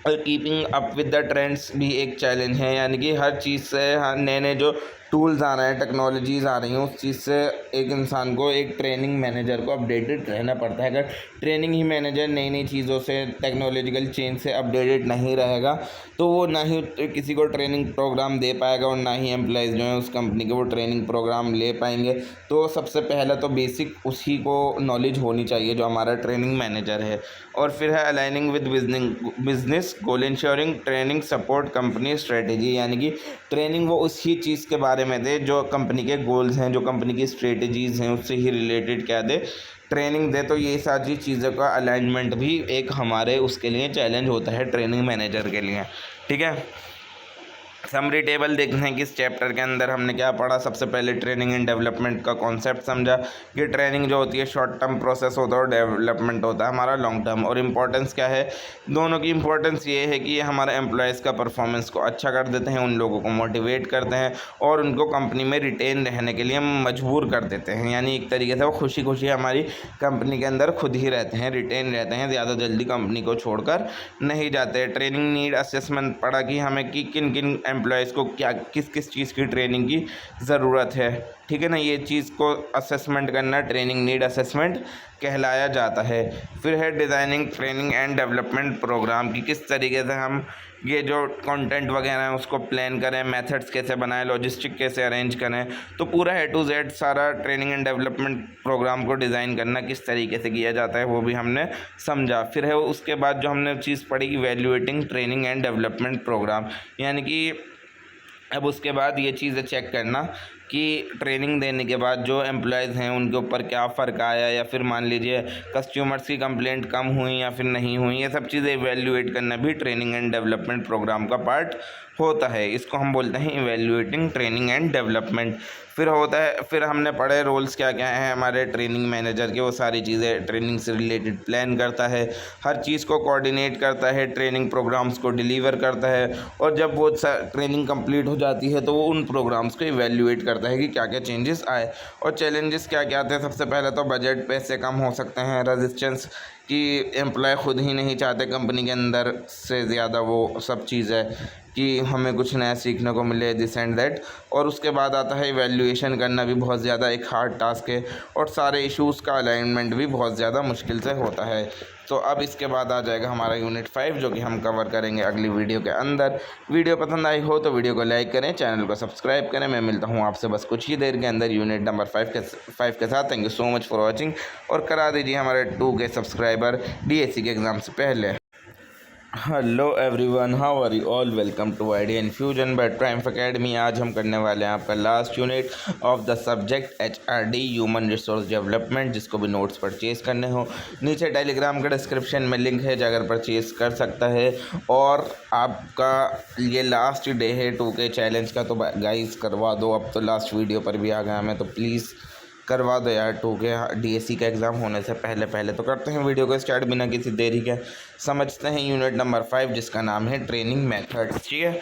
और keeping up with the trends भी एक चैलेंज है, यानी कि हर चीज़ से नए नए जो टूल्स आ रहे हैं, टेक्नोलॉजीज़ आ रही हैं, उस चीज़ से एक इंसान को, एक ट्रेनिंग मैनेजर को अपडेटेड रहना पड़ता है। अगर ट्रेनिंग ही मैनेजर नई नई चीज़ों से, टेक्नोलॉजिकल चेंज से अपडेटेड नहीं रहेगा तो वो ना ही किसी को ट्रेनिंग प्रोग्राम दे पाएगा और ना ही एम्प्लॉयज़ जो हैं उस कंपनी के वो ट्रेनिंग प्रोग्राम ले पाएंगे। तो सबसे पहला तो बेसिक उसी को नॉलेज होनी चाहिए जो हमारा ट्रेनिंग मैनेजर है। और फिर है aligning with business goal, ensuring training support company strategy, यानी कि ट्रेनिंग वो उसी चीज़ के बारे में दे जो कंपनी के गोल्स हैं, जो कंपनी की स्ट्रेटजीज़ हैं, उससे ही रिलेटेड क्या दे, ट्रेनिंग दे। तो ये सारी चीज़ों का अलाइनमेंट भी एक हमारे उसके लिए चैलेंज होता है ट्रेनिंग मैनेजर के लिए। ठीक है, समरी टेबल देखते हैं कि इस चैप्टर के अंदर हमने क्या पढ़ा। सबसे पहले ट्रेनिंग एंड डेवलपमेंट का कॉन्सेप्ट समझा कि ट्रेनिंग जो होती है शॉर्ट टर्म प्रोसेस होता है और डेवलपमेंट होता है हमारा लॉन्ग टर्म। और इम्पोर्टेंस क्या है, दोनों की इम्पोर्टेंस ये है कि ये हमारे एम्प्लॉयज़ का परफॉर्मेंस को अच्छा कर देते हैं, उन लोगों को मोटिवेट करते हैं और उनको कंपनी में रिटेन रहने के लिए मजबूर कर देते हैं। यानी एक तरीके से वो खुशी खुशी हमारी कंपनी के अंदर खुद ही रहते हैं, रिटेन रहते हैं, ज़्यादा जल्दी कंपनी को छोड़कर नहीं जाते। ट्रेनिंग नीड असेसमेंट पढ़ा कि हमें कि किन किन एम्प्लॉयज़ को क्या किस किस चीज़ की ट्रेनिंग की ज़रूरत है। ठीक है ना, ये चीज़ को असेसमेंट करना ट्रेनिंग नीड असेसमेंट कहलाया जाता है। फिर है designing training and development program की किस तरीके से हम ये जो कंटेंट वगैरह है उसको प्लान करें, मेथड्स कैसे बनाएं, लॉजिस्टिक कैसे अरेंज करें। तो पूरा ए टू जेड सारा ट्रेनिंग एंड डेवलपमेंट प्रोग्राम को डिज़ाइन करना किस तरीके से किया जाता है वो भी हमने समझा। फिर है उसके बाद जो हमने चीज़ पढ़ी evaluating training and development program, यानी कि अब उसके बाद ये चीज़ें चेक करना कि ट्रेनिंग देने के बाद जो एम्प्लॉयज़ हैं उनके ऊपर क्या फ़र्क आया, या फिर मान लीजिए कस्टमर्स की कंप्लेंट कम हुई या फिर नहीं हुई। ये सब चीज़ें इवैल्यूएट करना भी ट्रेनिंग एंड डेवलपमेंट प्रोग्राम का पार्ट होता है। इसको हम बोलते हैं इवैल्यूएटिंग ट्रेनिंग एंड डेवलपमेंट। फिर होता है, फिर हमने पढ़े रोल्स क्या क्या हैं हमारे ट्रेनिंग मैनेजर के, वो सारी चीज़ें ट्रेनिंग से रिलेटेड प्लान करता है, हर चीज़ को कोऑर्डिनेट करता है, ट्रेनिंग प्रोग्राम्स को डिलीवर करता है और जब वो ट्रेनिंग कंप्लीट हो जाती है तो वो उन प्रोग्राम्स को इवैल्यूएट करता है कि क्या क्या चेंजेस आए और चैलेंजेस क्या क्या आते हैं। सबसे पहले तो बजट, पैसे कम हो सकते हैं, रेजिस्टेंस कि एम्प्लॉय खुद ही नहीं चाहते कंपनी के अंदर से ज़्यादा वो सब चीज़ है कि हमें कुछ नया सीखने को मिले, दिस एंड दैट। और उसके बाद आता है इवैल्यूएशन करना भी बहुत ज़्यादा एक हार्ड टास्क है और सारे इश्यूज़ का अलाइनमेंट भी बहुत ज़्यादा मुश्किल से होता है। तो अब इसके बाद आ जाएगा हमारा यूनिट 5 जो कि हम कवर करेंगे अगली वीडियो के अंदर। वीडियो पसंद आई हो तो वीडियो को लाइक करें, चैनल को सब्सक्राइब करें। मैं मिलता हूँ आपसे बस कुछ ही देर के अंदर यूनिट नंबर 5 के साथ। Thank you so much for watching और करा दीजिए हमारे 2 के सब्सक्राइबर DSC के एग्ज़ाम से पहले। Hello everyone, how are you all, welcome to idea infusion by Triumph academy. आज हम करने वाले हैं आपका last unit of the subject HRD human resource development. जिसको भी नोट्स परचेज़ करने हो नीचे टेलीग्राम का डिस्क्रिप्शन में लिंक है, जाकर परचेज़ कर सकता है। और आपका ये लास्ट डे है 2 के चैलेंज का, तो गाइस करवा दो, अब तो लास्ट वीडियो पर भी आ गया मैं, तो प्लीज़ करवा दो यार 2 के DSC का एग्ज़ाम होने से पहले। तो करते हैं वीडियो को स्टार्ट बिना किसी देरी के, समझते हैं यूनिट नंबर 5 जिसका नाम है ट्रेनिंग मेथड्स। ठीक है,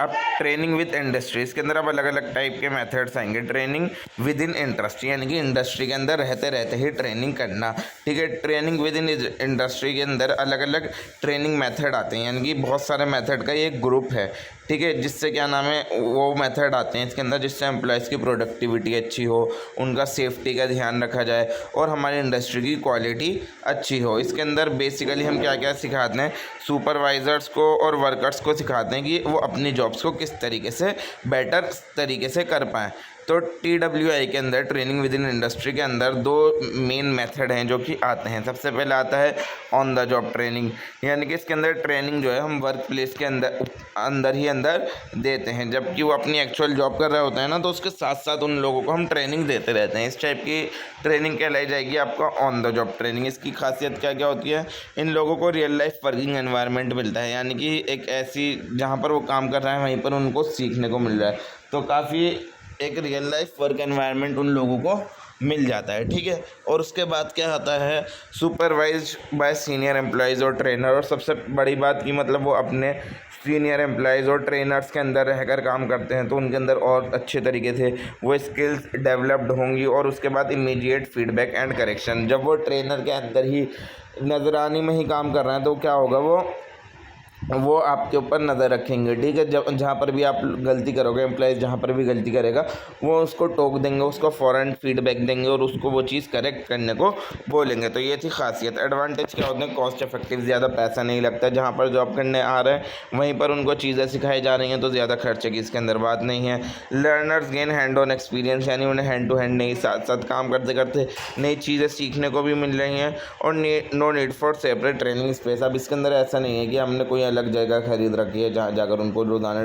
अब ट्रेनिंग विद इंडस्ट्री, इसके अंदर अब अलग अलग टाइप के मेथड्स आएंगे। ट्रेनिंग विद इन इंडस्ट्री, यानी कि इंडस्ट्री के अंदर रहते रहते ही ट्रेनिंग करना। ठीक है, ट्रेनिंग विद इन इंडस्ट्री के अंदर अलग अलग ट्रेनिंग मेथड आते हैं, यानी कि बहुत सारे मेथड का ये एक ग्रुप है। ठीक है, जिससे क्या नाम है वो मेथड आते हैं इसके अंदर जिससे एम्प्लॉयज़ की प्रोडक्टिविटी अच्छी हो, उनका सेफ्टी का ध्यान रखा जाए और हमारी इंडस्ट्री की क्वालिटी अच्छी हो। इसके अंदर बेसिकली हम क्या क्या सिखाते हैं, सुपरवाइज़र्स को और वर्कर्स को सिखाते हैं कि वो अपनी जॉब्स को किस तरीके से बेटर तरीके से कर पाएँ। तो TWI के अंदर ट्रेनिंग विद इन इंडस्ट्री के अंदर 2 मेन मेथड हैं जो कि आते हैं। सबसे पहले आता है ऑन द जॉब ट्रेनिंग, यानी कि इसके अंदर ट्रेनिंग जो है हम वर्क प्लेस के अंदर ही देते हैं। जबकि वो अपनी एक्चुअल जॉब कर रहे होते हैं ना, तो उसके साथ साथ उन लोगों को हम ट्रेनिंग देते रहते हैं। इस टाइप की ट्रेनिंग कहलाई जाएगी आपका ऑन द जॉब ट्रेनिंग। इसकी खासियत क्या क्या होती है, इन लोगों को रियल लाइफ वर्किंग एनवायरनमेंट मिलता है, यानी कि एक ऐसी जहाँ पर वो काम कर रहे हैं वहीं पर उनको सीखने को मिल रहा है। तो काफ़ी एक रियल लाइफ वर्क एनवायरनमेंट उन लोगों को मिल जाता है। ठीक है, और उसके बाद क्या आता है सुपरवाइज बाय सीनियर एम्प्लॉयज़ और ट्रेनर। और सबसे बड़ी बात कि मतलब वो अपने सीनियर एम्प्लॉयज़ और ट्रेनर्स के अंदर रहकर काम करते हैं, तो उनके अंदर और अच्छे तरीके से वो स्किल्स डेवलप्ड होंगी। और उसके बाद इमीडिएट फीडबैक एंड करेक्शन, जब वो ट्रेनर के अंदर ही नजरानी में ही काम कर रहे हैं तो क्या होगा, वो वो आपके ऊपर नज़र रखेंगे, ठीक है। जब जहाँ पर भी आप गलती करोगे, एम्प्लॉयज़ जहाँ पर भी गलती करेगा वो उसको टोक देंगे, उसको फ़ौरन फीडबैक देंगे और उसको वो चीज़ करेक्ट करने को बोलेंगे। तो ये थी खासियत। एडवांटेज क्या होते हैं, कॉस्ट इफेक्टिव, ज़्यादा पैसा नहीं लगता। जहाँ पर जॉब करने आ रहे हैं वहीं पर उनको चीज़ें सिखाई जा रही हैं, तो ज़्यादा खर्चे की इसके अंदर बात नहीं है। Learners gain hand on experience, यानी उन्हें हैंड टू हैंड नहीं, साथ साथ काम करते करते नई चीज़ें सीखने को भी मिल रही हैं। और no need for separate training space. अब इसके अंदर ऐसा नहीं है कि हमने कोई अलग जगह खरीद रखी है जहाँ जाकर उनको रोज़ाना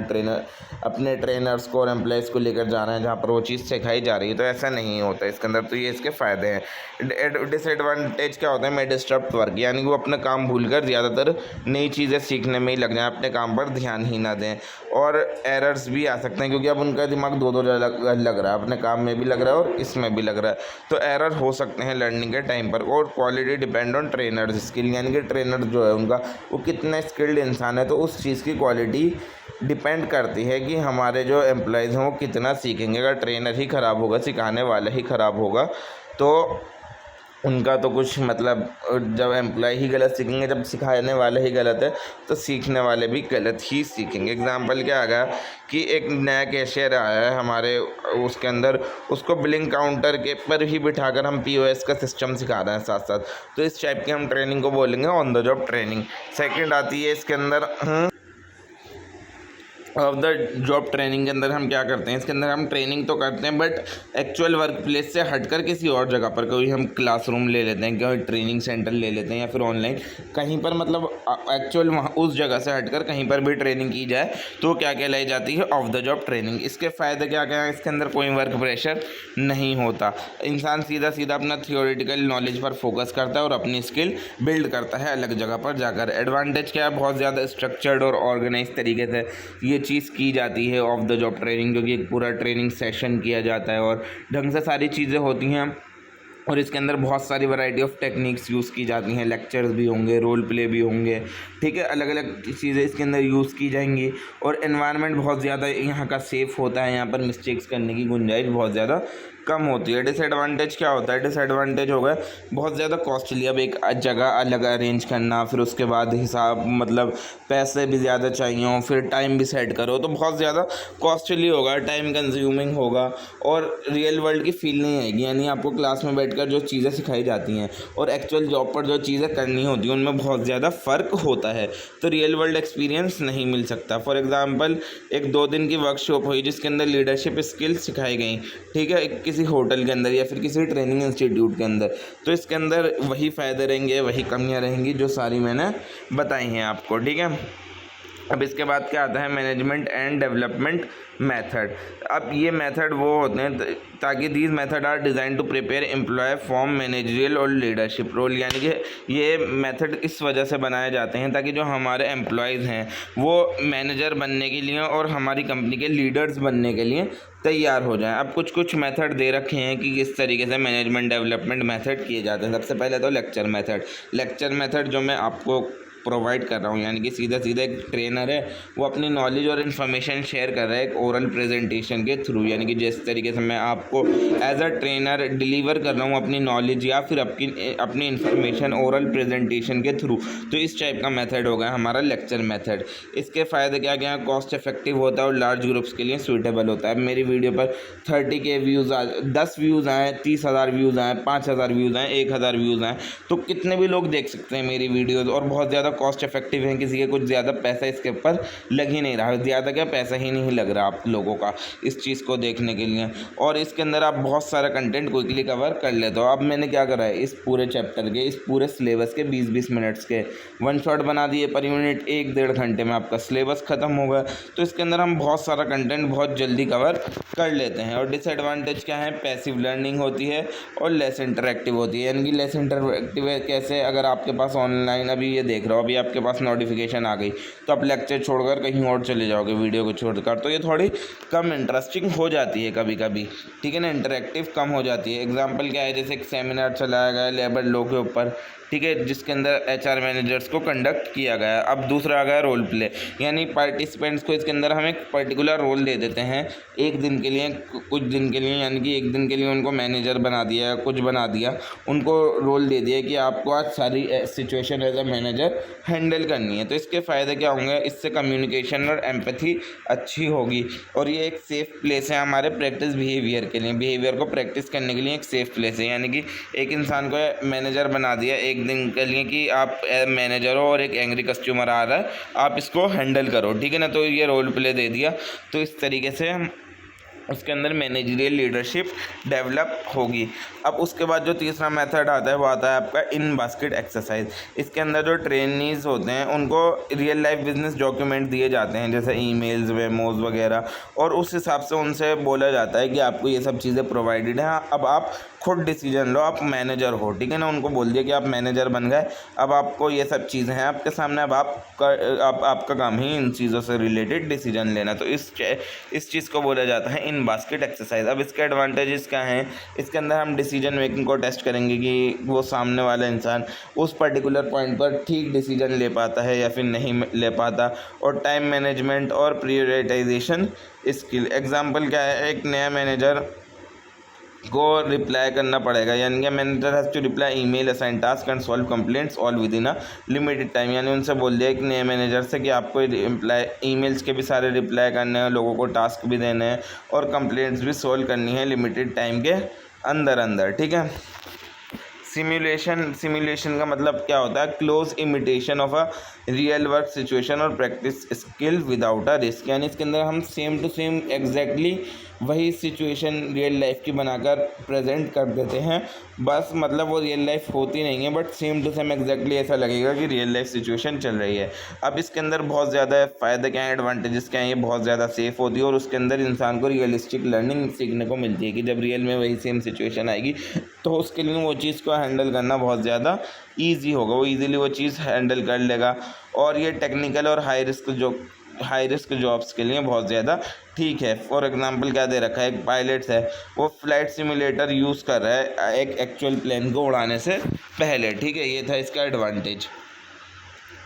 अपने ट्रेनर्स को और एम्प्लॉयज़ को लेकर जा रहे हैं जहाँ पर वो चीज़ सिखाई जा रही है, तो ऐसा नहीं होता इसके अंदर। तो ये इसके फ़ायदे हैं। डिसएडवांटेज क्या होता है, मैं डिस्टर्ब वर्क, यानी वो अपना काम भूलकर ज़्यादातर नई चीज़ें सीखने में ही लग जाएं, अपने काम पर ध्यान ही ना दें। और एरर्स भी आ सकते हैं क्योंकि अब उनका दिमाग दो लग रहा है, अपने काम में भी लग रहा है और इसमें भी लग रहा है, तो एरर हो सकते हैं लर्निंग के टाइम पर। और quality depend on trainers skill, यानी कि ट्रेनर जो है उनका वो कितना स्किल्ड इंसान है, तो उस चीज़ की क्वालिटी डिपेंड करती है कि हमारे जो एम्प्लॉयज़ हैं वो कितना सीखेंगे। अगर ट्रेनर ही ख़राब होगा, सिखाने वाला ही ख़राब होगा, तो उनका तो कुछ मतलब, जब एम्प्लॉय ही गलत सीखेंगे, जब सिखाने वाले ही गलत है तो सीखने वाले भी गलत ही सीखेंगे। एग्जाम्पल क्या आ गया कि एक नया कैशियर आया है हमारे उसके अंदर, उसको बिलिंग काउंटर के पर ही बिठाकर हम POS का सिस्टम सिखा रहे हैं साथ साथ, तो इस टाइप की हम ट्रेनिंग को बोलेंगे on the job training. Second आती है इसके अंदर ऑफ द जॉब ट्रेनिंग के अंदर हम क्या करते हैं, इसके अंदर हम ट्रेनिंग तो करते हैं बट एक्चुअल वर्क प्लेस से हटकर किसी और जगह पर, कोई हम क्लासरूम ले लेते हैं, कोई ट्रेनिंग सेंटर ले लेते हैं या फिर ऑनलाइन कहीं पर, मतलब एक्चुअल वहाँ उस जगह से हटकर कहीं पर भी ट्रेनिंग की जाए तो क्या कहलाई जाती है, ऑफ द जॉब ट्रेनिंग। इसके फ़ायदे क्या क्या हैं, इसके अंदर कोई वर्क प्रेशर नहीं होता, इंसान सीधा सीधा अपना थियोरेटिकल नॉलेज पर फोकस करता है और अपनी स्किल बिल्ड करता है अलग जगह पर जाकर। एडवांटेज क्या है, बहुत ज़्यादा स्ट्रक्चर्ड और ऑर्गेनाइज तरीके से ये चीज़ की जाती है ऑफ द जॉब ट्रेनिंग, क्योंकि एक पूरा ट्रेनिंग सेशन किया जाता है और ढंग से सारी चीज़ें होती हैं। और इसके अंदर बहुत सारी वैरायटी ऑफ टेक्निक्स यूज़ की जाती हैं, लेक्चर्स भी होंगे, रोल प्ले भी होंगे, ठीक है, अलग अलग चीज़ें इसके अंदर यूज़ की जाएंगी। और एनवायरनमेंट बहुत ज़्यादा यहाँ का सेफ़ होता है, यहाँ पर मिस्टेक्स करने की गुंजाइश बहुत ज़्यादा कम होती है। डिसएडवांटेज क्या होता है, डिसएडवांटेज हो गया बहुत ज़्यादा कॉस्टली, अब एक जगह अलग अरेंज करना, फिर उसके बाद हिसाब, मतलब पैसे भी ज़्यादा चाहिए हों, फिर टाइम भी सेट करो, तो बहुत ज़्यादा कॉस्टली होगा, टाइम कंज्यूमिंग होगा और रियल वर्ल्ड की फील नहीं आएगी। यानी आपको क्लास में बैठकर जो चीज़ें सिखाई जाती हैं और एक्चुअल जॉब पर जो चीज़ें करनी होती हैं उनमें बहुत ज़्यादा फ़र्क होता है, तो रियल वर्ल्ड एक्सपीरियंस नहीं मिल सकता। फॉर एग्ज़ाम्पल एक 2 दिन की वर्कशॉप हुई जिसके अंदर लीडरशिप स्किल्स सिखाई गई, ठीक है, किसी होटल के अंदर या फिर किसी ट्रेनिंग इंस्टीट्यूट के अंदर, तो इसके अंदर वही फ़ायदे रहेंगे, वही कमियां रहेंगी जो सारी मैंने बताई हैं आपको, ठीक है। अब इसके बाद क्या आता है, मैनेजमेंट एंड डेवलपमेंट मेथड। अब ये मेथड वो होते हैं ताकि these method are design to prepare employee for managerial और लीडरशिप रोल, यानी कि ये मेथड इस वजह से बनाए जाते हैं ताकि जो हमारे एम्प्लॉयज़ हैं वो मैनेजर बनने के लिए और हमारी कंपनी के लीडर्स बनने के लिए तैयार हो जाएं। अब कुछ मेथड दे रखे हैं कि किस तरीके से मैनेजमेंट डेवलपमेंट मेथड किए जाते हैं। सबसे पहले तो लेक्चर मेथड जो मैं आपको प्रोवाइड कर रहा हूँ, यानी कि सीधा एक ट्रेनर है वो अपनी नॉलेज और इन्फॉर्मेशन शेयर कर रहा है एक ओरल प्रेजेंटेशन के थ्रू, यानी कि जिस तरीके से मैं आपको एज अ ट्रेनर डिलीवर कर रहा हूँ अपनी नॉलेज या फिर अपनी इन्फॉर्मेशन ओरल प्रेजेंटेशन के थ्रू, तो इस टाइप का मेथड होगा हमारा लेक्चर मेथड। इसके फ़ायदे क्या क्या हैं, कॉस्ट इफेक्टिव होता है और लार्ज ग्रुप्स के लिए सूटेबल होता है। मेरी वीडियो पर 30K व्यूज़ आए, 10 व्यूज़ आए, 30,000 व्यूज़ आए, 5,000 व्यूज़ आए, 1,000 व्यूज़ आए, तो कितने भी लोग देख सकते हैं मेरी वीडियोज़ और बहुत ज़्यादा कॉस्ट इफेक्टिव है, किसी के कुछ ज़्यादा पैसा इसके ऊपर लग ही नहीं रहा, ज़्यादा क्या पैसा ही नहीं लग रहा आप लोगों का इस चीज़ को देखने के लिए, और इसके अंदर आप बहुत सारा कंटेंट क्विकली कवर कर लेते हो। अब मैंने क्या करा है, इस पूरे चैप्टर के, इस पूरे सिलेबस के 20-20 मिनट्स के वन शॉट बना दिए पर यूनिट, 1-1.5 घंटे में आपका सिलेबस ख़त्म होगा। तो इसके अंदर हम बहुत सारा कंटेंट बहुत जल्दी कवर कर लेते हैं। और डिसएडवांटेज क्या है, पैसिव लर्निंग होती है और लेस इंटरेक्टिव होती है, यानी कि लेस इंटरेक्टिव कैसे, अगर आपके पास ऑनलाइन अभी ये देख रहे हो, अभी आपके पास नोटिफिकेशन आ गई तो आप लेक्चर छोड़कर कहीं और चले जाओगे वीडियो को छोड़कर, तो ये थोड़ी कम इंटरेस्टिंग हो जाती है कभी कभी, ठीक है ना, इंटरेक्टिव कम हो जाती है। एग्जांपल क्या है, जैसे एक सेमिनार चलाया गया लेबर लॉ के ऊपर, ठीक है, जिसके अंदर HR मैनेजर्स को कंडक्ट किया गया। अब दूसरा आ गया रोल प्ले, यानी पार्टिसिपेंट्स को इसके अंदर हम एक पर्टिकुलर रोल दे देते हैं एक दिन के लिए, कुछ दिन के लिए, यानी कि एक दिन के लिए उनको मैनेजर बना दिया या कुछ बना दिया, उनको रोल दे दिया कि आपको आज सारी situation as a manager handle करनी है। तो इसके फ़ायदे क्या होंगे, इससे कम्युनिकेशन और एम्पैथी अच्छी होगी, और ये एक सेफ़ प्लेस है हमारे प्रैक्टिस बिहेवियर के लिए, बिहेवियर को प्रैक्टिस करने के लिए एक सेफ़ प्लेस है। यानी कि एक इंसान को मैनेजर बना दिया एक दिन के लिए कि आप मैनेजर हो और एक एंग्री कस्टमर आ रहा है, आप इसको हैंडल करो, ठीक है ना। तो ये रोल प्ले दे दिया, तो इस तरीके से हम उसके अंदर मैनेजरियल लीडरशिप डेवलप होगी। अब उसके बाद जो तीसरा मेथड आता है वो आता है आपका इन बास्केट एक्सरसाइज। इसके अंदर जो ट्रेनीज होते हैं उनको रियल लाइफ बिजनेस डॉक्यूमेंट दिए जाते हैं, जैसे ईमेल्स, मेमोज वगैरह, और उस हिसाब से उनसे बोला जाता है कि आपको ये सब चीज़ें प्रोवाइडेड हैं, अब आप खुद डिसीजन लो, आप मैनेजर हो, ठीक है ना। उनको बोल दिया कि आप मैनेजर बन गए, अब आपको ये सब चीज़ें हैं आपके सामने, अब आपका काम ही इन चीज़ों से रिलेटेड डिसीजन लेना। तो इस चीज़ को बोला जाता है इन बास्केट एक्सरसाइज। अब इसके एडवांटेजेस क्या हैं, इसके अंदर हम डिसीजन मेकिंग को टेस्ट करेंगे कि वो सामने वाला इंसान उस पर्टिकुलर पॉइंट पर ठीक डिसीजन ले पाता है या फिर नहीं ले पाता, और टाइम मैनेजमेंट और प्रायोरिटाइजेशन स्किल। एग्जाम्पल क्या है, एक नया मैनेजर को रिप्लाई करना पड़ेगा, यानी कि manager has to reply email, assign task and solve complaints all within a limited time. यानी उनसे बोल दिया एक नए मैनेजर से कि आपको रिप्लाई ईमेल्स के भी सारे रिप्लाई करने हैं, लोगों को टास्क भी देने हैं और कंप्लेंट्स भी सॉल्व करनी है लिमिटेड टाइम के अंदर, ठीक है। सिमुलेशन का मतलब क्या होता है, close imitation of a real work situation और practice skill without a risk. यानी इसके अंदर हम सेम टू सेम एग्जैक्टली वही सिचुएशन रियल लाइफ की बनाकर प्रेजेंट कर देते हैं, बस मतलब वो रियल लाइफ होती नहीं है, but same to same exactly ऐसा लगेगा कि रियल लाइफ सिचुएशन चल रही है। अब इसके अंदर बहुत ज़्यादा फ़ायदे क्या हैं, एडवांटेजेस क्या हैं, ये बहुत ज़्यादा सेफ़ होती है और उसके अंदर इंसान को रियलिस्टिक लर्निंग सीखने को मिलती है कि जब रियल में वही सेम सिचुएशन आएगी तो उसके लिए वो चीज़ को हैंडल करना बहुत ज़्यादा ईजी होगा, वो ईज़िली वो चीज़ हैंडल कर लेगा। और ये टेक्निकल और हाई रिस्क जॉब्स के लिए बहुत ज़्यादा ठीक है। फॉर एग्जांपल क्या दे रखा है, एक पायलट्स है, वो फ्लाइट सिमुलेटर यूज़ कर रहा है एक एक्चुअल प्लेन को उड़ाने से पहले, ठीक है, ये था इसका एडवांटेज।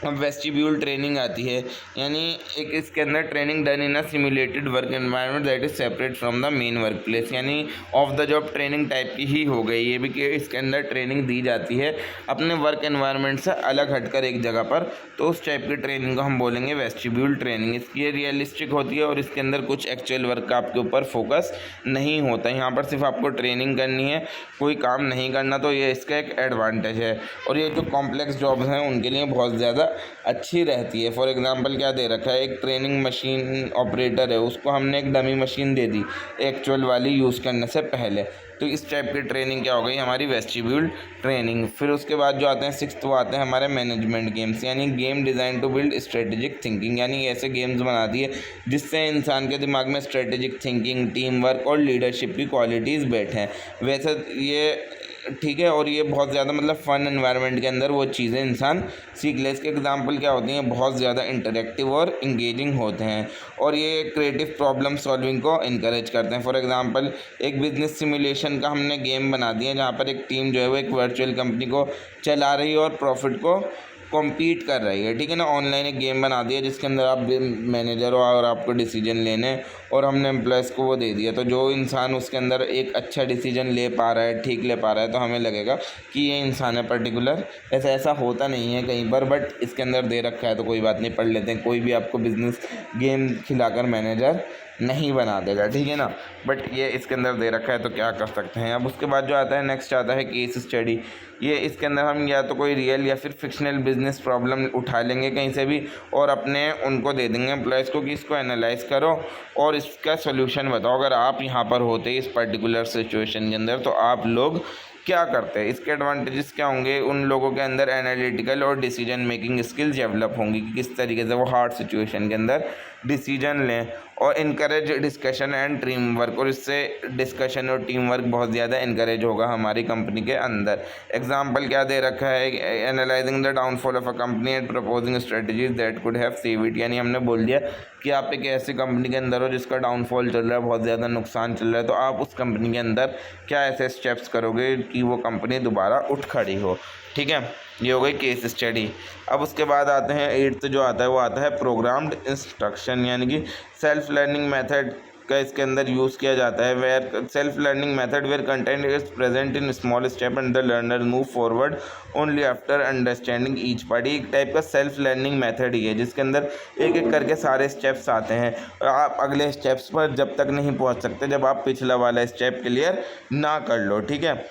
अब वेस्टिब्यूल ट्रेनिंग आती है, यानी एक इसके अंदर training done in a simulated work environment that is separate from the main work place. यानी off the job training type की ही हो गई ये भी, कि इसके अंदर ट्रेनिंग दी जाती है अपने वर्क एनवायरनमेंट से अलग हटकर एक जगह पर, तो उस टाइप की ट्रेनिंग को हम बोलेंगे वेस्टिब्यूल ट्रेनिंग। इसकी ये रियलिस्टिक होती है और इसके अंदर कुछ एक्चुअल वर्क का आपके ऊपर फोकस नहीं होता, यहाँ पर सिर्फ आपको ट्रेनिंग करनी है, कोई काम नहीं करना, तो ये इसका एक एडवांटेज है। और ये जो कॉम्प्लेक्स जॉब्स हैं उनके लिए बहुत ज़्यादा अच्छी रहती है। फॉर एग्जांपल क्या दे रखा है, एक ट्रेनिंग मशीन ऑपरेटर है, उसको हमने एक dummy machine they the actual वाली यूज़ करने से पहले, तो इस टाइप की ट्रेनिंग क्या हो गई हमारी वेस्टिब्यूल ट्रेनिंग। फिर उसके बाद जो आते हैं सिक्स्थ, वो आते हैं हमारे मैनेजमेंट गेम्स, यानी game design to build strategic thinking. यानी ऐसे गेम्स बना दिए जिससे इंसान के दिमाग में स्ट्रेटेजिक थिंकिंग, टीम वर्क और लीडरशिप की क्वालिटीज़ बैठें। वैसे ये ठीक है, और ये बहुत ज़्यादा मतलब फ़न एनवायरनमेंट के अंदर वो चीज़ें इंसान सीख ले। इसके एग्जांपल क्या होती हैं, बहुत ज़्यादा इंटरेक्टिव और इंगेजिंग होते हैं, और ये क्रिएटिव प्रॉब्लम सॉल्विंग को इनकरेज करते हैं। फॉर एग्जांपल एक बिजनेस सिमुलेशन का हमने गेम बना दिया जहाँ पर एक टीम जो है वो एक वर्चुअल कंपनी को चला रही है और प्रॉफिट को कॉम्पीट कर रही है, ठीक है ना। ऑनलाइन एक गेम बना दिया जिसके अंदर आप मैनेजर हो और आपको डिसीजन लेने, और हमने एम्प्लॉयज़ को वो दे दिया, तो जो इंसान उसके अंदर एक अच्छा डिसीजन ले पा रहा है, ठीक ले पा रहा है, तो हमें लगेगा कि ये इंसान है पर्टिकुलर। ऐसा होता नहीं है कहीं पर, बट इसके अंदर दे रखा है तो कोई बात नहीं, पढ़ लेते हैं। कोई भी आपको बिजनेस गेम खिलाकर मैनेजर नहीं बना देगा, ठीक है ना, बट ये इसके अंदर दे रखा है तो क्या कर सकते हैं। अब उसके बाद जो आता है नेक्स्ट आता है केस स्टडी। ये इसके अंदर हम या तो कोई रियल या फिर फिक्शनल बिजनेस प्रॉब्लम उठा लेंगे कहीं से भी और अपने उनको दे देंगे एम्प्लॉयज़ को कि इसको एनालाइज करो और इसका सोल्यूशन बताओ। अगर आप यहाँ पर होते इस पर्टिकुलर सिचुएशन के अंदर तो आप लोग क्या करते हैं। इसके एडवांटेजेस क्या होंगे, उन लोगों के अंदर एनालिटिकल और डिसीजन मेकिंग स्किल्स डेवलप होंगी कि किस तरीके से वो हार्ड सिचुएशन के अंदर डिसीजन लें, और encourage discussion and team work, और इससे डिस्कशन और टीम वर्क बहुत ज़्यादा इनकरेज होगा हमारी कंपनी के अंदर। एग्जांपल क्या दे रखा है, analysing the downfall of a company and proposing strategies that could have save it. यानी हमने बोल दिया कि आप एक ऐसी कंपनी के अंदर हो जिसका डाउनफॉल चल रहा है, बहुत ज़्यादा नुकसान चल रहा है, तो आप उस कंपनी के अंदर क्या ऐसे स्टेप्स करोगे कि वो कंपनी दोबारा उठ खड़ी हो, ठीक है। ये हो गई केस स्टडी। अब उसके बाद आते हैं 8th जो आता है वो आता है प्रोग्राम्ड इंस्ट्रक्शन, यानी कि सेल्फ लर्निंग मेथड का इसके अंदर यूज़ किया जाता है। Where self learning method where content is present in small step and the learner move forward only after understanding each part. एक टाइप का सेल्फ लर्निंग मेथड ही है जिसके अंदर एक एक करके सारे स्टेप्स आते हैं और आप अगले स्टेप्स पर जब तक नहीं पहुंच सकते जब आप पिछला वाला स्टेप क्लियर ना कर लो। ठीक है।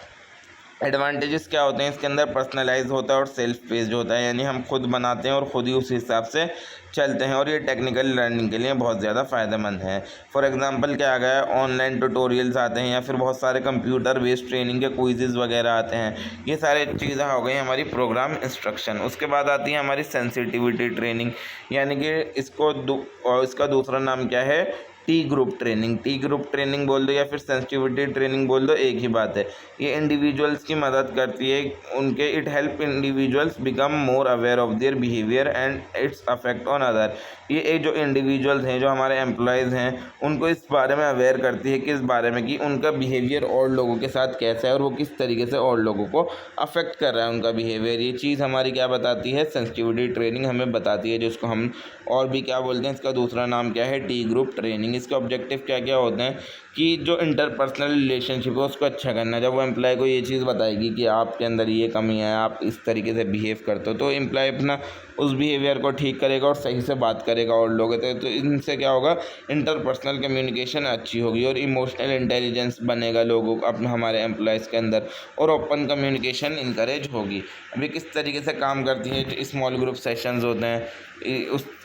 एडवांटेजेस क्या होते हैं इसके अंदर? पर्सनलाइज होता है और सेल्फ पेस्ड होता है, यानी हम खुद बनाते हैं और ख़ुद ही उस हिसाब से चलते हैं, और ये टेक्निकल लर्निंग के लिए बहुत ज़्यादा फ़ायदेमंद है। फॉर एग्जांपल क्या आ गया, ऑनलाइन ट्यूटोरियल्स आते हैं या फिर बहुत सारे कंप्यूटर बेस्ड ट्रेनिंग के क्विज़ेस वगैरह आते हैं। ये सारे चीज़ें हो गई हमारी प्रोग्राम इंस्ट्रक्शन। उसके बाद आती है हमारी सेंसिटिविटी ट्रेनिंग, यानी कि इसका दूसरा नाम क्या है? T group training. T group training बोल दो या फिर सेंसिटिविटी ट्रेनिंग बोल दो, एक ही बात है। ये इंडिविजुअल्स की मदद करती है उनके, it help individuals become more aware of their behaviour and it's affect on other. ये जो इंडिविजुअल्स हैं, जो हमारे एम्प्लॉयज़ हैं, उनको इस बारे में अवेयर करती है कि इस बारे में कि उनका बिहेवियर और लोगों के साथ कैसा है और वो किस तरीके से और लोगों को अफेक्ट कर रहा है उनका बिहेवियर। ये चीज़ हमारी क्या बताती है? सेंसिटिविटी ट्रेनिंग हमें बताती है, जिसको हम और भी क्या बोलते हैं, इसका दूसरा नाम क्या है? T group training. इसके ऑब्जेक्टिव क्या क्या होते हैं कि जो इंटरपर्सनल रिलेशनशिप है उसको अच्छा करना। जब वो एम्प्लॉय को ये चीज़ बताएगी कि आपके अंदर ये कमी है, आप इस तरीके से बिहेव करते हो, तो एम्प्लॉय अपना उस बिहेवियर को ठीक करेगा और सही से बात करेगा और लोग। तो इनसे क्या होगा? इंटरपर्सनल कम्युनिकेशन अच्छी होगी और इमोशनल इंटेलिजेंस बनेगा लोगों को अपने हमारे एम्प्लॉयज़ के अंदर, और ओपन कम्युनिकेशन इनकरेज होगी। अभी किस तरीके से काम करती है? जो स्मॉल ग्रुप सेशंस होते हैं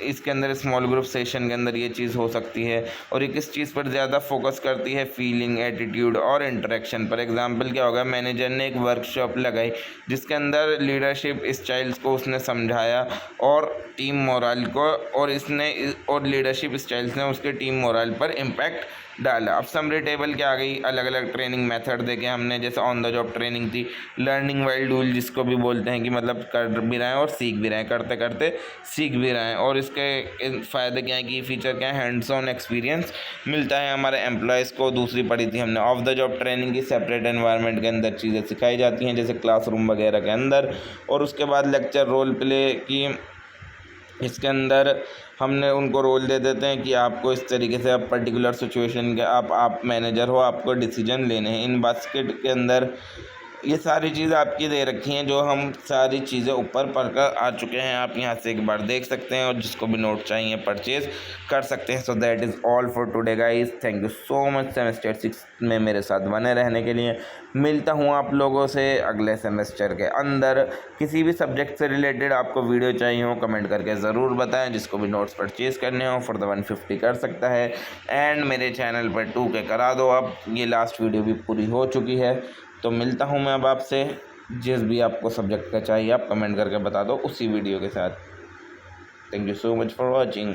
इसके अंदर, स्मॉल ग्रुप सेशन के अंदर ये चीज़ हो सकती है। और ये किस चीज़ पर ज़्यादा फोकस करती है? फीलिंग, एटीट्यूड और इंटरेक्शन पर। एग्जांपल क्या होगा? मैनेजर ने एक वर्कशॉप लगाई जिसके अंदर लीडरशिप स्टाइल्स को उसने समझाया और टीम मोरल को, और लीडरशिप स्टाइल्स ने उसके टीम मोरल पर इम्पैक्ट डाला। अब समरी टेबल क्या आ गई? अलग अलग ट्रेनिंग मेथड देखे हमने, जैसे ऑन द जॉब ट्रेनिंग थी, लर्निंग वाइल डूल जिसको भी बोलते हैं कि मतलब कर भी रहे हैं और सीख भी रहे हैं, करते करते सीख भी रहे हैं। और इसके फ़ायदे क्या है कि फीचर क्या है? हैंड्स ऑन एक्सपीरियंस मिलता है हमारे एम्प्लॉयज़ को। दूसरी पढ़ी थी हमने ऑफ द जॉब ट्रेनिंग की, सेपरेट एनवायरनमेंट के अंदर चीज़ें सिखाई जाती हैं जैसे क्लासरूम वगैरह के अंदर। और उसके बाद लेक्चर रोल प्ले की, इसके अंदर हमने उनको रोल दे देते हैं कि आपको इस तरीके से आप पर्टिकुलर सिचुएशन के आप मैनेजर हो, आपको डिसीजन लेने हैं। इन बास्केट के अंदर ये सारी चीज़ें आपकी दे रखी हैं, जो हम सारी चीज़ें ऊपर पढ़कर आ चुके हैं। आप यहाँ से एक बार देख सकते हैं और जिसको भी नोट चाहिए परचेज़ कर सकते हैं। So that is all for today guys. Thank you so much semester 6 में मेरे साथ बने रहने के लिए। मिलता हूँ आप लोगों से अगले सेमेस्टर के अंदर। किसी भी सब्जेक्ट से रिलेटेड आपको वीडियो चाहिए हो कमेंट करके ज़रूर बताएं। जिसको भी नोट्स परचेज़ करने हो फॉर द 150 कर सकता है। एंड मेरे चैनल पर 2 के करा दो। अब ये लास्ट वीडियो भी पूरी हो चुकी है, तो मिलता हूँ मैं अब आपसे। जिस भी आपको सब्जेक्ट का चाहिए आप कमेंट करके बता दो उसी वीडियो के साथ। Thank you so much for watching.